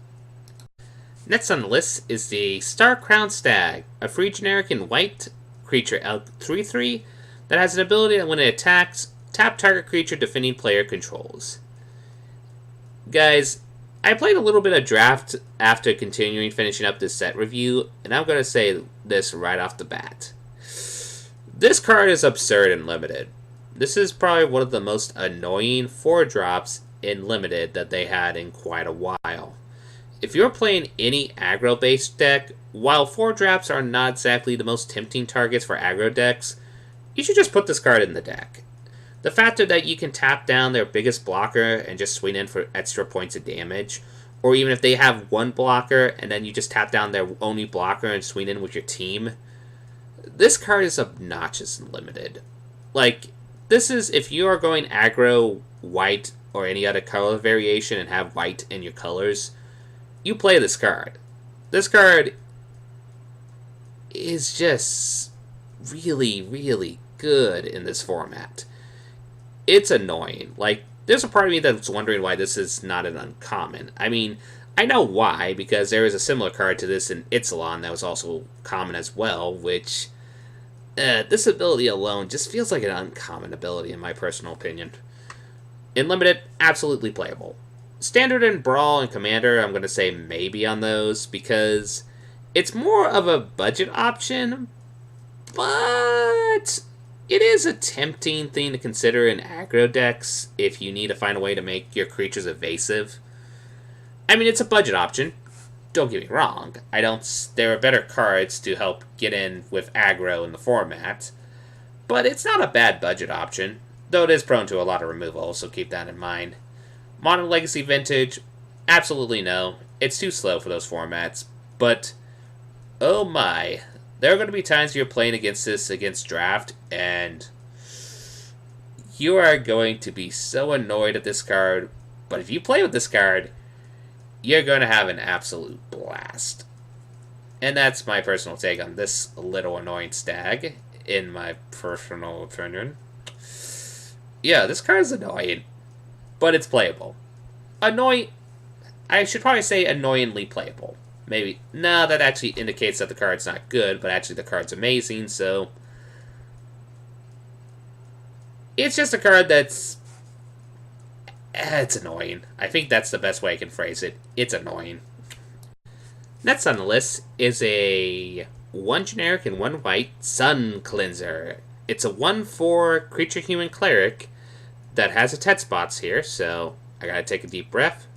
Next on the list is the Star-Crowned Stag, a free generic in white creature elk 3/3 that has an ability that when it attacks, tap target creature defending player controls. Guys, I played a little bit of draft after finishing up this set review, and I'm going to say this right off the bat. This card is absurd in Limited. This is probably one of the most annoying 4-drops in Limited that they had in quite a while. If you're playing any aggro-based deck, while 4-drops are not exactly the most tempting targets for aggro decks, you should just put this card in the deck. The fact that you can tap down their biggest blocker and just swing in for extra points of damage, or even if they have one blocker and then you just tap down their only blocker and swing in with your team, this card is obnoxious and Limited. Like, this is, if you are going aggro, white, or any other color variation and have white in your colors, you play this card. This card is just really, really good in this format. It's annoying. Like, there's a part of me that's wondering why this is not an uncommon. I mean, I know why, because there is a similar card to this in Ixalan that was also common as well, which, this ability alone just feels like an uncommon ability in my personal opinion. In Limited, absolutely playable. Standard and Brawl and Commander, I'm going to say maybe on those, because it's more of a budget option, but it is a tempting thing to consider in aggro decks if you need to find a way to make your creatures evasive. I mean, it's a budget option. Don't get me wrong. There are better cards to help get in with aggro in the format, but it's not a bad budget option, though it is prone to a lot of removal, so keep that in mind. Modern Legacy Vintage, absolutely no. It's too slow for those formats, but oh my, there are going to be times you're playing against this against Draft, and you are going to be so annoyed at this card, but if you play with this card, you're going to have an absolute blast. And that's my personal take on this little annoying stag, in my personal opinion. Yeah, this card is annoying, but it's playable. I should probably say annoyingly playable. Maybe. No, that actually indicates that the card's not good, but actually the card's amazing, so it's just a card that's it's annoying. I think that's the best way I can phrase it. It's annoying. Next on the list is a 1 generic and 1 white Sun Cleanser. It's a 1/4 creature human cleric that has a Tet spots here, so I gotta take a deep breath.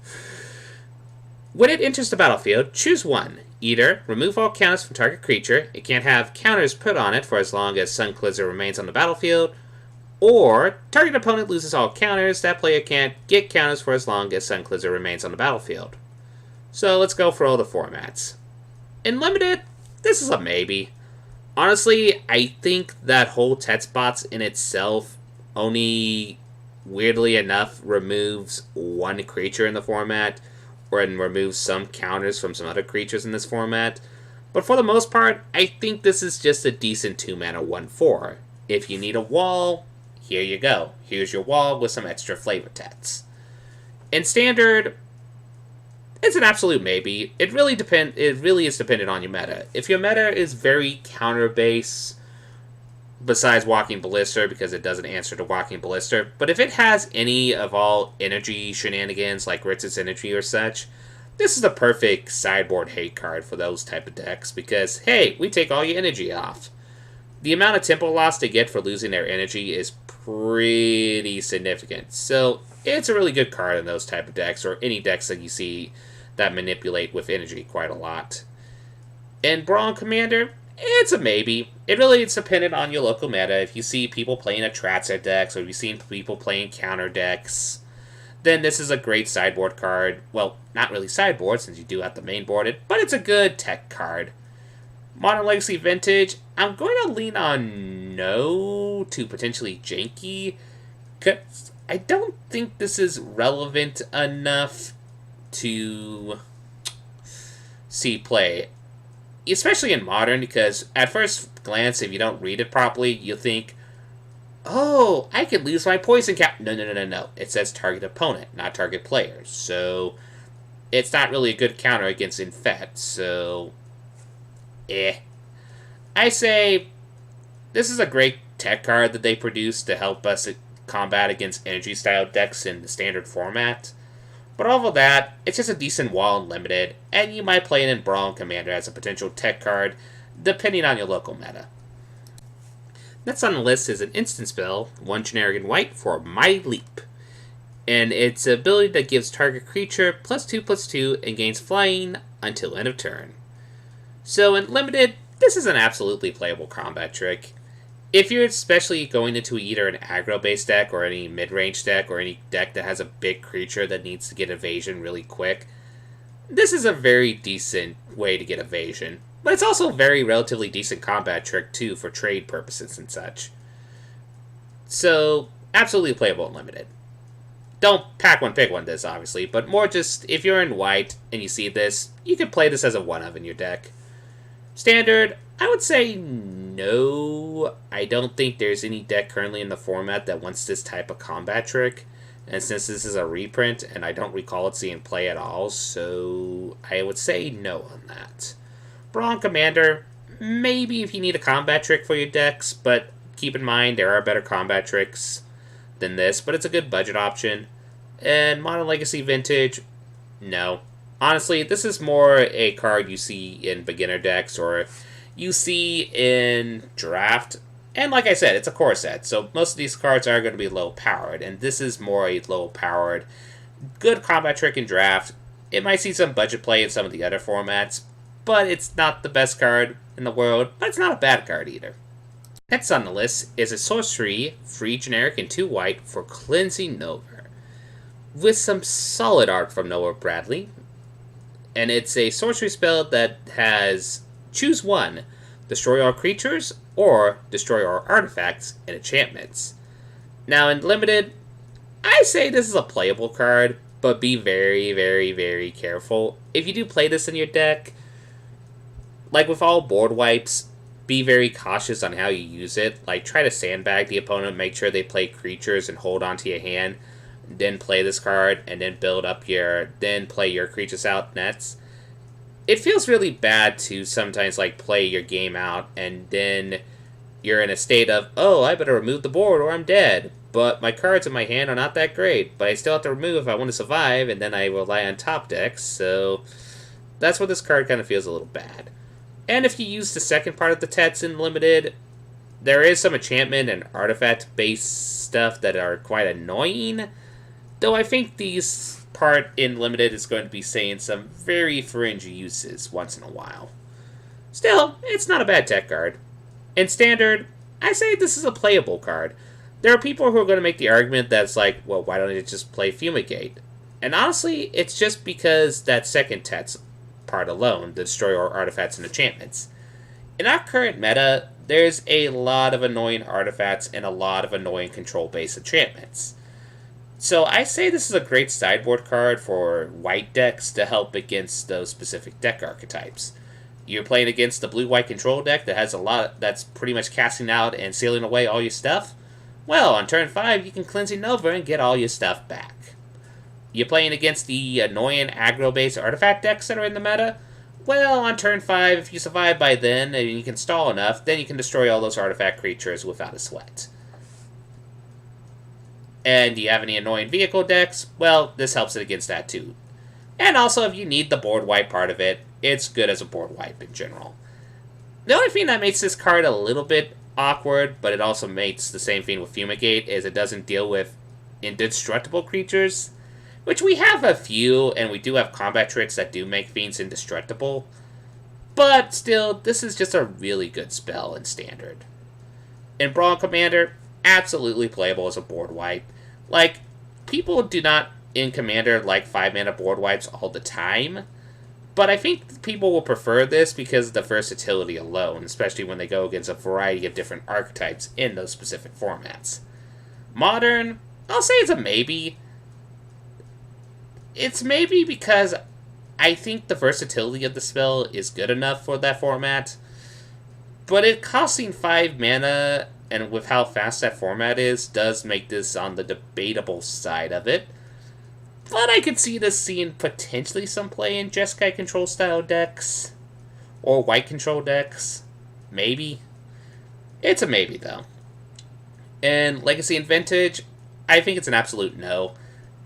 When it enters the battlefield, choose one. Either remove all counters from target creature, it can't have counters put on it for as long as Sun Cleanser remains on the battlefield, or target opponent loses all counters, that player can't get counters for as long as Sun Cleanser remains on the battlefield. So let's go for all the formats. In Limited, this is a maybe. Honestly, I think that whole Tet spots in itself only, weirdly enough, removes one creature in the format, and removes some counters from some other creatures in this format. But for the most part, I think this is just a decent 2-mana 1/4. If you need a wall, here you go. Here's your wall with some extra flavor Tets. In Standard, it's an absolute maybe. It really is dependent on your meta. If your meta is very counter-based, besides Walking Ballista, because it doesn't answer to Walking Ballista, but if it has any of all energy shenanigans, like Ritz's Energy or such, this is the perfect sideboard hate card for those type of decks, because, hey, we take all your energy off. The amount of tempo loss they get for losing their energy is pretty significant, so it's a really good card in those type of decks, or any decks that you see that manipulate with energy quite a lot. In Brawl Commander, it's a maybe. It really is dependent on your local meta. If you see people playing Atratza decks, or if you see people playing counter decks, then this is a great sideboard card. Well, not really sideboard, since you do have to main board it, but it's a good tech card. Modern Legacy Vintage, I'm going to lean on no to potentially janky, because I don't think this is relevant enough to see play. Especially in Modern, because at first glance, if you don't read it properly, you'll think, oh, I could lose my poison cap. No. It says target opponent, not target players. So, it's not really a good counter against Infect, so, I say, this is a great tech card that they produced to help us combat against energy-style decks in the Standard format. But all of that, it's just a decent wall in Limited, and you might play it in Brawl and Commander as a potential tech card, depending on your local meta. Next on the list is an instant spell, 1 generic and white for My Leap. And it's an ability that gives target creature +2/+2 and gains flying until end of turn. So in Limited, this is an absolutely playable combat trick. If you're especially going into either an aggro-based deck or any mid-range deck or any deck that has a big creature that needs to get evasion really quick, this is a very decent way to get evasion. But it's also a very relatively decent combat trick too for trade purposes and such. So, absolutely playable and limited. Don't pack one, pick one this, obviously, but more just, if you're in white and you see this, you can play this as a 1-of in your deck. Standard, I would say no. I don't think there's any deck currently in the format that wants this type of combat trick. And since this is a reprint, and I don't recall it seeing play at all, so I would say no on that. Brawl Commander, maybe if you need a combat trick for your decks, but keep in mind there are better combat tricks than this, but it's a good budget option. And Modern Legacy Vintage, no. Honestly, this is more a card you see in beginner decks, or you see in Draft, And like I said, it's a core set, so most of these cards are going to be low-powered, and this is more a low-powered, good combat trick in draft. It might see some budget play in some of the other formats, but it's not the best card in the world, but it's not a bad card either. Next on the list is a sorcery, free generic and 2 white for Cleansing Nova, with some solid art from Noah Bradley. And it's a sorcery spell that has choose one, destroy all creatures, or destroy all artifacts and enchantments. Now in Limited, I say this is a playable card, but be very, very, very careful. If you do play this in your deck, like with all board wipes, be very cautious on how you use it. Like, try to sandbag the opponent, make sure they play creatures and hold onto your hand, then play this card, and then then play your creatures out next. It feels really bad to sometimes, like, play your game out, and then you're in a state of, oh, I better remove the board or I'm dead. But my cards in my hand are not that great, but I still have to remove if I want to survive, and then I rely on top decks, so that's where this card kind of feels a little bad. And if you use the second part of the text in Limited, there is some enchantment and artifact-based stuff that are quite annoying, though I think these part in Limited is going to be saying some very fringe uses once in a while. Still, it's not a bad tech card. In Standard, I say this is a playable card. There are people who are going to make the argument that's like, well, why don't you just play Fumigate? And honestly, it's just because that second text part alone, the destroy all artifacts and enchantments. In our current meta, there's a lot of annoying artifacts and a lot of annoying control-based enchantments. So I say this is a great sideboard card for white decks to help against those specific deck archetypes. You're playing against the blue-white control deck that has a lot that's pretty much casting out and sealing away all your stuff. Well, on turn 5, you can Cleansing Nova and get all your stuff back. You're playing against the annoying aggro-based artifact decks that are in the meta? Well, on turn 5, if you survive by then, and you can stall enough, then you can destroy all those artifact creatures without a sweat. And do you have any annoying vehicle decks? Well, this helps it against that too. And also, if you need the board wipe part of it, it's good as a board wipe in general. The only thing that makes this card a little bit awkward, but it also makes the same thing with Fumigate, is it doesn't deal with indestructible creatures, which we have a few, and we do have combat tricks that do make fiends indestructible. But still, this is just a really good spell in Standard. In Brawl Commander, absolutely playable as a board wipe. Like, people do not in Commander like 5-mana board wipes all the time, but I think people will prefer this because of the versatility alone, especially when they go against a variety of different archetypes in those specific formats. Modern, I'll say it's a maybe. It's maybe because I think the versatility of the spell is good enough for that format, but it costing 5 mana, and with how fast that format is, does make this on the debatable side of it. But I could see this seeing potentially some play in Jeskai control style decks, or white control decks. Maybe. It's a maybe, though. And Legacy and Vintage, I think it's an absolute no.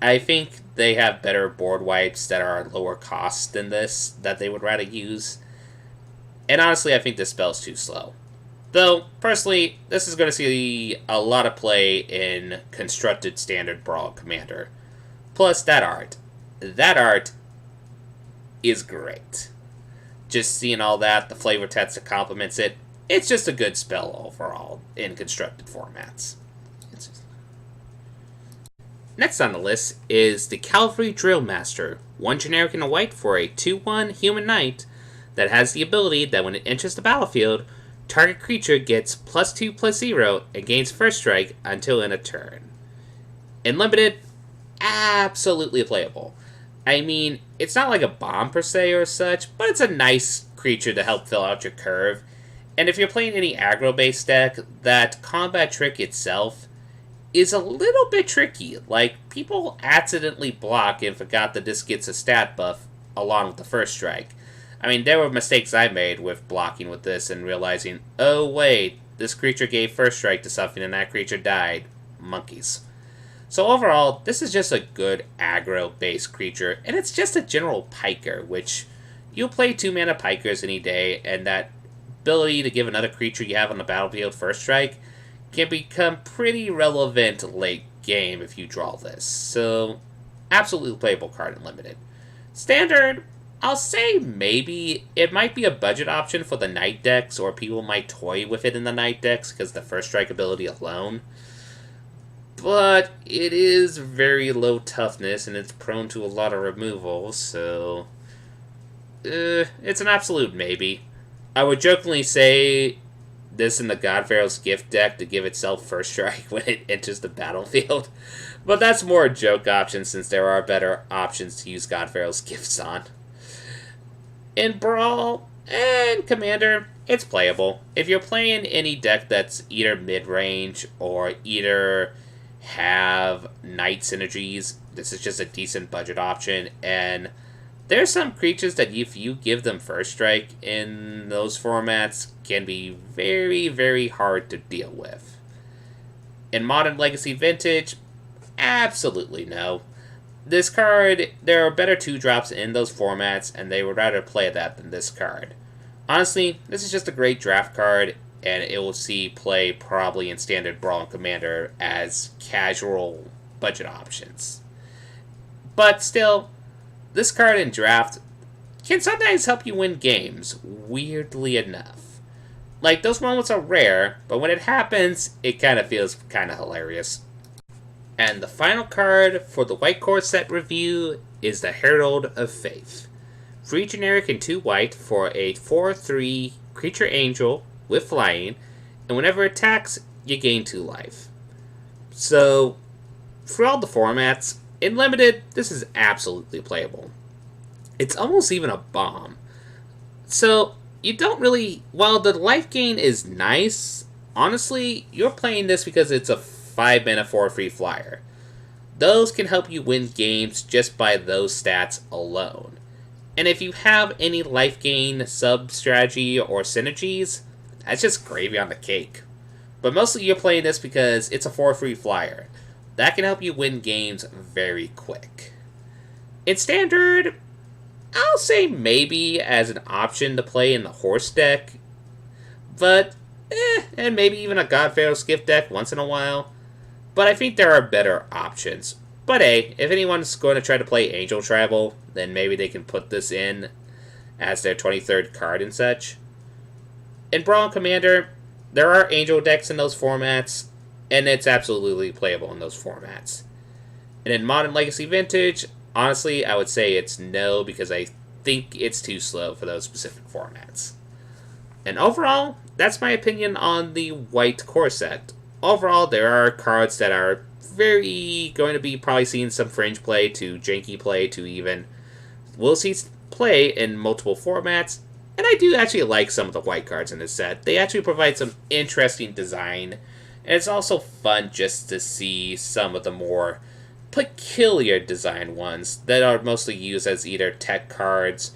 I think they have better board wipes that are lower cost than this, that they would rather use. And honestly, I think this spell's too slow. Though, personally, this is going to see a lot of play in Constructed Standard Brawl Commander. Plus, that art. That art is great. Just seeing all that, the flavor text that complements it, it's just a good spell overall in constructed formats. Next on the list is the Calvary Drill Master, 1 generic and a white for a 2/1 human knight that has the ability that when it enters the battlefield, target creature gets +2/+0 and gains first strike until in a turn. In Limited, absolutely playable. I mean, it's not like a bomb per se or such, but it's a nice creature to help fill out your curve. And if you're playing any aggro-based deck, that combat trick itself is a little bit tricky. Like, people accidentally block and forgot that this gets a stat buff along with the first strike. I mean, there were mistakes I made with blocking with this and realizing, oh wait, this creature gave first strike to something and that creature died. Monkeys. So overall, this is just a good aggro-based creature, and it's just a general piker, which you'll play 2-mana pikers any day, and that ability to give another creature you have on the battlefield first strike can become pretty relevant late game if you draw this. So, absolutely playable card in Limited. Standard, I'll say maybe. It might be a budget option for the Night decks, or people might toy with it in the Night decks because the first strike ability alone. But it is very low toughness and it's prone to a lot of removal, so it's an absolute maybe. I would jokingly say this in the God Pharaoh's Gift deck to give itself first strike when it enters the battlefield, but that's more a joke option since there are better options to use God Pharaoh's Gifts on. In Brawl and Commander, it's playable. If you're playing any deck that's either mid-range or either have Night synergies, this is just a decent budget option, and there's some creatures that if you give them first strike in those formats can be very, very hard to deal with. In Modern Legacy Vintage, absolutely no. This card, there are better 2-drops in those formats, and they would rather play that than this card. Honestly, this is just a great draft card, and it will see play probably in Standard, Brawl, and Commander as casual budget options. But still, this card in Draft can sometimes help you win games, weirdly enough. Like, those moments are rare, but when it happens, it kind of feels kind of hilarious. And the final card for the White Core set review is the Herald of Faith. 3 generic and 2 white for a 4/3 creature angel with flying, and whenever it attacks, you gain 2 life. So, for all the formats, in Limited, this is absolutely playable. It's almost even a bomb. So, you don't really... While the life gain is nice, honestly, you're playing this because it's a 5-mana 4/3 flyer. Those can help you win games just by those stats alone. And if you have any life gain sub-strategy or synergies, that's just gravy on the cake. But mostly you're playing this because it's a 4/3 flyer. That can help you win games very quick. In Standard, I'll say maybe as an option to play in the Horse deck. But, and maybe even a God Pharaoh's Gift deck once in a while. But I think there are better options. But hey, if anyone's going to try to play Angel Travel, then maybe they can put this in as their 23rd card and such. In Brawl and Commander, there are Angel decks in those formats, and it's absolutely playable in those formats. And in Modern Legacy Vintage, honestly, I would say it's no, because I think it's too slow for those specific formats. And overall, that's my opinion on the White Core set. Overall, there are cards that are very going to be probably seeing some fringe play to janky play to even we'll see play in multiple formats. And I do actually like some of the white cards in this set. They actually provide some interesting design. And it's also fun just to see some of the more peculiar design ones that are mostly used as either tech cards.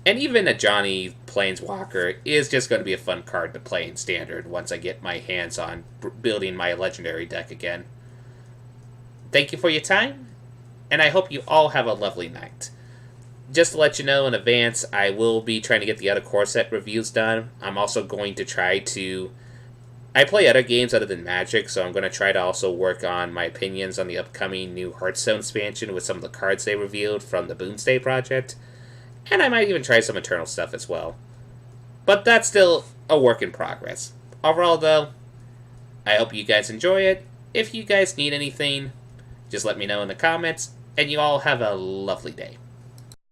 And even a Johnny Planeswalker is just going to be a fun card to play in Standard once I get my hands on building my Legendary deck again. Thank you for your time, and I hope you all have a lovely night. Just to let you know in advance, I will be trying to get the other core set reviews done. I'm also going to try to... I play other games other than Magic, so I'm going to try to also work on my opinions on the upcoming new Hearthstone expansion with some of the cards they revealed from the Boomsday project. And I might even try some Eternal stuff as well. But that's still a work in progress. Overall, though, I hope you guys enjoy it. If you guys need anything, just let me know in the comments. And you all have a lovely day.